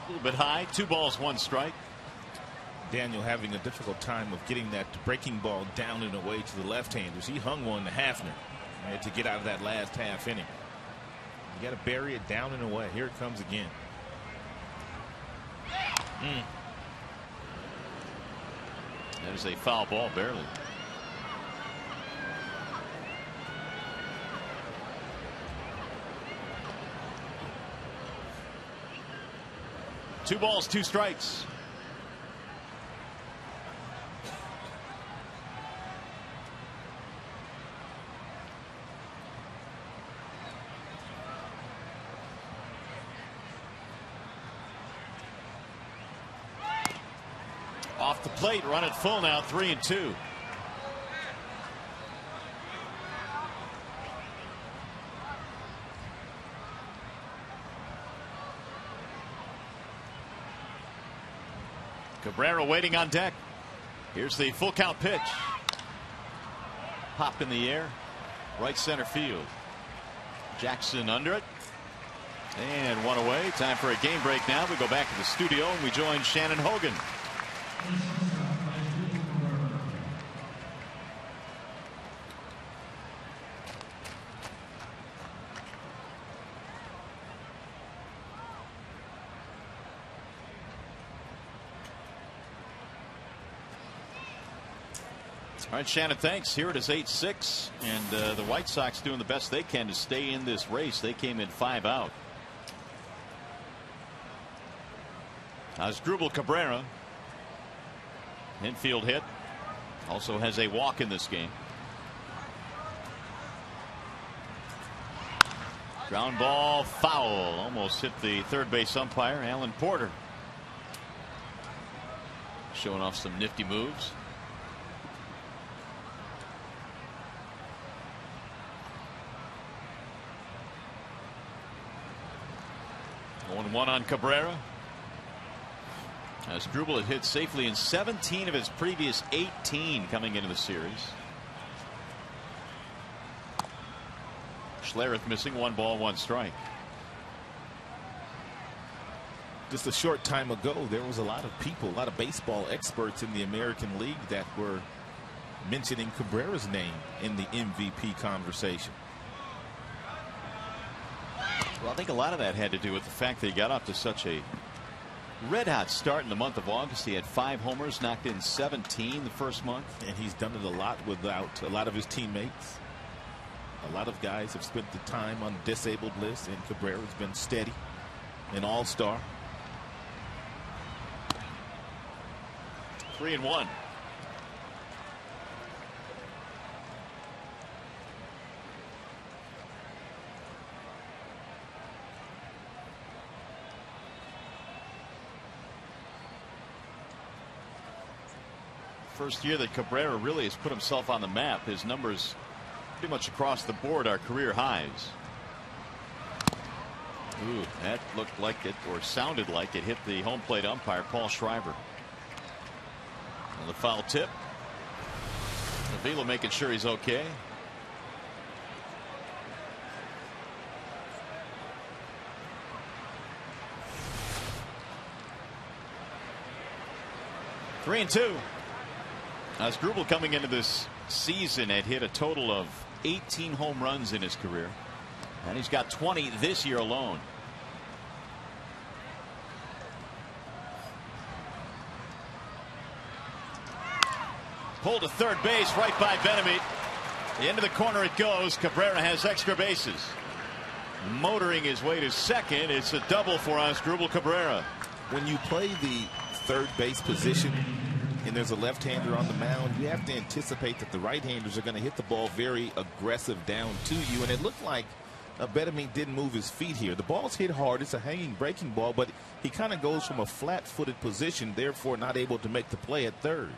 A little bit high. 2 balls, 1 strike. Daniel having a difficult time of getting that breaking ball down and away to the left-handers. He hung one to Hafner to get out of that last half inning. You got to bury it down and away. Here it comes again. That is a foul ball, barely. Two balls, 2 strikes. Off the plate, run it full now, 3-2. Cabrera waiting on deck. Here's the full count pitch. Pop in the air. Right center field. Jackson under it. And 1 away. Time for a game break now. We go back to the studio and we join Shannon Hogan. All right, Shannon, thanks. Here it is 8-6, and the White Sox doing the best they can to stay in this race. They came in 5 out. Asdrubal Cabrera, infield hit, also has a walk in this game. Ground ball foul, almost hit the third base umpire, Alan Porter. Showing off some nifty moves. Going 1 on Cabrera. Asdrubal had hit safely in 17 of his previous 18 coming into the series. Schlereth missing, 1 ball, 1 strike. Just a short time ago, there was a lot of people, a lot of baseball experts in the American League that were mentioning Cabrera's name in the MVP conversation. Well, I think a lot of that had to do with the fact that he got off to such a red-hot start in the month of August. He had 5 homers, knocked in 17 the first month. And he's done it a lot without a lot of his teammates. A lot of guys have spent the time on the disabled list, and Cabrera's been steady, an all-star. 3-1. First year that Cabrera really has put himself on the map. His numbers pretty much across the board are career highs. Ooh, that looked like it, or sounded like it, hit the home plate umpire, Paul Schreiber. And the foul tip. Avila making sure he's okay. Three and 2. Asdrubal coming into this season had hit a total of 18 home runs in his career, and he's got 20 this year alone. Pulled to third base, right by Benemit. Into the corner it goes. Cabrera has extra bases. Motoring his way to second. It's a double for Asdrubal Cabrera. When you play the third base position and there's a left-hander on the mound, you have to anticipate that the right-handers are going to hit the ball very aggressive down to you. And it looked like Benemit didn't move his feet here. The ball's hit hard. It's a hanging breaking ball, but he kind of goes from a flat-footed position, therefore not able to make the play at third.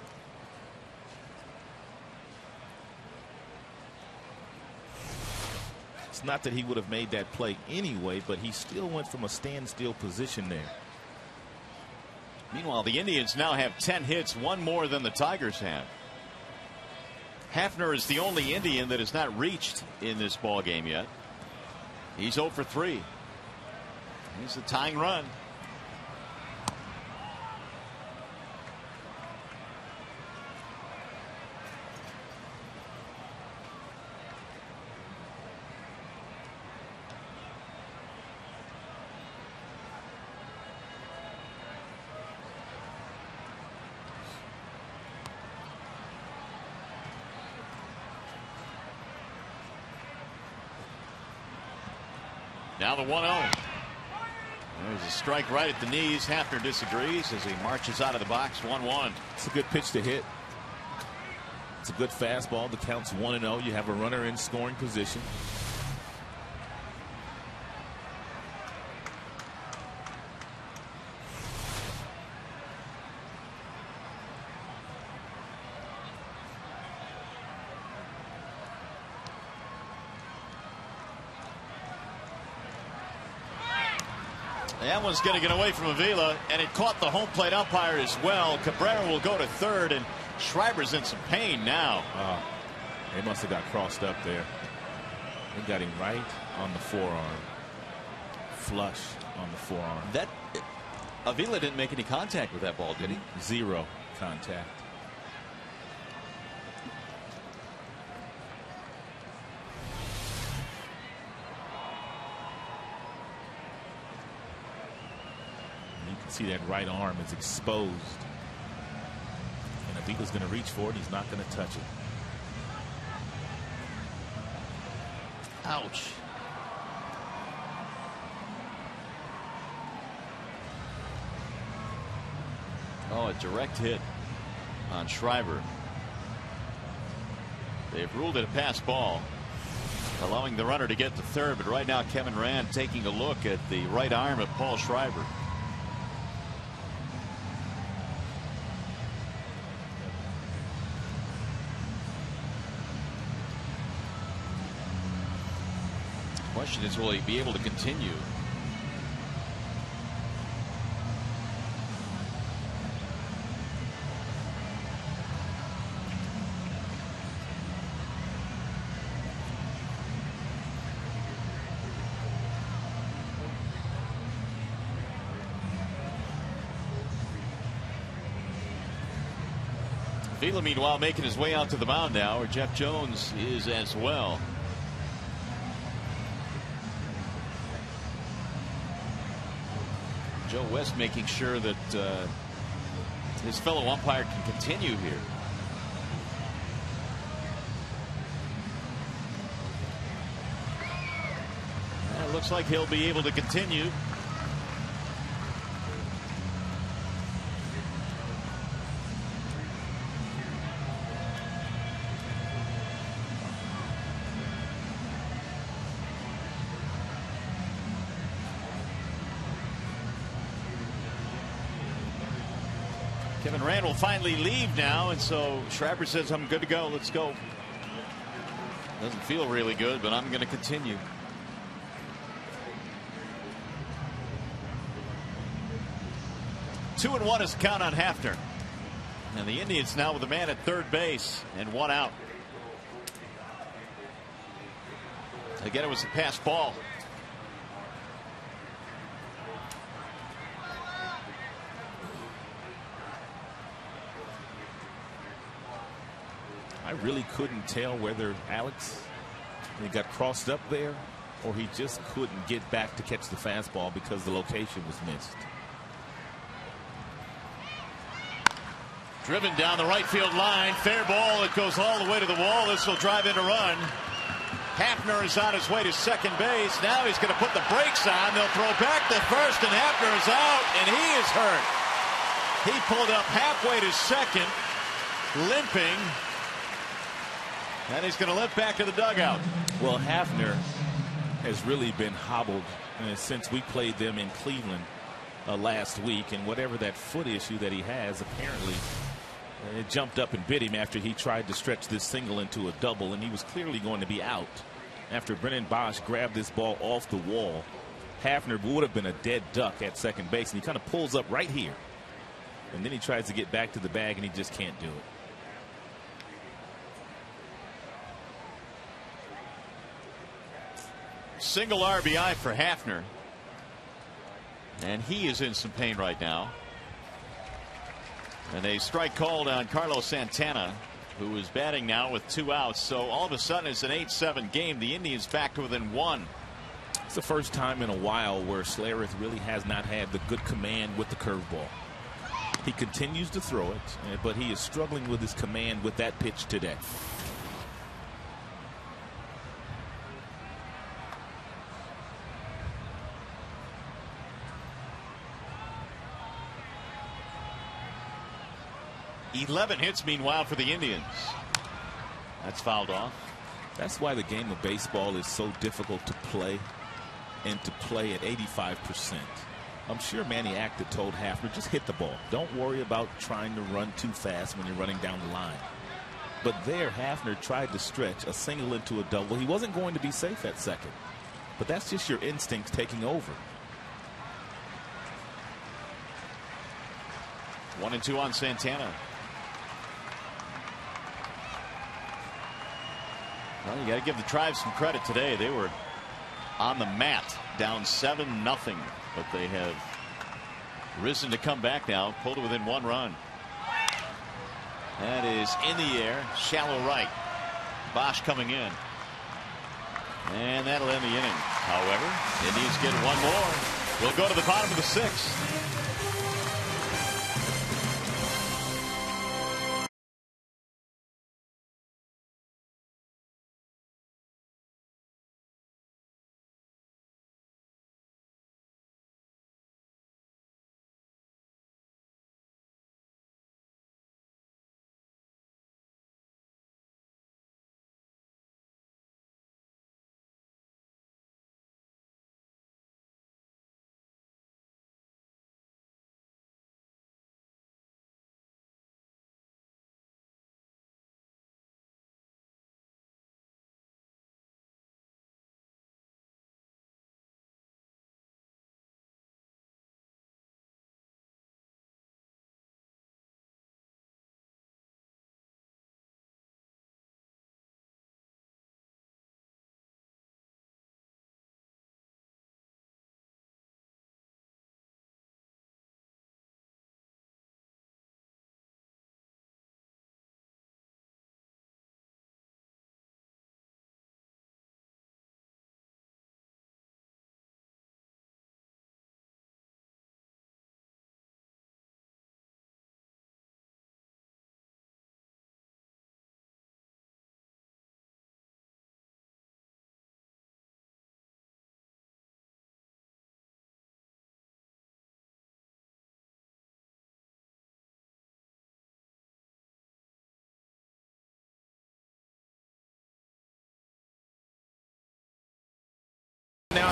It's not that he would have made that play anyway, but he still went from a standstill position there. Meanwhile, the Indians now have 10 hits, 1 more than the Tigers have. Hafner is the only Indian that has not reached in this ball game yet. He's 0 for 3. He's the tying run. Now the 1-0. There's a strike right at the knees. Hafner disagrees as he marches out of the box. 1-1. It's a good pitch to hit. It's a good fastball. The count's 1-0. You have a runner in scoring position. That one's going to get away from Avila, and it caught the home plate umpire as well. Cabrera will go to third, and Schreiber's in some pain now. They must have got crossed up there. They got him right on the forearm. Flush on the forearm. That Avila didn't make any contact with that ball, did he? Zero contact. See that right arm is exposed in a Beagle's going to reach for it. He's not going to touch it. Ouch. Oh, a direct hit on Schreiber. They've ruled it a pass ball, allowing the runner to get to third. But right now, Kevin Rand taking a look at the right arm of Paul Schreiber. Question is, will he be able to continue? Vila, meanwhile, making his way out to the mound now, where Jeff Jones is as well. Joe West making sure that his fellow umpire can continue here. It looks like he'll be able to continue. Kevin Rand will finally leave now, and so Schreiber says, I'm good to go. Let's go. Doesn't feel really good, but I'm going to continue. Two and one is the count on Hafner. And the Indians now with a man at third base and one out. Again, it was a pass ball. I really couldn't tell whether Alex he got crossed up there or he just couldn't get back to catch the fastball because the location was missed. Driven down the right field line. Fair ball. It goes all the way to the wall. This will drive in a run. Hafner is on his way to second base. Now he's going to put the brakes on. They'll throw back to first, and Hafner is out, and he is hurt. He pulled up halfway to second, limping. And he's going to limp back to the dugout. Well, Hafner has really been hobbled since we played them in Cleveland last week. And whatever that foot issue that he has, apparently it jumped up and bit him after he tried to stretch this single into a double. And he was clearly going to be out after Brennan Bosch grabbed this ball off the wall. Hafner would have been a dead duck at second base. And he kind of pulls up right here. And then he tries to get back to the bag, and he just can't do it. Single RBI for Hafner. And he is in some pain right now. And a strike called on Carlos Santana, who is batting now with 2 outs. So all of a sudden it's an 8-7 game. The Indians back to within 1. It's the first time in a while where Schlereth really has not had the good command with the curveball. He continues to throw it, but he is struggling with his command with that pitch today. $11 hits meanwhile for the Indians. That's fouled off. That's why the game of baseball is so difficult to play, and to play at 85%. I'm sure Manny Acta told Hafner, just hit the ball. Don't worry about trying to run too fast when you're running down the line. But there, Hafner tried to stretch a single into a double. He wasn't going to be safe at second. But that's just your instincts taking over. 1-2 on Santana. Well, you got to give the Tribes some credit today. They were on the mat, down 7-0, but they have risen to come back now, pulled it within 1 run. That is in the air, shallow right. Bosch coming in, and that'll end the inning. However, Indians get 1 more. We'll go to the bottom of the 6th.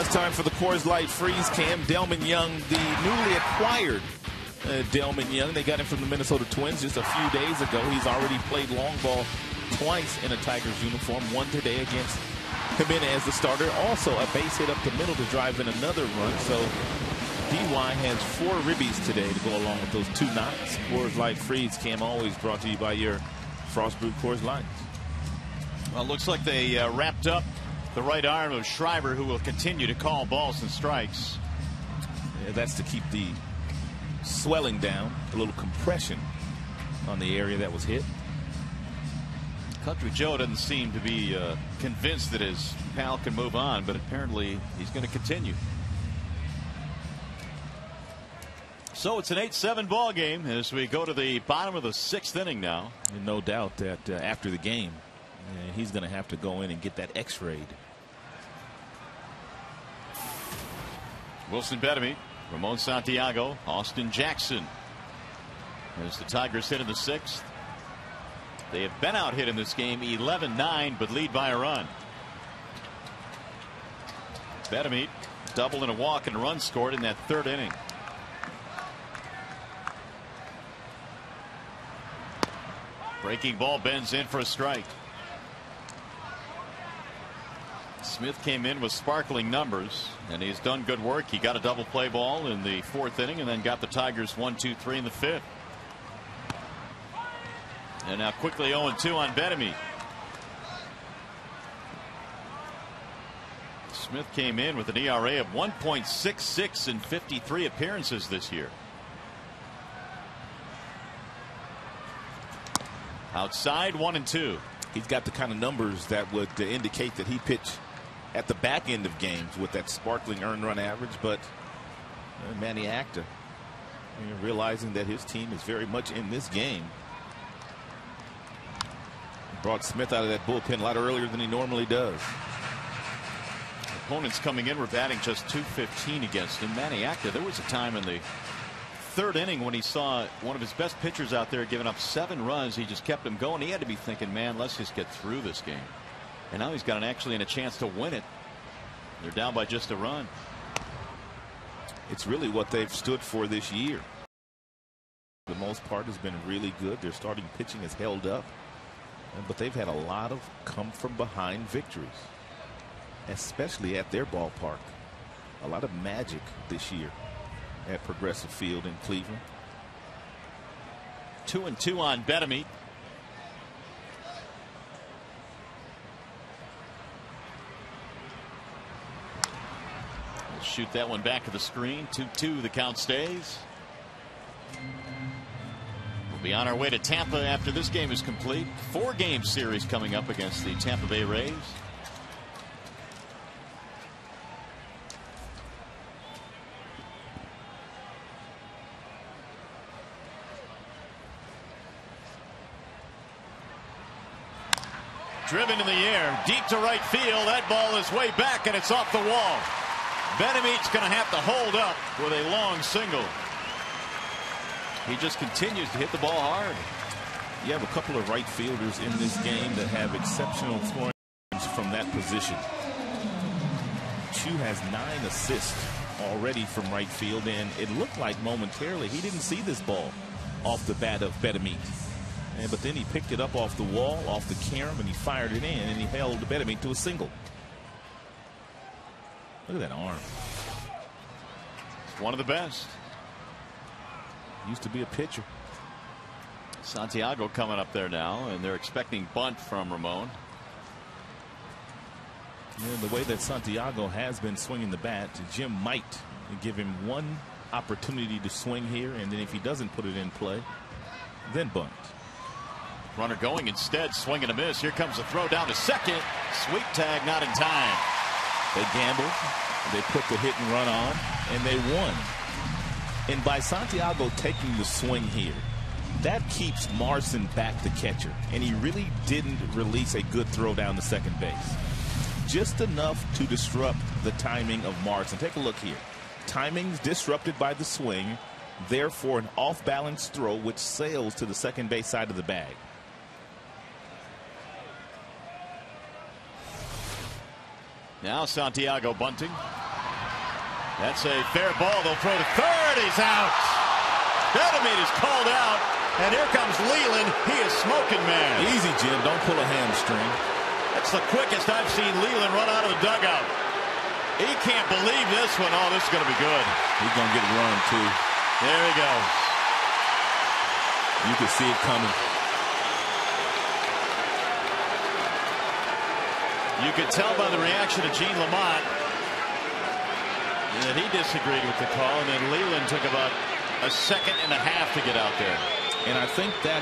it's time for the Coors Light Freeze Cam. Delman Young, the newly acquired Delman Young. They got him from the Minnesota Twins just a few days ago. He's already played long ball twice in a Tigers uniform. One today against Jimenez, the starter. Also a base hit up the middle to drive in another run. So DY has 4 ribbies today to go along with those 2 knocks. Coors Light Freeze Cam, always brought to you by your Frost Brewed Coors Light. Well, it looks like they wrapped up the right arm of Schreiber, who will continue to call balls and strikes. Yeah, that's to keep the swelling down, a little compression on the area that was hit. Country Joe doesn't seem to be convinced that his pal can move on, but apparently he's going to continue. So it's an 8-7 ball game as we go to the bottom of the 6th inning now. And no doubt that after the game, he's going to have to go in and get that x-rayed. Wilson Betemit, Ramon Santiago, Austin Jackson. As the Tigers hit in the 6th. They have been out hit in this game 11-9, but lead by a run. Betemit, double and a walk and a run scored in that 3rd inning. Breaking ball bends in for a strike. Smith came in with sparkling numbers, and he's done good work. He got a double play ball in the 4th inning and then got the Tigers 1-2-3 in the 5th. And now quickly 0-2 on Betemit. Smith came in with an ERA of 1.66 in 53 appearances this year. Outside 1-2. He's got the kind of numbers that would indicate that he pitched at the back end of games with that sparkling earned run average. But Manny Acta, realizing that his team is very much in this game, brought Smith out of that bullpen a lot earlier than he normally does. Opponents coming in were batting just .215 against him. Manny Acta, there was a time in the 3rd inning when he saw one of his best pitchers out there giving up 7 runs. He just kept him going. He had to be thinking, man, let's just get through this game. And now he's got actually a chance to win it. They're down by just a run. It's really what they've stood for this year. For the most part has been really good. Their starting pitching has held up, but they've had a lot of come from behind victories, especially at their ballpark. A lot of magic this year at Progressive Field in Cleveland. 2-2 on Betemit. We'll shoot that one back to the screen. 2-2, the count stays. We'll be on our way to Tampa after this game is complete. 4-game series coming up against the Tampa Bay Rays. Driven in the air, deep to right field. That ball is way back, and it's off the wall. Betemit's going to have to hold up with a long single. He just continues to hit the ball hard. You have a couple of right fielders in this game that have exceptional scoring from that position. Chu has 9 assists already from right field, and it looked like momentarily he didn't see this ball off the bat of Betemit. But then he picked it up off the wall, off the carom, and he fired it in, and he held Betemit to a single. Look at that arm. It's one of the best. Used to be a pitcher. Santiago coming up there now, and they're expecting bunt from Ramon. Yeah, the way that Santiago has been swinging the bat, Jim might give him one opportunity to swing here, and then if he doesn't put it in play, then bunt. Runner going instead, swing and a miss. Here comes a throw down to second. Sweep tag, not in time. They gambled, they put the hit and run on, and they won. And by Santiago taking the swing here, that keeps Marson back, the catcher, and he really didn't release a good throw down to second base. Just enough to disrupt the timing of Marson. Take a look here. Timing's disrupted by the swing, therefore an off-balance throw which sails to the second base side of the bag. Now Santiago bunting. That's a fair ball. They'll throw to third. He's out. Benjamin is called out. And here comes Leland. He is smoking, man. Easy, Jim. Don't pull a hamstring. That's the quickest I've seen Leland run out of the dugout. He can't believe this one. Oh, this is going to be good. He's going to get a run, too. There he goes. You can see it coming. You could tell by the reaction of Gene Lamont that he disagreed with the call, and then Leland took about a second and a half to get out there. And I think that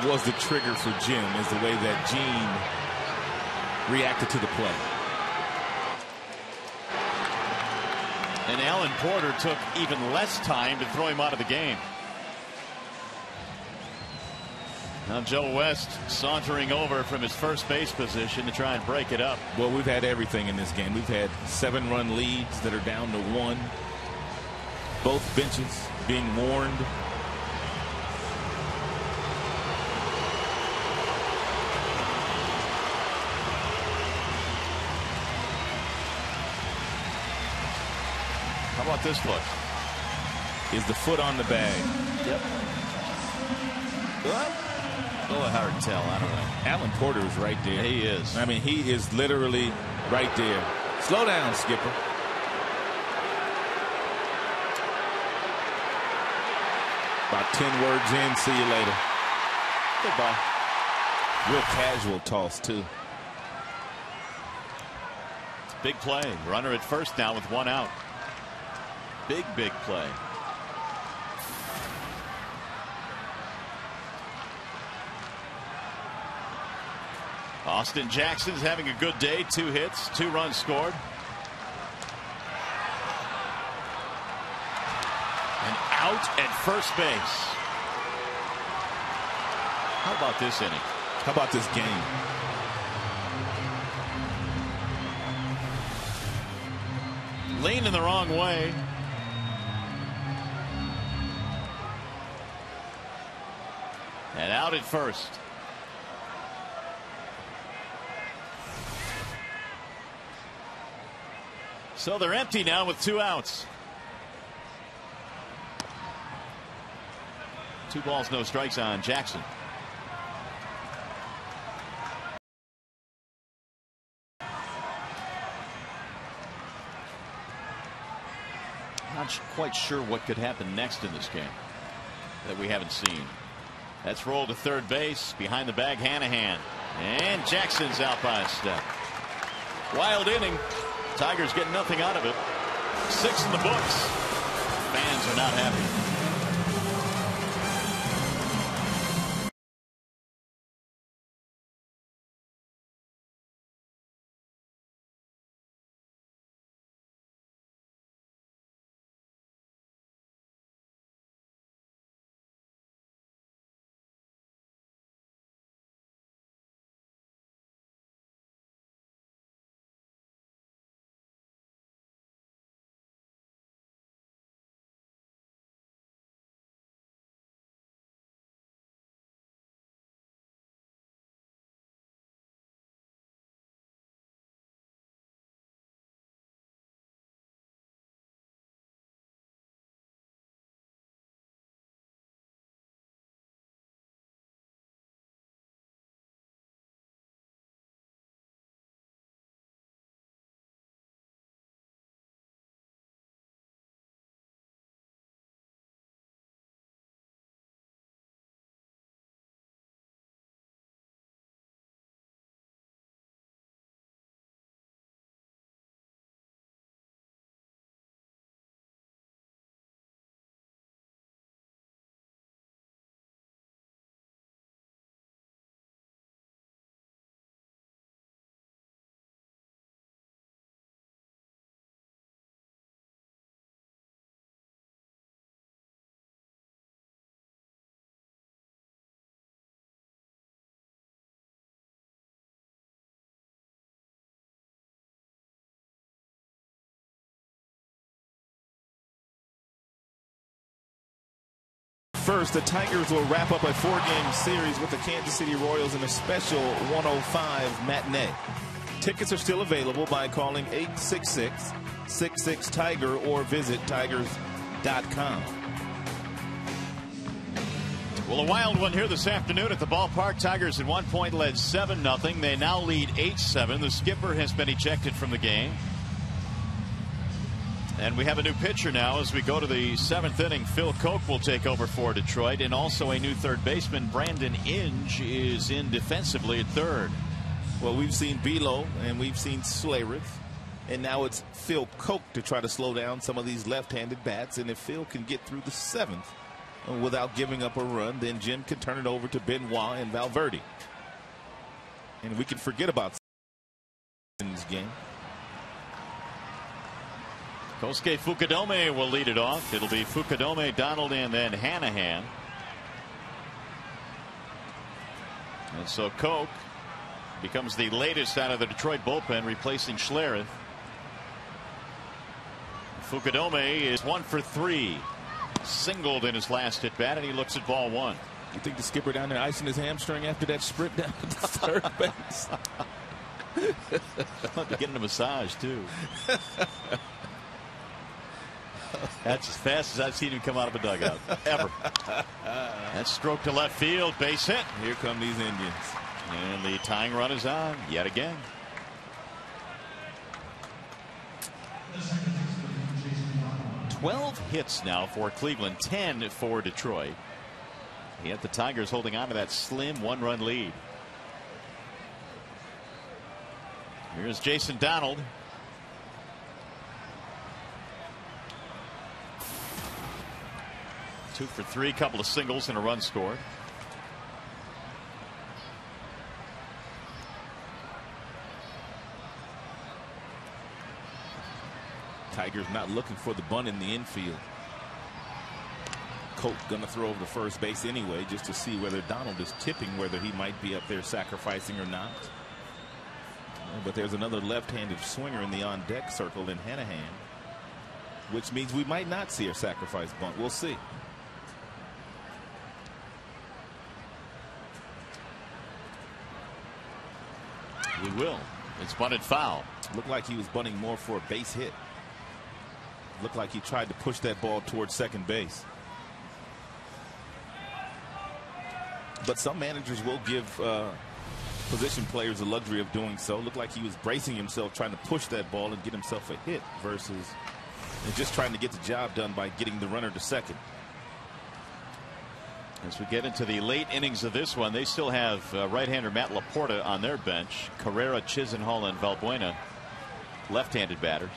was the trigger for Jim, is the way that Gene reacted to the play. And Alan Porter took even less time to throw him out of the game. Now Joe West sauntering over from his first base position to try and break it up. Well, we've had everything in this game. We've had 7-run leads that are down to 1. Both benches being warned. How about this look? Is the foot on the bag? Yep. Well, a little hard to tell. I don't know. Alan Porter is right there. He is. I mean, he is literally right there. Slow down, Skipper. About 10 words in. See you later. Goodbye. Real casual toss, too. Big play. Runner at first now with 1 out. Big play. Austin Jackson's having a good day. 2 hits, 2 runs scored. And out at first base. How about this inning? How about this game? Leaning the wrong way. And out at first. So they're empty now with 2 outs. 2 balls, no strikes on Jackson. Not quite sure what could happen next in this game that we haven't seen. That's rolled to third base. Behind the bag, Hanahan. And Jackson's out by a step. Wild inning. Tigers get nothing out of it. 6 in the books. Fans are not happy. First, the Tigers will wrap up a 4-game series with the Kansas City Royals in a special 105 matinee. Tickets are still available by calling 866-66-TIGER or visit tigers.com. Well, a wild one here this afternoon at the ballpark. Tigers at one point led 7-0. They now lead 8-7. The skipper has been ejected from the game. And we have a new pitcher now as we go to the 7th inning. Phil Koch will take over for Detroit. And also a new third baseman, Brandon Inge, is in defensively at third. Well, we've seen Belo and we've seen Schlereth. And now it's Phil Koch to try to slow down some of these left-handed bats. And if Phil can get through the 7th without giving up a run, then Jim can turn it over to Benoit and Valverde. And we can forget about in this game. Kosuke Fukudome will lead it off. It'll be Fukudome, Donald, and then Hanahan. And so Koch becomes the latest out of the Detroit bullpen, replacing Schlereth. Fukudome is 1 for 3. Singled in his last at bat, and he looks at ball 1. You think the skipper down there icing his hamstring after that sprint down to the third base? I'll have to get him a massage too. That's as fast as I've seen him come out of a dugout ever. That stroke to left field, base hit. Here come these Indians, and the tying run is on yet again. Twelve hits now for Cleveland, 10 for Detroit. Yet the Tigers holding on to that slim 1-run lead. Here's Jason Donald. Two for 3, couple of singles and a run scored. Tigers not looking for the bunt in the infield. Koch going to throw over to first base anyway, just to see whether Donald is tipping, whether he might be up there sacrificing or not. But there's another left-handed swinger in the on-deck circle in Hanahan, which means we might not see a sacrifice bunt. We'll see. We will. It's bunted foul. Looked like he was bunting more for a base hit. Looked like he tried to push that ball towards second base. But some managers will give position players the luxury of doing so. Looked like he was bracing himself, trying to push that ball and get himself a hit versus just trying to get the job done by getting the runner to second. As we get into the late innings of this one, they still have right-hander Matt Laporta on their bench. Carrera, Chisenhall, and Valbuena, left-handed batters.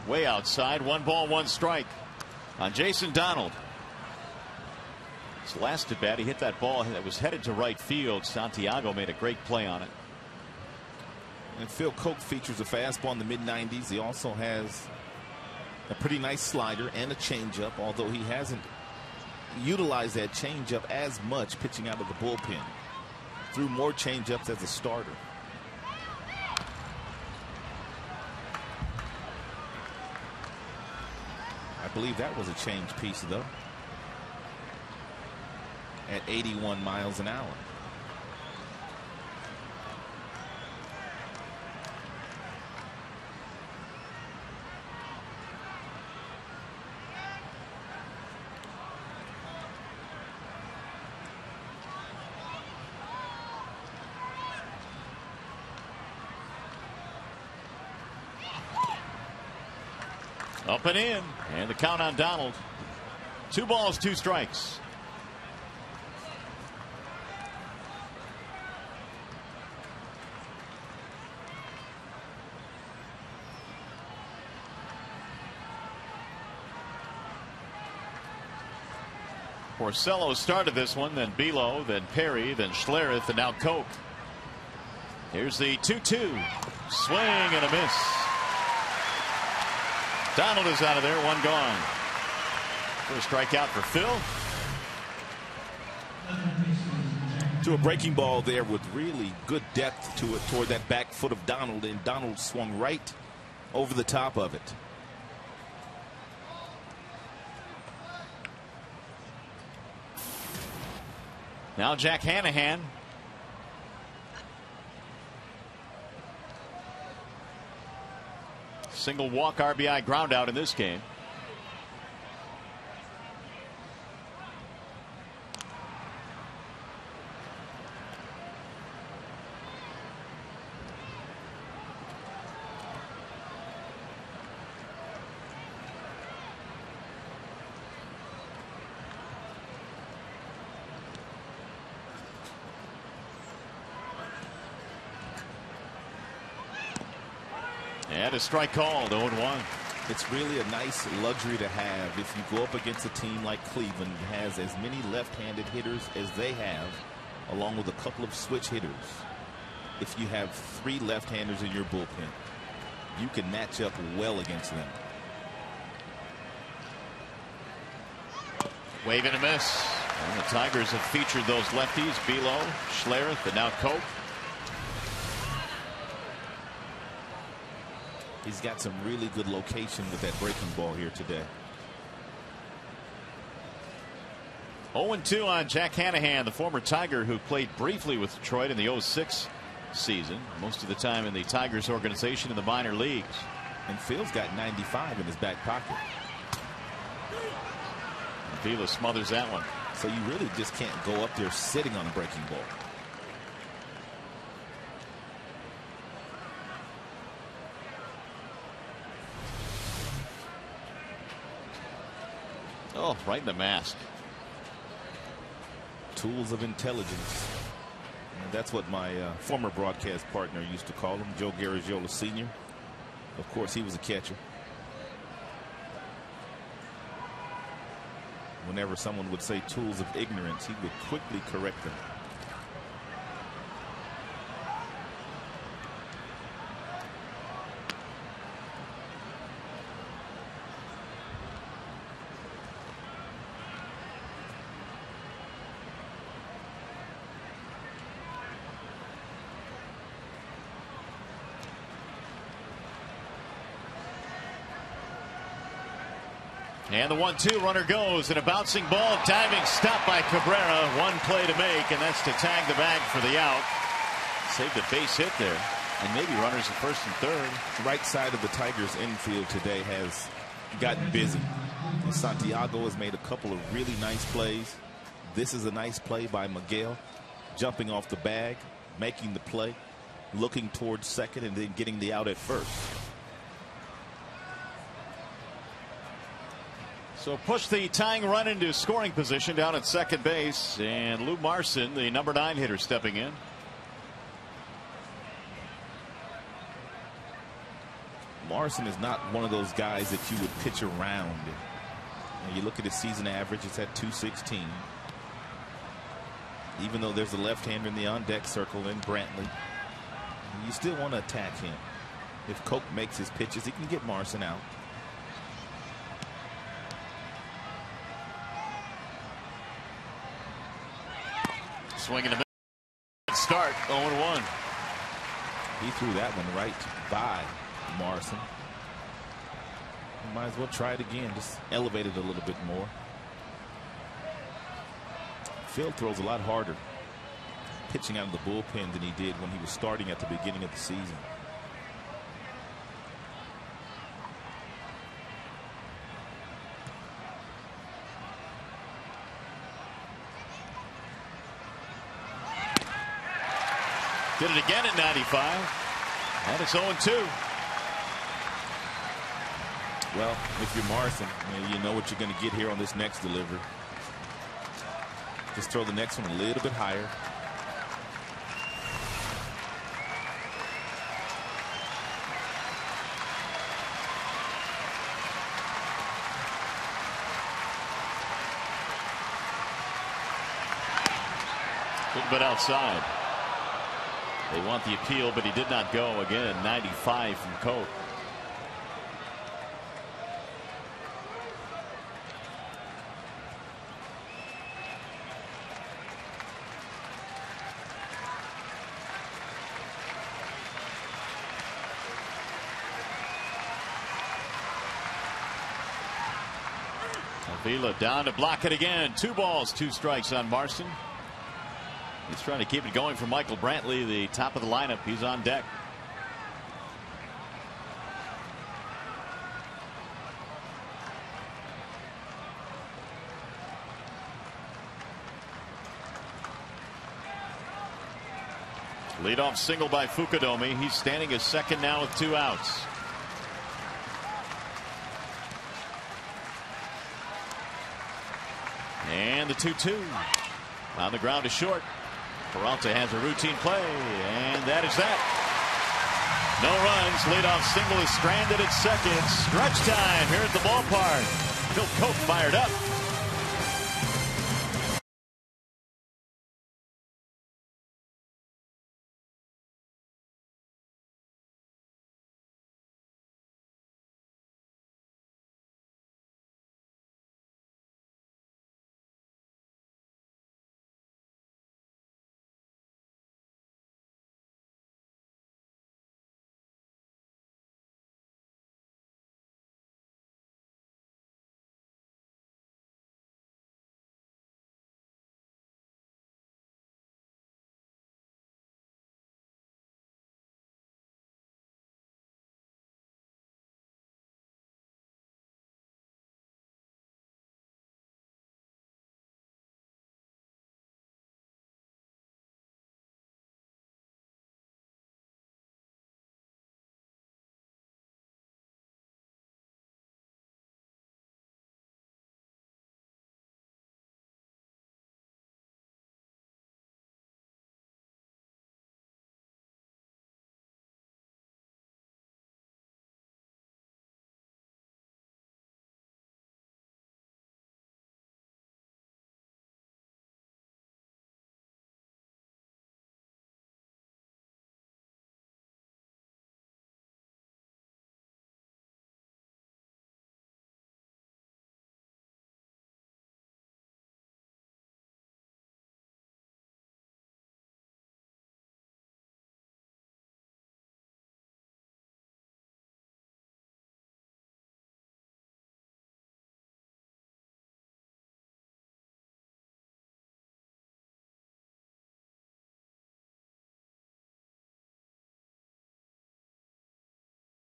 Way outside, 1 ball, 1 strike on Jason Donald. His last at bat, he hit that ball that was headed to right field. Santiago made a great play on it. And Phil Koch features a fastball in the mid-90s. He also has a pretty nice slider and a changeup, although he hasn't utilized that changeup as much pitching out of the bullpen. Threw more changeups as a starter. I believe that was a change piece, though, at 81 miles an hour. Up and in, and the count on Donald. 2 balls, 2 strikes. Porcello started this one, then Below, then Perry, then Schlereth, and now Koch. Here's the 2-2. Swing and a miss. Donald is out of there, one gone. First strikeout for Phil. To a breaking ball there with really good depth to it toward that back foot of Donald, and Donald swung right over the top of it. Now Jack Hanahan. Single walk RBI ground out in this game. And a strike called, 0-1. It's really a nice luxury to have if you go up against a team like Cleveland that has as many left-handed hitters as they have, along with a couple of switch hitters. If you have 3 left-handers in your bullpen, you can match up well against them. Wave and a miss. And the Tigers have featured those lefties, Below, Schlereth, and now Koch. He's got some really good location with that breaking ball here today. 0-2 on Jack Hanahan, the former Tiger who played briefly with Detroit in the 06 season. Most of the time in the Tigers organization in the minor leagues. And Phil's got 95 in his back pocket. Vila smothers that one. So you really just can't go up there sitting on a breaking ball. Oh, right in the mask. Tools of intelligence. And that's what my former broadcast partner used to call him, Joe Garagiola Sr. Of course, he was a catcher. Whenever someone would say tools of ignorance, he would quickly correct them. And the 1-2 runner goes, and a bouncing ball, diving stop by Cabrera. One play to make, and that's to tag the bag for the out. Saved a base hit there, and maybe runners at first and third. The right side of the Tigers infield today has gotten busy. And Santiago has made a couple of really nice plays. This is a nice play by Miguel, jumping off the bag, making the play, looking towards second, and then getting the out at first. So push the tying run into scoring position down at second base, and Lou Marson, the number 9 hitter, stepping in. Marson is not one of those guys that you would pitch around. You look at his season average, it's at 216. Even though there's a left-hander in the on-deck circle in Brantley, you still want to attack him. If Koch makes his pitches, he can get Marson out. Swinging a start, 0-1. He threw that one right by Marson. Might as well try it again, just elevate it a little bit more. Phil throws a lot harder pitching out of the bullpen than he did when he was starting at the beginning of the season. Did it again at 95. And it's 0-2. Well, if you're Marson, you know what you're going to get here on this next delivery. Just throw the next one a little bit higher. A little bit outside. They want the appeal, but he did not go. Again, 95 from Cope. Avila down to block it again. 2 balls, 2 strikes on Marston. He's trying to keep it going for Michael Brantley, the top of the lineup. He's on deck. Leadoff single by Fukudomi. He's standing as second now with 2 outs. And the 2-2 on the ground to short. Peralta has a routine play, and that is that. No runs. Leadoff single is stranded at second. Stretch time here at the ballpark. Phil Cope fired up.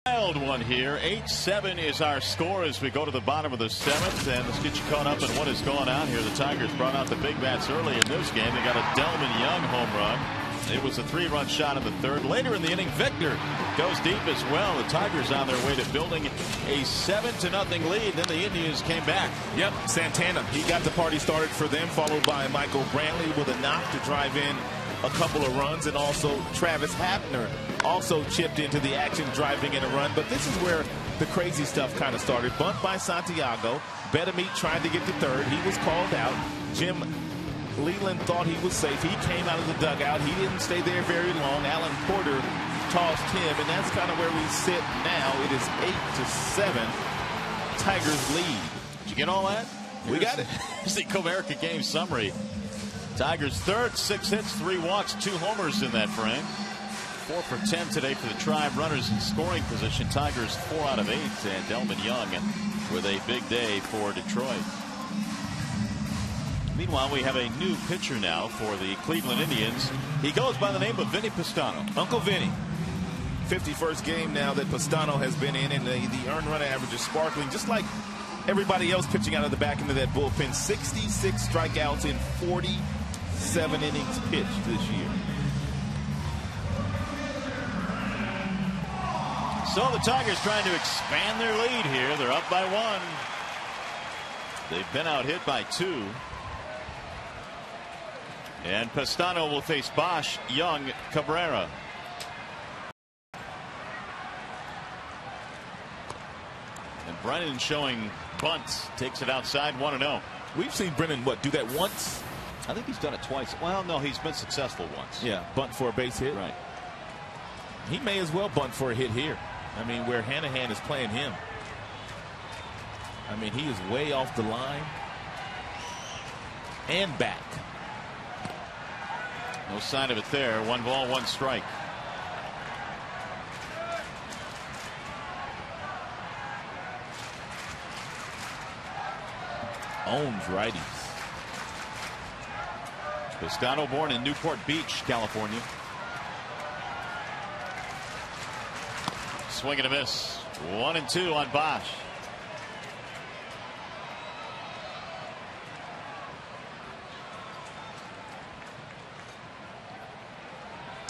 Wild one here. 8-7 is our score as we go to the bottom of the 7th. And let's get you caught up in what has gone on here. The Tigers brought out the big bats early in this game. They got a Delman Young home run. It was a 3-run shot in the 3rd. Later in the inning, Victor goes deep as well. The Tigers on their way to building a 7-0 lead. Then the Indians came back. Yep, Santana. He got the party started for them, followed by Michael Brantley with a knock to drive in a couple of runs, and also Travis Hafner also chipped into the action, driving in a run. But this is where the crazy stuff kind of started. Bunt by Santiago. Betamete tried to get to 3rd. He was called out. Jim Leland thought he was safe. He came out of the dugout. He didn't stay there very long. Alan Porter tossed him, and that's kind of where we sit now. It is 8-7. Tigers lead. Did you get all that? We got it. Here's the Comerica game summary. Tigers 3rd, 6 hits, 3 walks, 2 homers in that frame. 4 for 10 today for the Tribe. Runners in scoring position. Tigers 4 out of 8, and Delman Young with a big day for Detroit. Meanwhile, we have a new pitcher now for the Cleveland Indians. He goes by the name of Vinny Pastano. Uncle Vinny. 51st game now that Pastano has been in, and the earned run average is sparkling, just like everybody else pitching out of the back end of that bullpen. 66 strikeouts in 47 innings pitched this year. So the Tigers trying to expand their lead here. They're up by 1. They've been out hit by 2. And Pastano will face Bosch, Young, Cabrera. And Brennan showing bunts, takes it outside, 1-0. We've seen Brennan do that once I think he's done it twice. Well, no, he's been successful once. Yeah, bunt for a base hit. Right. He may as well bunt for a hit here. I mean, where Hanahan is playing him. I mean, he is way off the line and back. No sign of it there. 1 ball, 1 strike. Owns righties. Pistano born in Newport Beach, California. Swing and a miss. 1-2 on Bosch.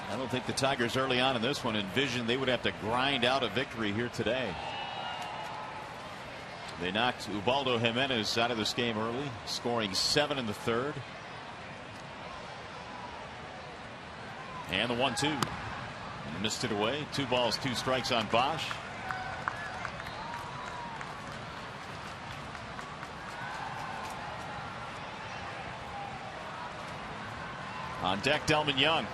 I don't think the Tigers early on in this one envisioned they would have to grind out a victory here today. They knocked Ubaldo Jimenez out of this game early, scoring 7 in the 3rd. And the 1-2. Missed it away. 2 balls, 2 strikes on Bosch. On deck, Delman Young.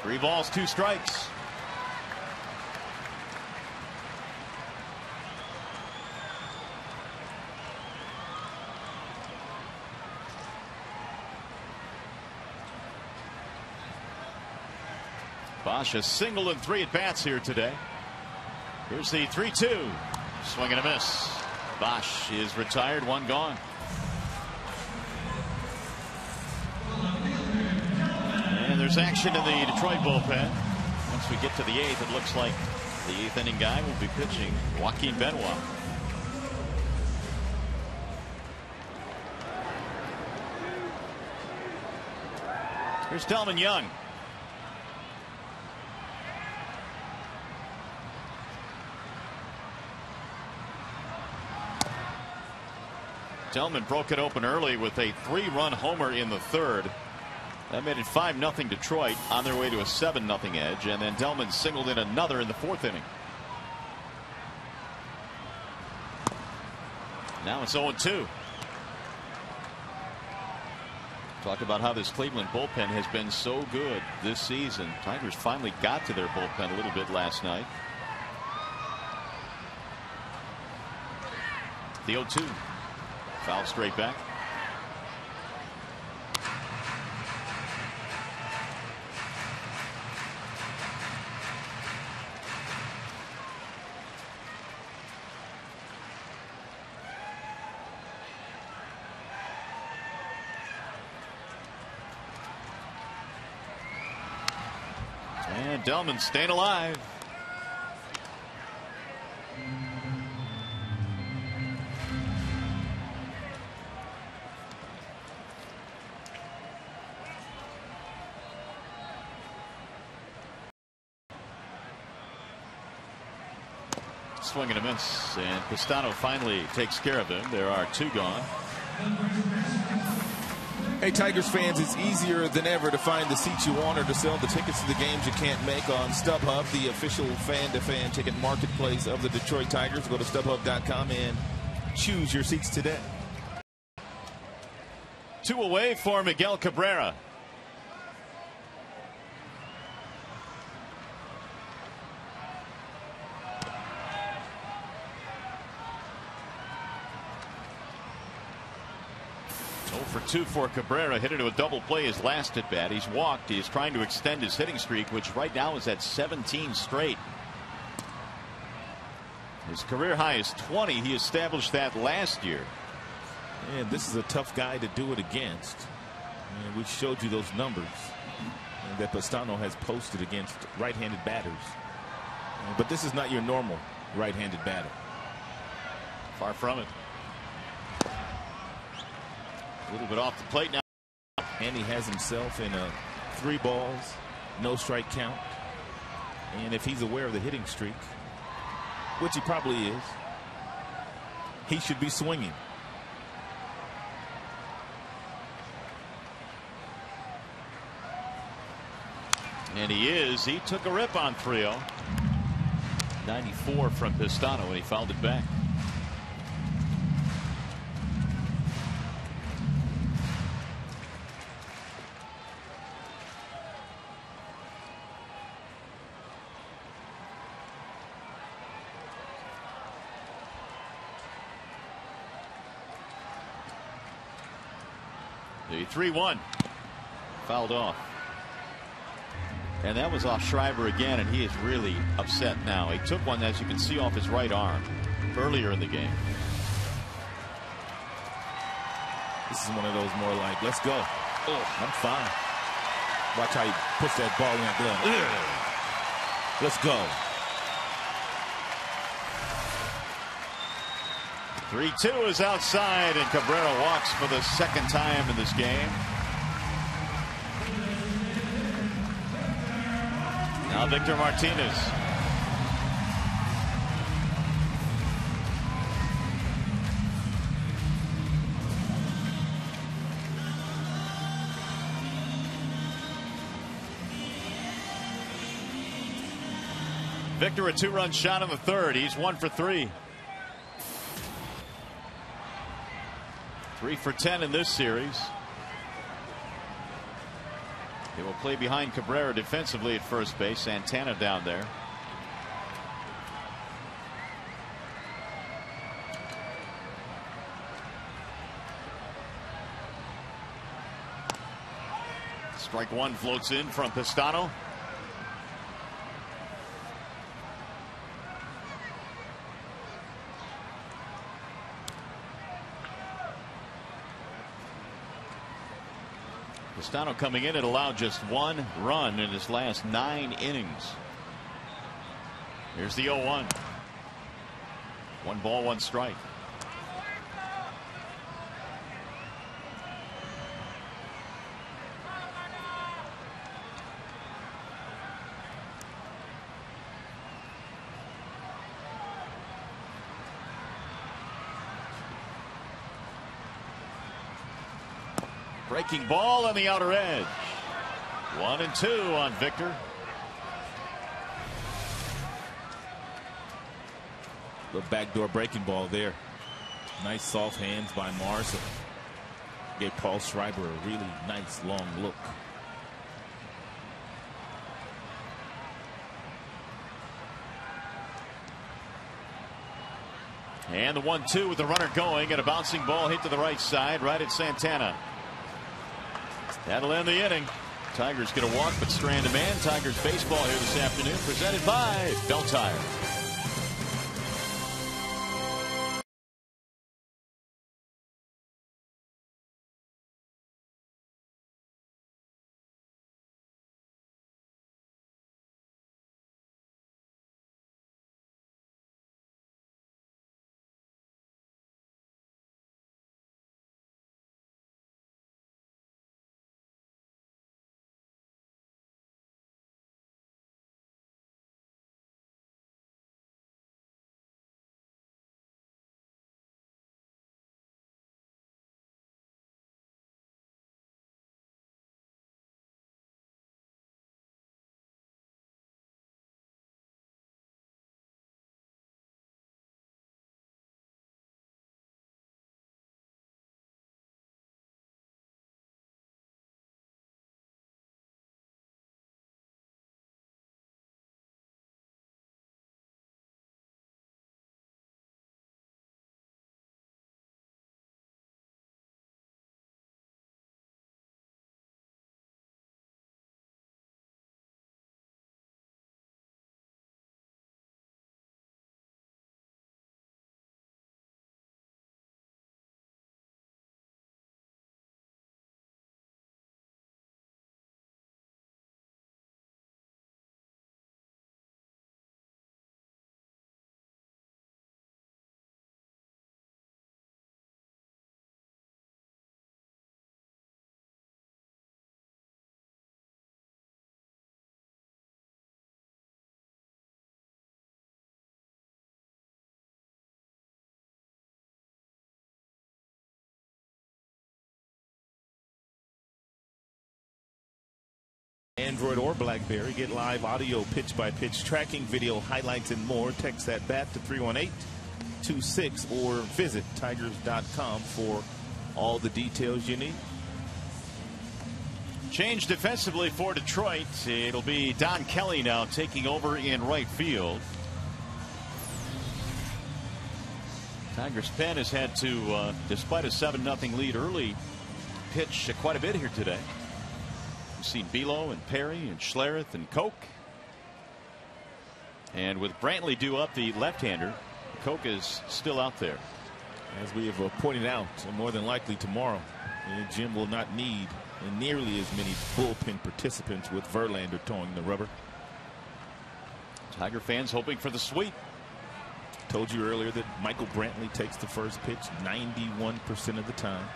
Three balls, 2 strikes. Bosch a single in 3 at bats here today. Here's the 3-2. Swing and a miss. Bosch is retired, 1 gone. And there's action in the Detroit bullpen. Once we get to the 8th, it looks like the 8th inning guy will be pitching, Joaquin Benoit. Here's Delman Young. Delman broke it open early with a 3-run homer in the 3rd. That made it 5-0 Detroit on their way to a 7-0 edge, and then Delman singled in another in the 4th inning. Now it's 0-2. Talk about how this Cleveland bullpen has been so good this season. Tigers finally got to their bullpen a little bit last night. The 0-2. Foul straight back. And Delman staying alive. Swing and a miss, and Pistano finally takes care of him. There are 2 gone. Hey, Tigers fans, it's easier than ever to find the seats you want or to sell the tickets to the games you can't make on StubHub, the official fan-to-fan ticket marketplace of the Detroit Tigers. Go to StubHub.com and choose your seats today. 2 away for Miguel Cabrera. For 2 for Cabrera. Hit into a double play his last at bat. He's walked. He's trying to extend his hitting streak, which right now is at 17 straight. His career high is 20. He established that last year. And this is a tough guy to do it against. And we showed you those numbers that Pistano has posted against right-handed batters. But this is not your normal right-handed batter. Far from it. A little bit off the plate now. And he has himself in a 3 balls, no strike count. And if he's aware of the hitting streak, which he probably is, he should be swinging. And he is. He took a rip on 3-0. 94 from Pistano, and he fouled it back. The 3-1 fouled off. And that was off Schreiber again, and he is really upset now. He took one, as you can see, off his right arm earlier in the game. This is one of those more like, let's go. Oh, I'm fine. Watch how he puts that ball in that glove. Let's go. 3-2 is outside, and Cabrera walks for the second time in this game. Now Victor Martinez. Victor, a 2-run shot in the third. He's 1 for 3. 3 for 10 in this series. They will play behind Cabrera defensively at first base. Santana down there. Strike one floats in from Pistano. Pistano coming in, it allowed just 1 run in his last 9 innings. Here's the 0-1. 1 ball, 1 strike. Breaking ball on the outer edge. 1-2 on Victor. Little backdoor breaking ball there. Nice soft hands by Mars. Gave Paul Schreiber a really nice long look. And the 1-2 with the runner going, and a bouncing ball hit to the right side, right at Santana. That'll end the inning. Tigers get a walk, but strand a man. Tigers baseball here this afternoon, presented by Bell Tire. Android or BlackBerry. Get live audio, pitch-by-pitch tracking, video highlights, and more. Text that BAT to 318-26 or visit Tigers.com for all the details you need. Change defensively for Detroit. It'll be Don Kelly now taking over in right field. Tigers pen has had to, despite a 7-0 lead early, pitch quite a bit here today. We've seen Belo and Perry and Schlereth and Koch. And with Brantley due up, the left-hander, Koch is still out there. As we have pointed out, more than likely tomorrow, Jim will not need nearly as many bullpen participants with Verlander towing the rubber. Tiger fans hoping for the sweep. Told you earlier that Michael Brantley takes the first pitch 91% of the time.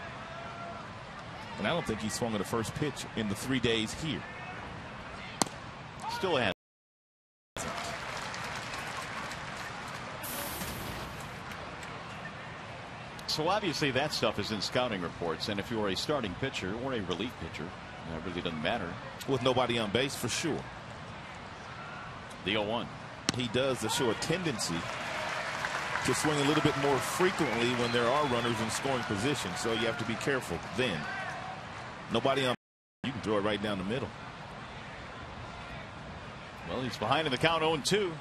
And I don't think he swung at the first pitch in the 3 days here. Still has. So obviously that stuff is in scouting reports, and if you are a starting pitcher or a relief pitcher, that really doesn't matter. With nobody on base, for sure. The 0-1. He does show a tendency to swing a little bit more frequently when there are runners in scoring position, so you have to be careful then. Nobody on base, you can throw it right down the middle. Well, he's behind in the count, 0-2.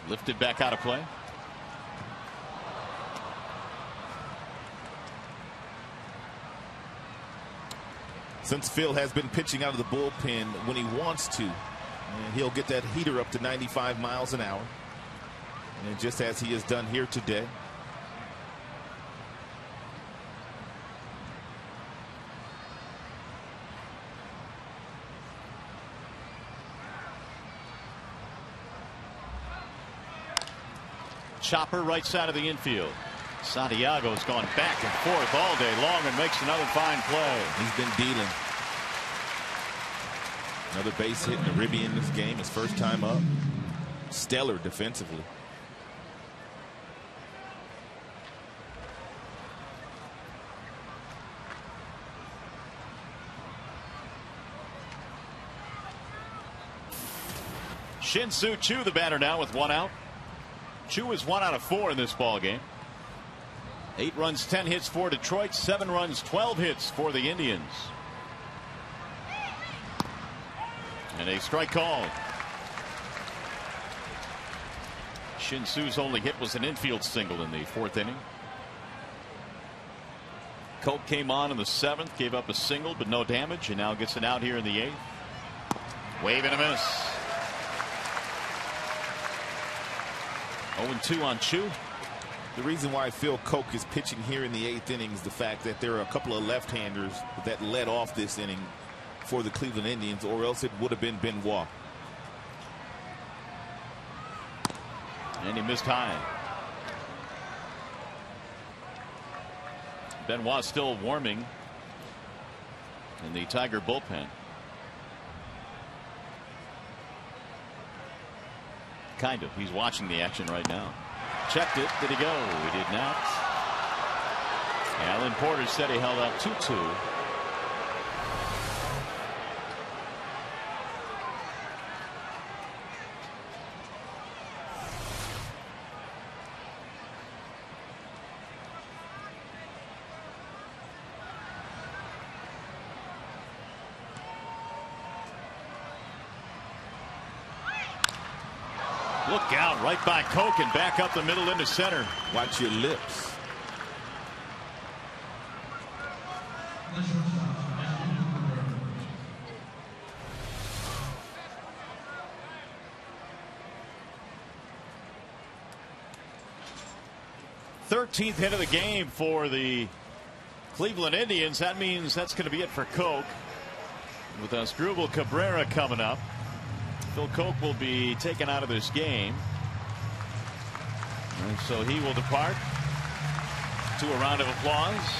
Lifted back out of play. Since Phil has been pitching out of the bullpen when he wants to, and he'll get that heater up to 95 miles an hour. And just as he has done here today. Chopper right side of the infield. Santiago's gone back and forth all day long and makes another fine play. He's been dealing. Another base hit in the ribby in this game. His first time up. Stellar defensively. Shin-Soo Choo the batter now with 1 out. Choo is 1 out of 4 in this ball game. 8 runs, 10 hits for Detroit. 7 runs, 12 hits for the Indians. And a strike called. Shin-Soo's only hit was an infield single in the 4th inning. Koch came on in the 7th, gave up a single but no damage, and now gets an out here in the 8th. Wave and a miss. 0-2 on Choo. The reason why Phil Koch is pitching here in the 8th inning is the fact that there are a couple of left-handers that led off this inning for the Cleveland Indians, or else it would have been Benoit. And he missed high. Benoit still warming in the Tiger bullpen. Kind of. He's watching the action right now. Checked it. Did he go? He did not. Alan Porter said he held up 2-2. Look out, right by Koch and back up the middle into center. Watch your lips. th hit of the game for the Cleveland Indians. That means that's going to be it for Koch. With Asdrubal Cabrera coming up, Phil Koch will be taken out of this game. And so he will depart to a round of applause.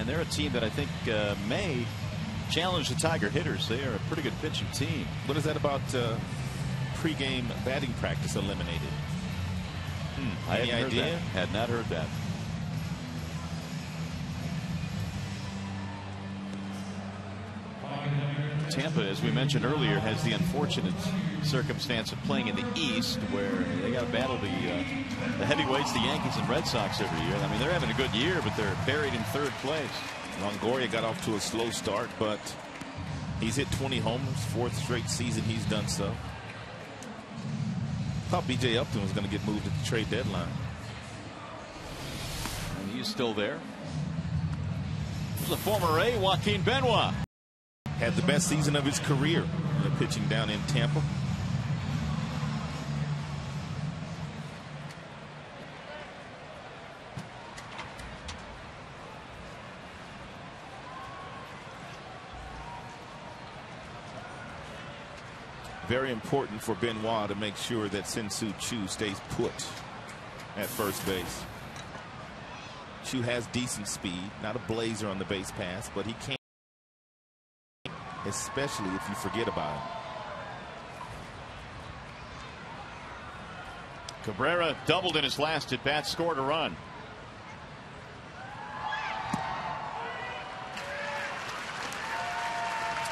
And they're a team that I think may challenge the Tiger hitters. They are a pretty good pitching team. What is that about pregame batting practice eliminated? I Any hadn't idea? heard that. Had not heard that. Tampa, as we mentioned earlier, has the unfortunate circumstance of playing in the East, where they got to battle the heavyweights, the Yankees and Red Sox every year. I mean, they're having a good year, but they're buried in third place. Longoria got off to a slow start, but he's hit 20 homers, fourth straight season he's done so. Thought B.J. Upton was going to get moved at the trade deadline. And he's still there. There's the former A, Joaquin Benoit. Had the best season of his career pitching down in Tampa. Very important for Benoit to make sure that Sin-Soo Choo stays put at first base. Choo has decent speed, not a blazer on the base pass, but he can't, especially if you forget about him. Cabrera doubled in his last at bat, scored a run.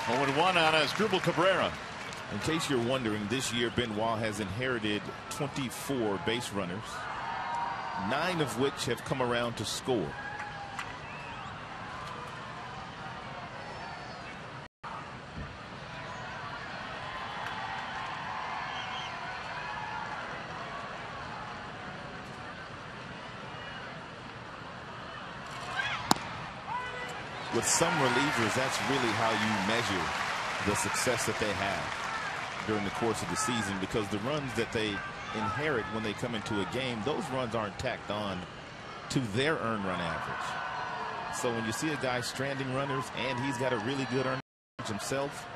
Oh, 1 on Asdrubal Cabrera. In case you're wondering, this year Benoit has inherited 24 base runners, 9 of which have come around to score. With some relievers, that's really how you measure the success that they have during the course of the season, because the runs that they inherit when they come into a game, those runs aren't tacked on to their earned run average. So when you see a guy stranding runners and he's got a really good earned run average himself,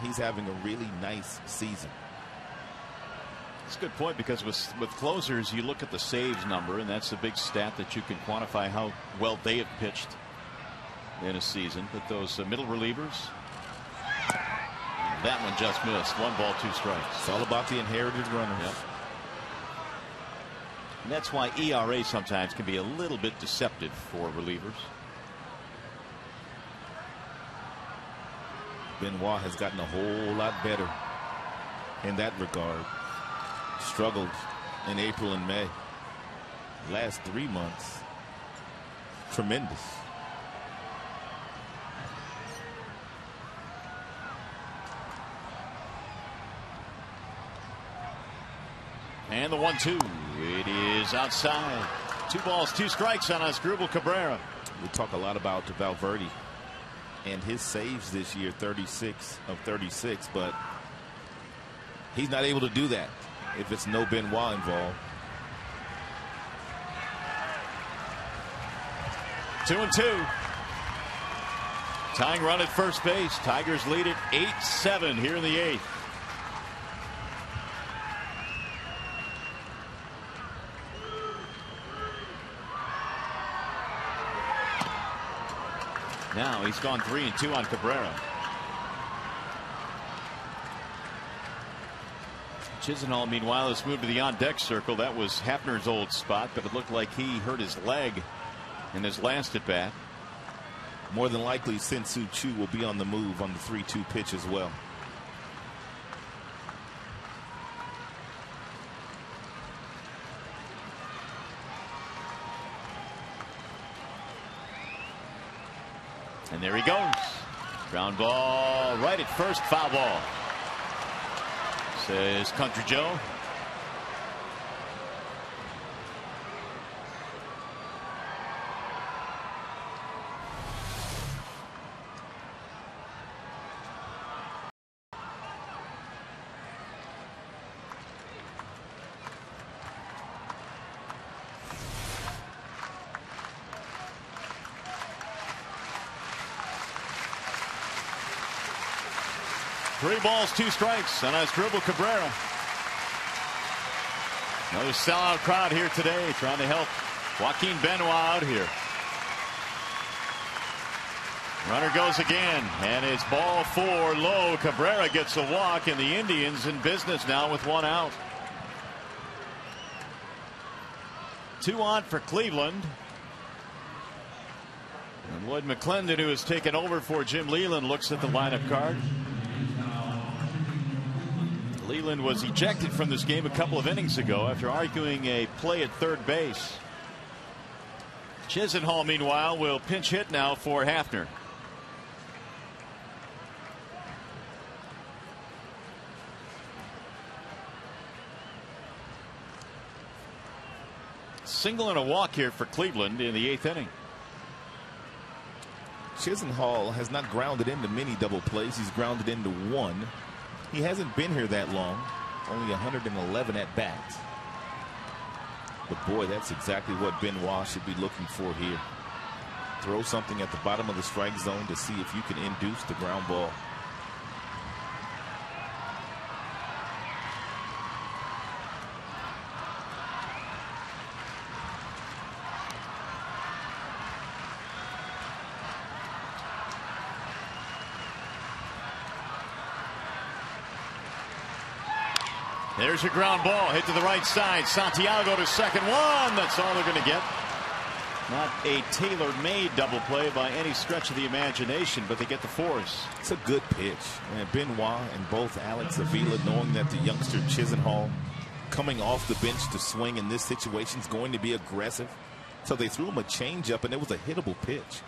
he's having a really nice season. That's a good point, because with closers, you look at the saves number, and that's a big stat that you can quantify how well they have pitched in a season. But those middle relievers, that one just missed. 1 ball, 2 strikes. It's all about the inherited runners. Yep. And that's why ERA sometimes can be a little bit deceptive for relievers. Benoit has gotten a whole lot better in that regard. Struggled in April and May. Last 3 months, tremendous. And the 1-2. It is outside. 2 balls, 2 strikes on Asdrubal Cabrera. We talk a lot about Valverde and his saves this year, 36 of 36, but he's not able to do that if it's no Benoit involved. 2-2. Tying run at first base. Tigers lead it 8-7 here in the 8th. Now he's gone 3-2 on Cabrera. Chisenhall, meanwhile, has moved to the on-deck circle. That was Hafner's old spot, but it looked like he hurt his leg in his last at bat. More than likely, Sin-Soo Choo will be on the move on the 3-2 pitch as well. And there he goes. Ground ball right at first, foul ball, says Country Joe. Three balls, 2 strikes on Asdrubal Cabrera. Another sellout crowd here today, trying to help Joaquin Benoit out here. Runner goes again, and it's ball 4 low. Cabrera gets a walk, and the Indians in business now with 1 out. 2 on for Cleveland. And Wood McClendon, who has taken over for Jim Leyland, looks at the lineup card. Leyland was ejected from this game a couple of innings ago after arguing a play at third base. Chisenhall, meanwhile, will pinch hit now for Hafner. Single and a walk here for Cleveland in the 8th inning. Chisenhall has not grounded into many double plays. He's grounded into 1. He hasn't been here that long. Only 111 at bats. But boy, that's exactly what Benoit should be looking for here. Throw something at the bottom of the strike zone to see if you can induce the ground ball. There's a ground ball hit to the right side. Santiago to second. 1. That's all they're going to get. Not a tailor-made double play by any stretch of the imagination, but they get the force. It's a good pitch. And Benoit and both Alex Avila, knowing that the youngster Chisenhall coming off the bench to swing in this situation is going to be aggressive. So they threw him a changeup, and it was a hittable pitch.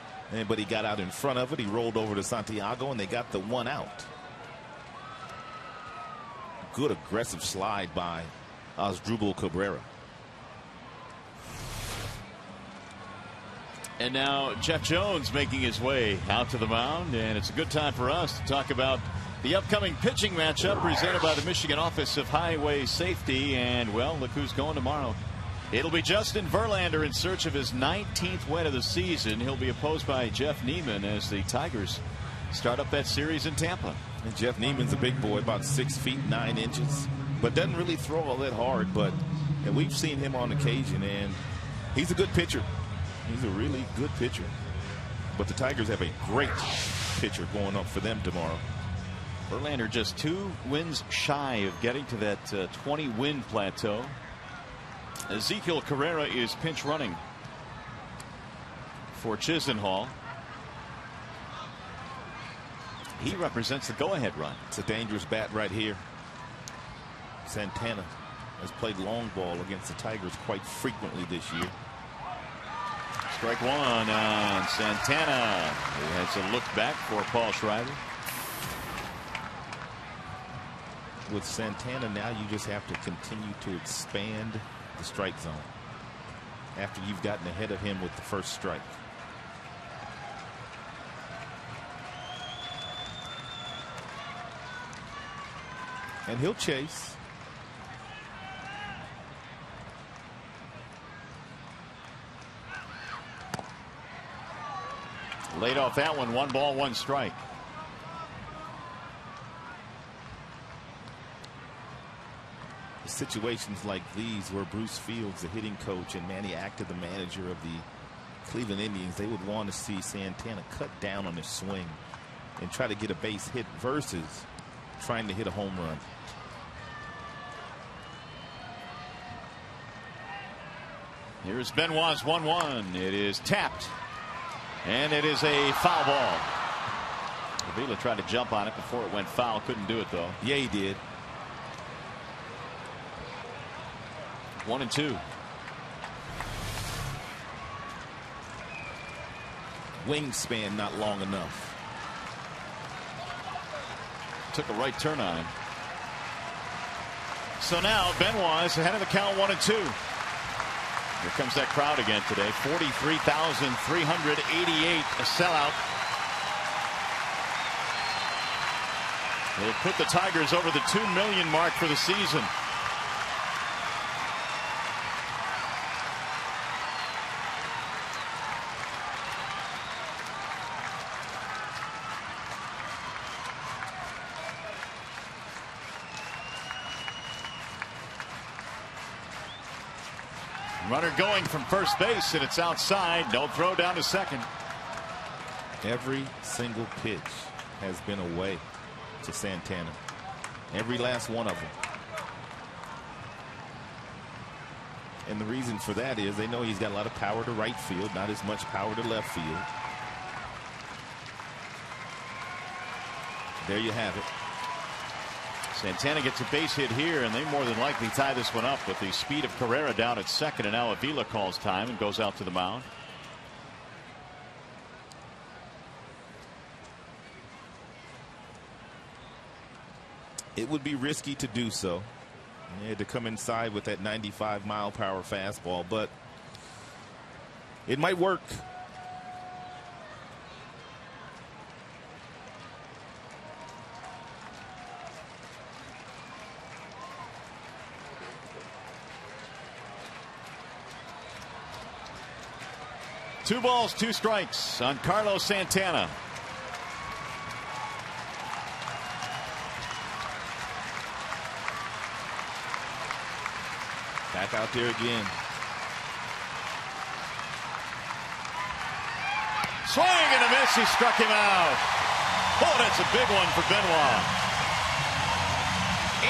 But he got out in front of it. He rolled over to Santiago, and they got the 1 out. Good aggressive slide by Asdrubal Cabrera. And now Jeff Jones making his way out to the mound, and it's a good time for us to talk about the upcoming pitching matchup presented by the Michigan Office of Highway Safety. And well, look who's going tomorrow. It'll be Justin Verlander in search of his 19th win of the season. He'll be opposed by Jeff Niemann as the Tigers start up that series in Tampa. And Jeff Niemann's a big boy, about 6 feet 9 inches, but doesn't really throw all that hard. But and we've seen him on occasion, and he's a good pitcher. He's a really good pitcher. But the Tigers have a great pitcher going up for them tomorrow. Verlander just 2 wins shy of getting to that 20-win plateau. Ezekiel Carrera is pinch running for Chisenhall. He represents the go-ahead run. It's a dangerous bat right here. Santana has played long ball against the Tigers quite frequently this year. Strike 1 on Santana. He has a look back for Paul Schreiber. With Santana now, you just have to continue to expand the strike zone after you've gotten ahead of him with the first strike. And he'll chase. Laid off that one. 1 ball, 1 strike. Situations like these where Bruce Fields, the hitting coach, and Manny Acta, the manager of the Cleveland Indians, they would want to see Santana cut down on his swing and try to get a base hit versus trying to hit a home run. Here's Benoit's 1-1. It is tapped, and it is a foul ball. Avila tried to jump on it before it went foul. Couldn't do it, though. Yeah, he did. 1-2. Wingspan not long enough. Took a right turn on him. So now Benoit is ahead of the count, 1-2. Here comes that crowd again today. 43,388, a sellout. They put the Tigers over the 2 million mark for the season. Runner going from first base, and it's outside. No throw down to second. Every single pitch has been away to Santana. Every last one of them. And the reason for that is they know he's got a lot of power to right field, not as much power to left field. There you have it. Santana gets a base hit here, and they more than likely tie this one up with the speed of Carrera down at second, and now Avila calls time and goes out to the mound. It would be risky to do so. He had to come inside with that 95-mile-per-hour fastball, but it might work. Two balls, two strikes on Carlos Santana. Back out there again. Swing and a miss. He struck him out. Oh, that's a big one for Benoit.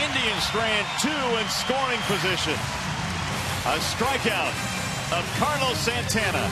Indians strand two in scoring position. A strikeout of Carlos Santana.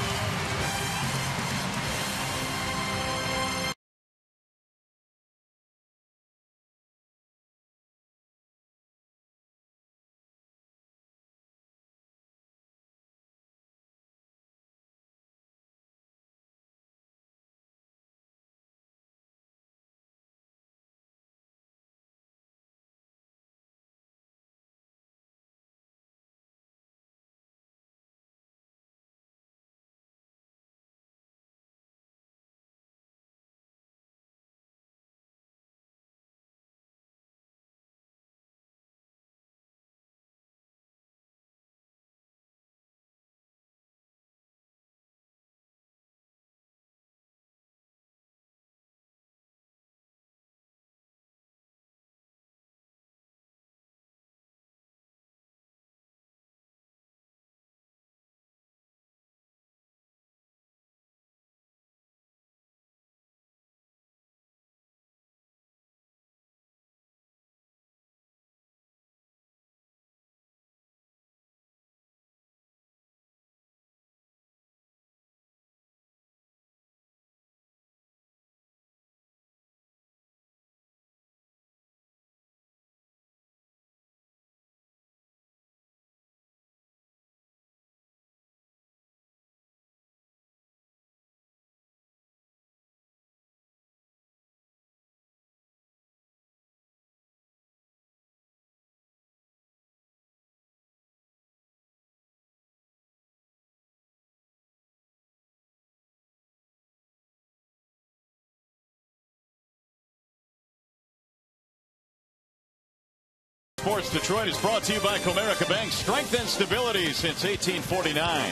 Sports Detroit is brought to you by Comerica Bank. Strength and stability since 1849.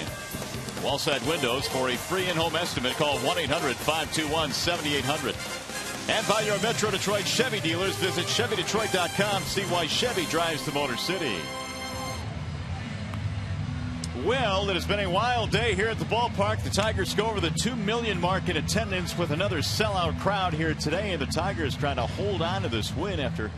Wallside Windows. For a free in-home estimate, call 1-800-521-7800. And by your Metro Detroit Chevy dealers, visit ChevyDetroit.com. See why Chevy drives the Motor City. Well, it has been a wild day here at the ballpark. The Tigers go over the 2 million mark in attendance with another sellout crowd here today. And the Tigers trying to hold on to this win after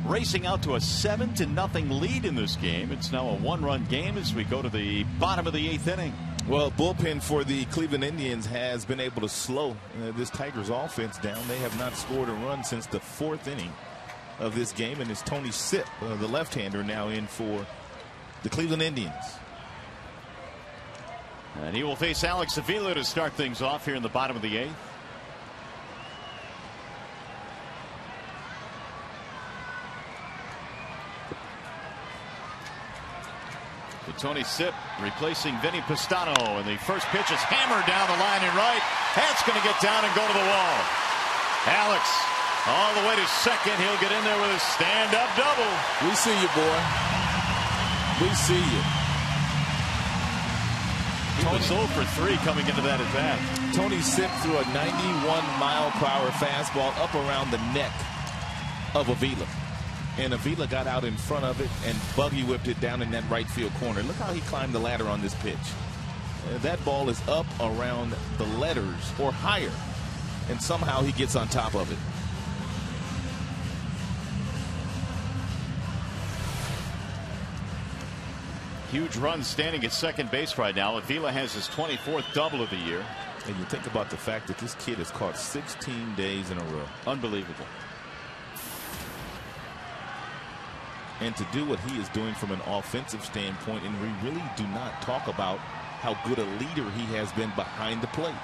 racing out to a 7-0 lead in this game. It's now a one-run game as we go to the bottom of the 8th inning. Well, bullpen for the Cleveland Indians has been able to slow this Tigers offense down. They have not scored a run since the 4th inning of this game, and it's Tony Sipp, the left-hander, now in for the Cleveland Indians. And he will face Alex Avila to start things off here in the bottom of the 8th. Tony Sipp replacing Vinny Pistano, and the first pitch is hammered down the line in right. That's going to get down and go to the wall. Alex all the way to second. He'll get in there with a stand-up double. We see you, boy. We see you. He was 0 for 3 coming into that at bat. Tony Sipp threw a 91-mile-per-hour fastball up around the neck of Avila. And Avila got out in front of it and buggy whipped it down in that right field corner. Look how he climbed the ladder on this pitch. That ball is up around the letters or higher and somehow he gets on top of it. Huge run standing at second base right now. Avila has his 24th double of the year. And you think about the fact that this kid has caught 16 days in a row. Unbelievable. And to do what he is doing from an offensive standpoint, and we really do not talk about how good a leader he has been behind the plate.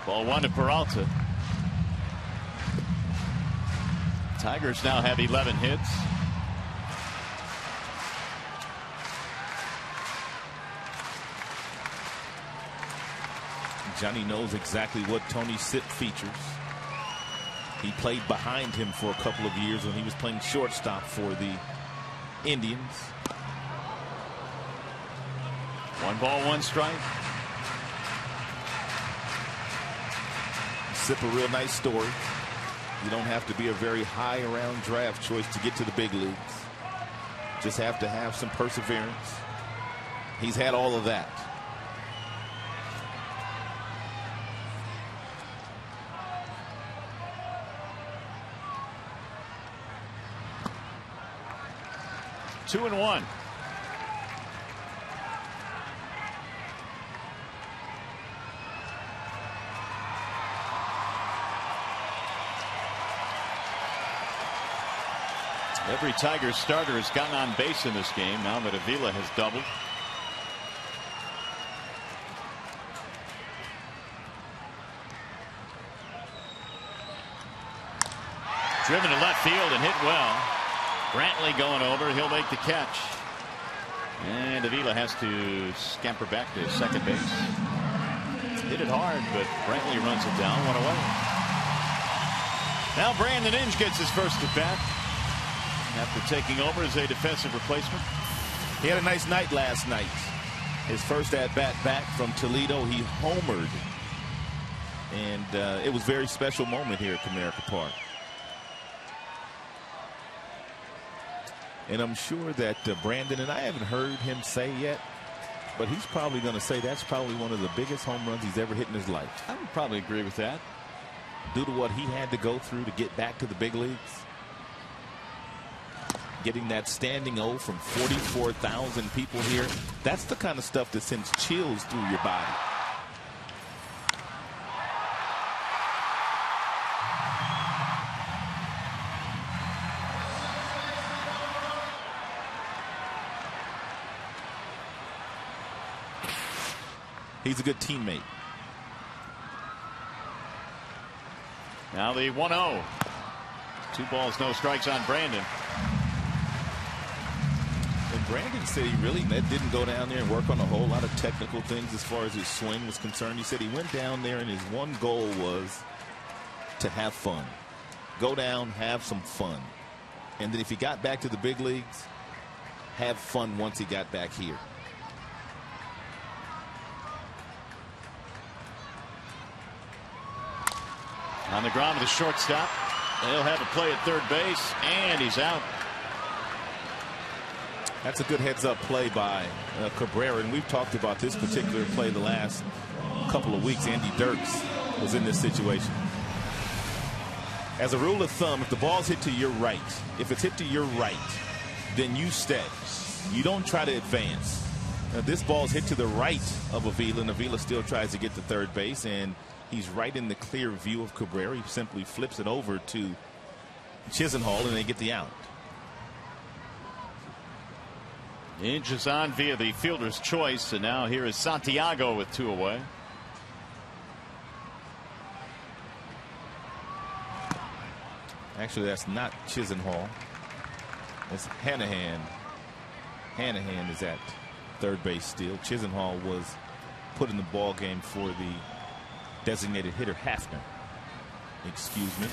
Ball one to Peralta. Tigers now have 11 hits. Johnny knows exactly what Tony Sipp features. He played behind him for a couple of years when he was playing shortstop for the Indians. 1 ball, 1 strike. Sipp, a real nice story. You don't have to be a very high round draft choice to get to the big leagues. Just have to have some perseverance. He's had all of that. Two and one. Every Tigers starter has gotten on base in this game now that Avila has doubled. Driven to left field and hit well. Brantley going over. He'll make the catch. And Avila has to scamper back to second base. Hit it hard, but Brantley runs it down. 1 away. Now Brandon Inge gets his first at bat after taking over as a defensive replacement. He had a nice night last night. His first at bat back from Toledo. He homered. And it was a very special moment here at Comerica Park. And I'm sure that Brandon, and I haven't heard him say yet, but he's probably going to say that's probably one of the biggest home runs he's ever hit in his life. I would probably agree with that. Due to what he had to go through to get back to the big leagues. Getting that standing O from 44,000 people here. That's the kind of stuff that sends chills through your body. He's a good teammate. Now the 1-0. 2 balls, no strikes on Brandon. And Brandon said he really didn't go down there and work on a whole lot of technical things as far as his swing was concerned. He said he went down there and his one goal was to have fun. Go down, have some fun. And then if he got back to the big leagues, have fun once he got back here. On the ground to the shortstop. They'll have a play at third base, and he's out. That's a good heads-up play by Cabrera, and we've talked about this particular play the last couple of weeks. Andy Dirks was in this situation. As a rule of thumb, if the ball's hit to your right, if it's hit to your right, then you stay. You don't try to advance. Now, this ball's hit to the right of Avila, and Avila still tries to get to third base, and he's right in the clear view of Cabrera. He simply flips it over to Chisenhall, and they get the out. Inge is on via the fielder's choice, and now here is Santiago with 2 away. Actually, that's not Chisenhall. That's Hanahan. Hanahan is at third base still. Chisenhall was put in the ball game for the designated hitter Hafner. Excuse me.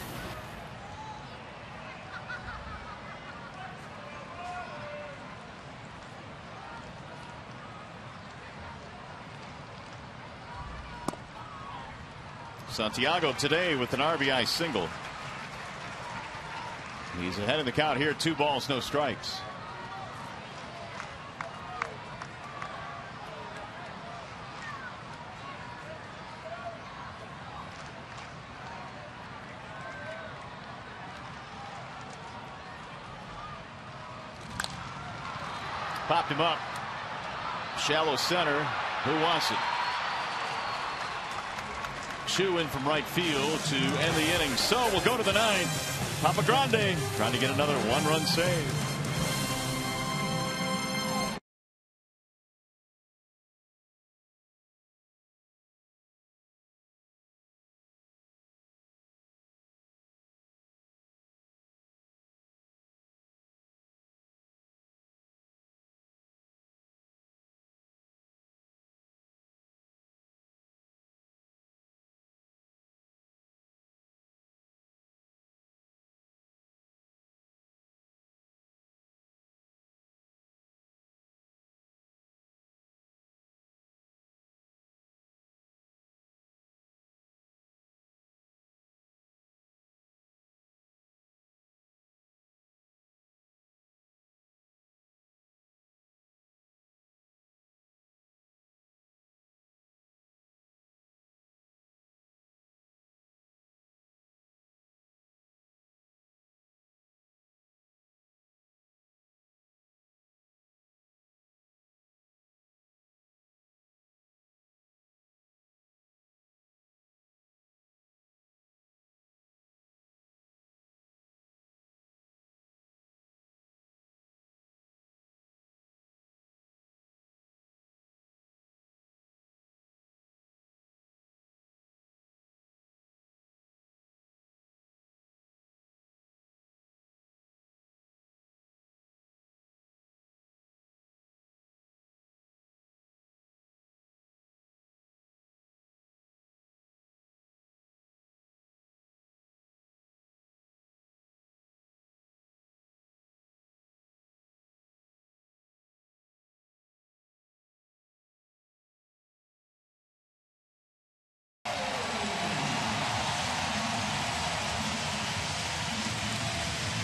Santiago today with an RBI single. He's ahead of the count here. 2 balls, no strikes. Popped him up. Shallow center. Who wants it? Chu in from right field to end the inning. So we'll go to the ninth. Papa Grande trying to get another one-run save.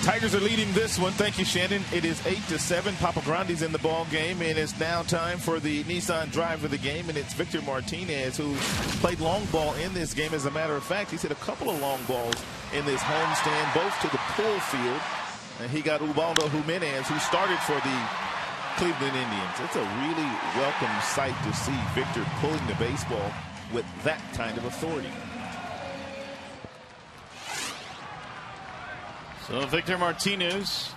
Tigers are leading this one. Thank you, Shannon. It is 8-7. Papa Grande's in the ball game, and it's now time for the Nissan drive of the game, and it's Victor Martinez who played long ball in this game. As a matter of fact, he's hit a couple of long balls in this homestand, both to the pull field, and he got Ubaldo Jimenez, who started for the Cleveland Indians. It's a really welcome sight to see Victor pulling the baseball with that kind of authority. So Victor Martinez,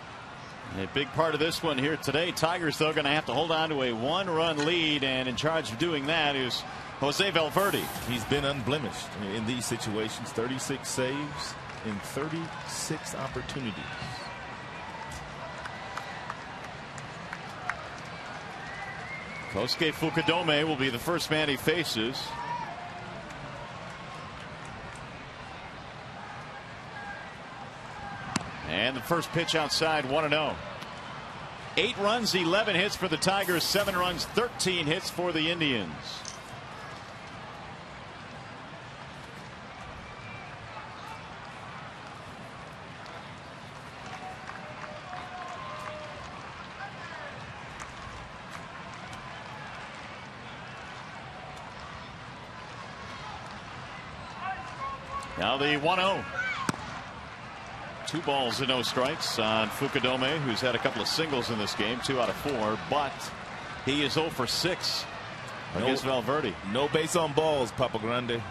a big part of this one here today. Tigers, though, going to have to hold on to a one-run lead, and in charge of doing that is Jose Valverde. He's been unblemished in these situations. 36 saves in 36 opportunities. Kosuke Fukudome will be the first man he faces. And the first pitch outside, 1-0. 8 runs, 11 hits for the Tigers, 7 runs, 13 hits for the Indians. Now the 1-0. 2 balls and no strikes on Fukudome, who's had a couple of singles in this game, 2 out of 4, but he is 0 for 6 against Valverde. No base on balls, Papa Grande.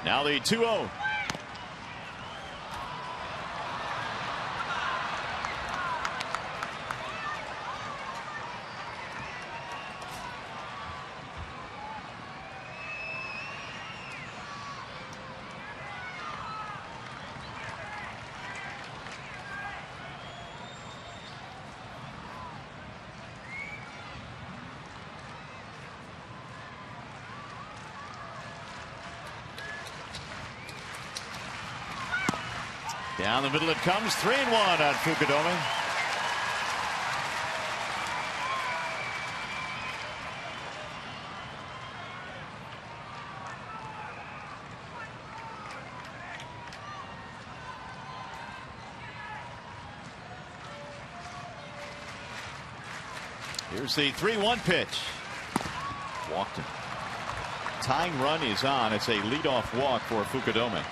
Now the 2-0. Down the middle it comes, 3-1 on Fukudome. Here's the 3-1 pitch. Walked him. Tying run is on. It's a leadoff walk for Fukudome.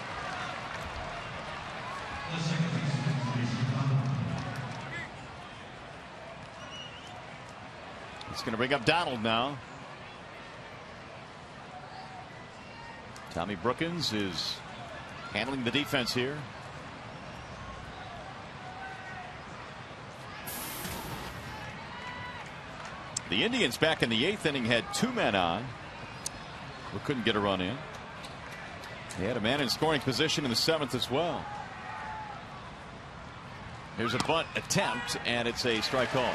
He's going to bring up Donald now. Tommy Brookins is handling the defense here. The Indians back in the 8th inning had 2 men on. We couldn't get a run in. They had a man in scoring position in the 7th as well. Here's a bunt attempt, and it's a strike call.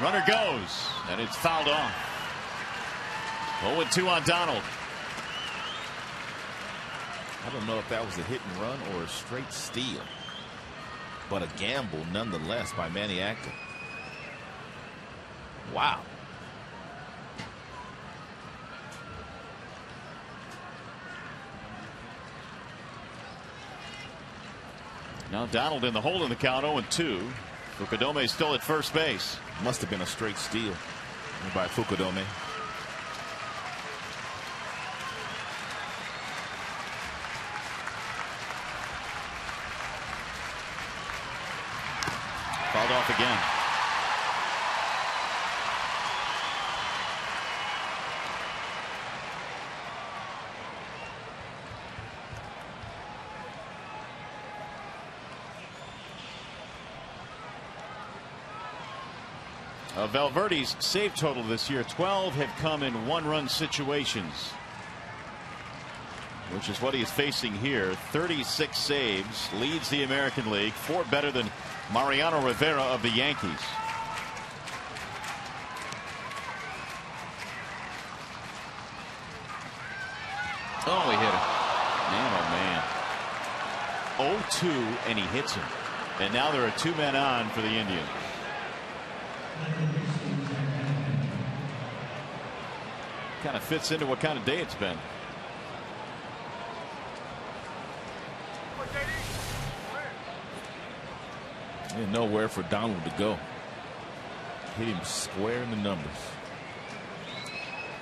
Runner goes, and it's fouled off. 0-2 on Donald. I don't know if that was a hit and run or a straight steal, but a gamble nonetheless by Manny Acton. Wow. Now Donald in the hole in the count, 0-2. Fukudome still at first base. Must have been a straight steal by Fukudome. Fouled off again. Valverde's save total this year, 12 have come in 1-run situations, which is what he is facing here. 36 saves, leads the American League, 4 better than Mariano Rivera of the Yankees. Oh, he hit it. Man, oh man. 0-2, and he hits him. And now there are 2 men on for the Indians. Kind of fits into what kind of day it's been. There's nowhere for Donald to go. Hit him square in the numbers.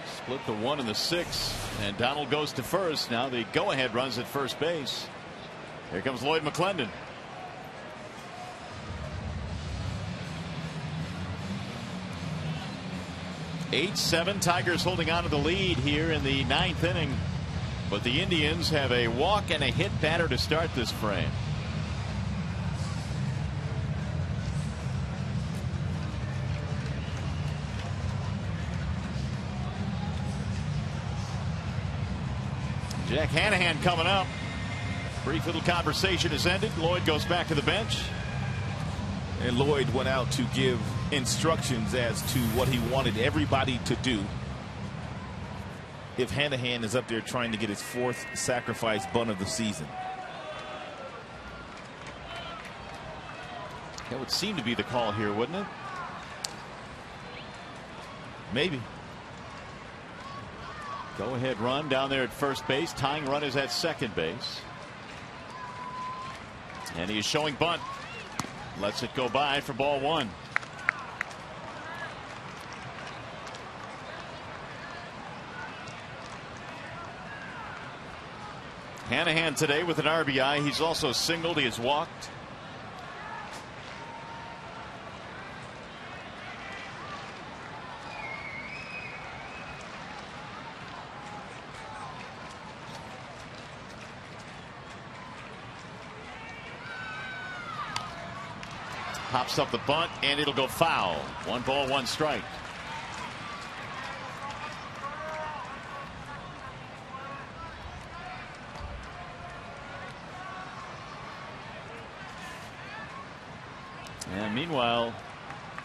Split the 1 and the 6, and Donald goes to first. Now the go-ahead runs at first base. Here comes Lloyd McClendon. 8-7, Tigers holding on to the lead here in the 9th inning, but the Indians have a walk and a hit batter to start this frame. Jack Hanahan coming up. Brief little conversation has ended. Lloyd goes back to the bench. And Lloyd went out to give instructions as to what he wanted everybody to do if Hanahan is up there trying to get his 4th sacrifice bunt of the season. That would seem to be the call here, wouldn't it? Maybe. Go ahead run down there at first base. Tying run is at second base. And he is showing bunt. Lets it go by for ball 1. Hanahan today with an RBI. He's also singled. He has walked. Pops up the bunt, and it'll go foul. 1 ball, 1 strike. And meanwhile,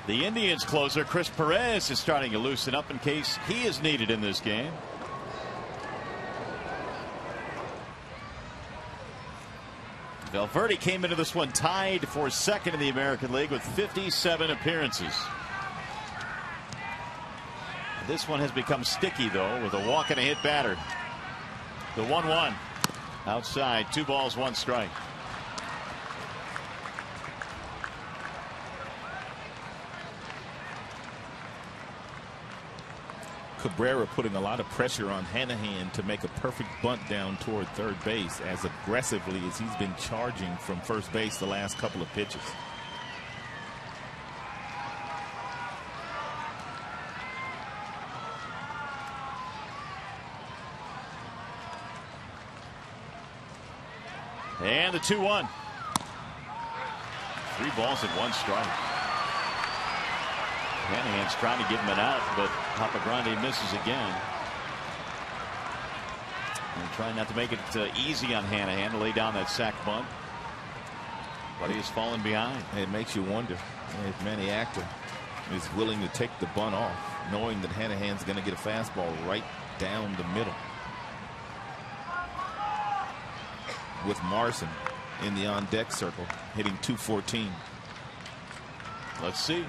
the Indians closer, Chris Perez, is starting to loosen up in case he is needed in this game. Valverde came into this one tied for second in the American League with 57 appearances. This one has become sticky, though, with a walk and a hit batter. The 1-1 outside, 2 balls, 1 strike. Cabrera putting a lot of pressure on Hanahan to make a perfect bunt down toward third base as aggressively as he's been charging from first base the last couple of pitches. And the 2-1. 3 balls and 1 strike. Hanahan's trying to give him an out, but Papagrande misses again. And trying not to make it easy on Hanahan to lay down that sac bunt. But he has fallen behind. It makes you wonder if Manny Actor is willing to take the bunt off, knowing that Hanahan's going to get a fastball right down the middle. With Morrison in the on-deck circle, hitting .214. Let's see.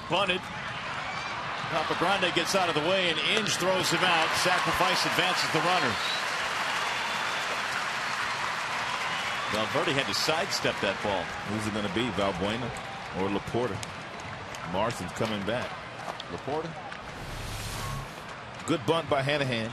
Bunted. Papagrande gets out of the way, and Inge throws him out. Sacrifice advances the runners. Valverde had to sidestep that ball. Who's it going to be, Valbuena or Laporta? Morrison's coming back. Laporta. Good bunt by Hanahan.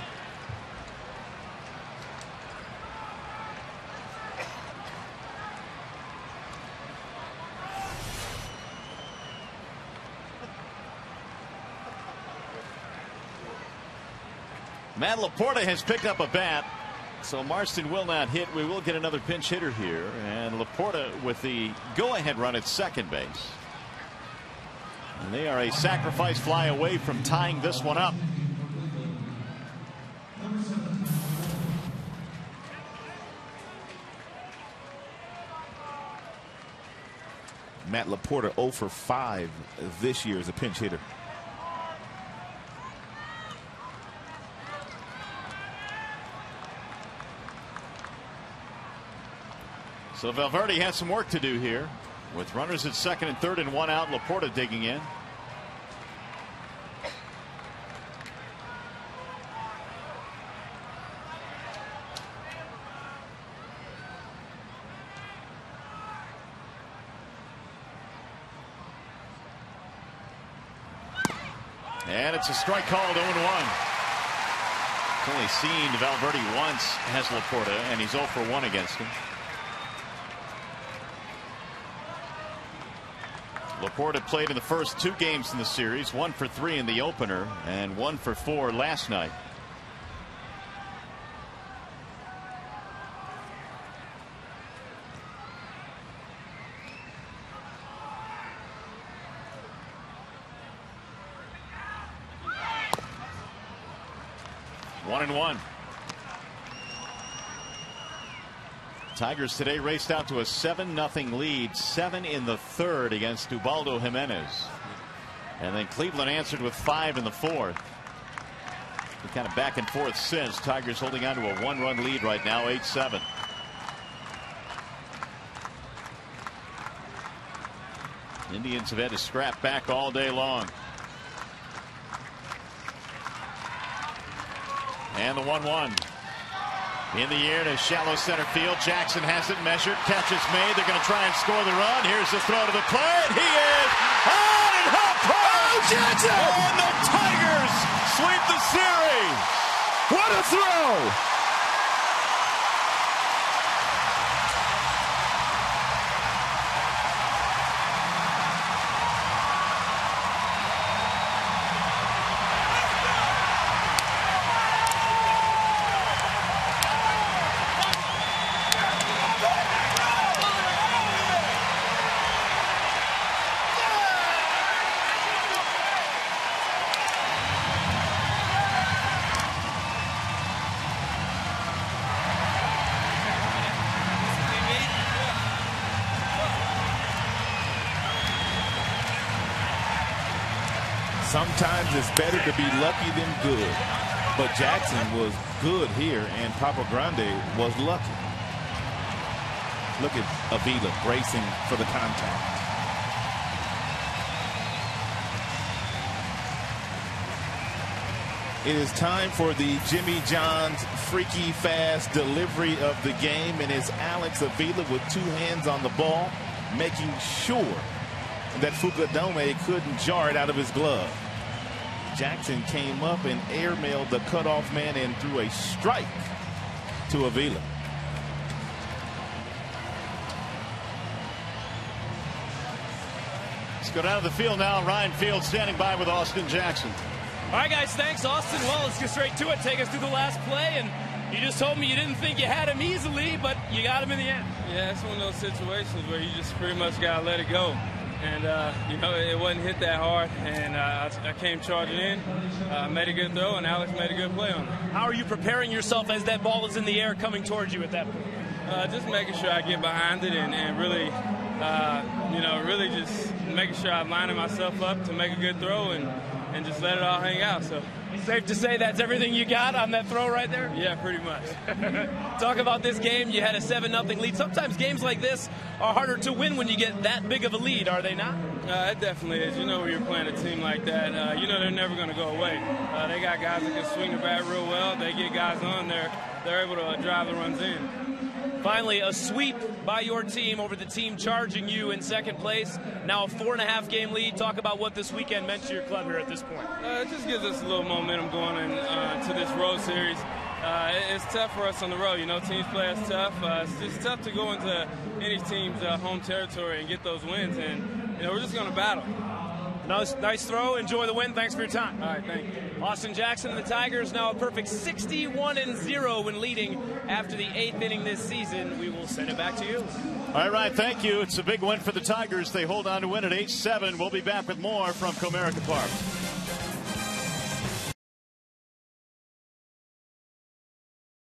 Matt Laporta has picked up a bat, so Marston will not hit. We will get another pinch hitter here, and Laporta with the go-ahead run at second base. And they are a sacrifice fly away from tying this one up. Matt Laporta 0 for 5 this year as a pinch hitter. So Valverde has some work to do here with runners at second and third and 1 out. Laporta digging in. And it's a strike called 0-1. Only seen Valverde once has Laporta, and he's 0 for 1 against him. Laporta played in the first 2 games in the series, 1 for 3 in the opener and 1 for 4 last night. One and 1. Tigers today raced out to a 7-0 lead, 7 in the third against Ubaldo Jimenez. And then Cleveland answered with 5 in the fourth. We're kind of back and forth since. Tigers holding on to a 1-run lead right now, 8-7. Indians have had to scrap back all day long. And the 1-1. In the air to shallow center field. Jackson has it measured. Catch is made. They're going to try and score the run. Here's the throw to the plate. He is on and home run. Jackson! And the Tigers sweep the series. What a throw! Sometimes it's better to be lucky than good. But Jackson was good here, and Papa Grande was lucky. Look at Avila bracing for the contact. It is time for the Jimmy John's freaky fast delivery of the game, and it's Alex Avila with 2 hands on the ball, making sure that Fukudome couldn't jar it out of his glove. Jackson came up and airmailed the cutoff man and threw a strike to Avila. Let's go down to the field now. Ryan Field standing by with Austin Jackson. All right, guys, thanks, Austin. Well, let's get straight to it. Take us through the last play, and you just told me you didn't think you had him easily, but you got him in the end. Yeah, it's one of those situations where you just pretty much got to let it go. And, you know, it wasn't hit that hard, and I came charging in, made a good throw, and Alex made a good play on it. How are you preparing yourself as that ball is in the air coming towards you at that point? Just making sure I get behind it and really, you know, really just making sure I'm lining myself up to make a good throw and just let it all hang out. So safe to say that's everything you got on that throw right there? Yeah, pretty much. Talk about this game. You had a 7-0 lead. Sometimes games like this are harder to win when you get that big of a lead, are they not? It definitely is. You know, when you're playing a team like that, you know they're never going to go away. They got guys that can swing the bat real well. They get guys on there. They're able to drive the runs in. Finally, a sweep by your team over the team charging you in second place. Now a 4.5 game lead. Talk about what this weekend meant to your club here at this point. It just gives us a little momentum going to this road series. It's tough for us on the road. You know, teams play us tough. It's just tough to go into any team's home territory and get those wins. And, you know, we're just going to battle. Nice throw. Enjoy the win. Thanks for your time. All right, thank you. Austin Jackson and the Tigers now a perfect 61-0 when leading after the 8th inning this season. We will send it back to you. All right, Ryan, thank you. It's a big win for the Tigers. They hold on to win at 8-7. We'll be back with more from Comerica Park.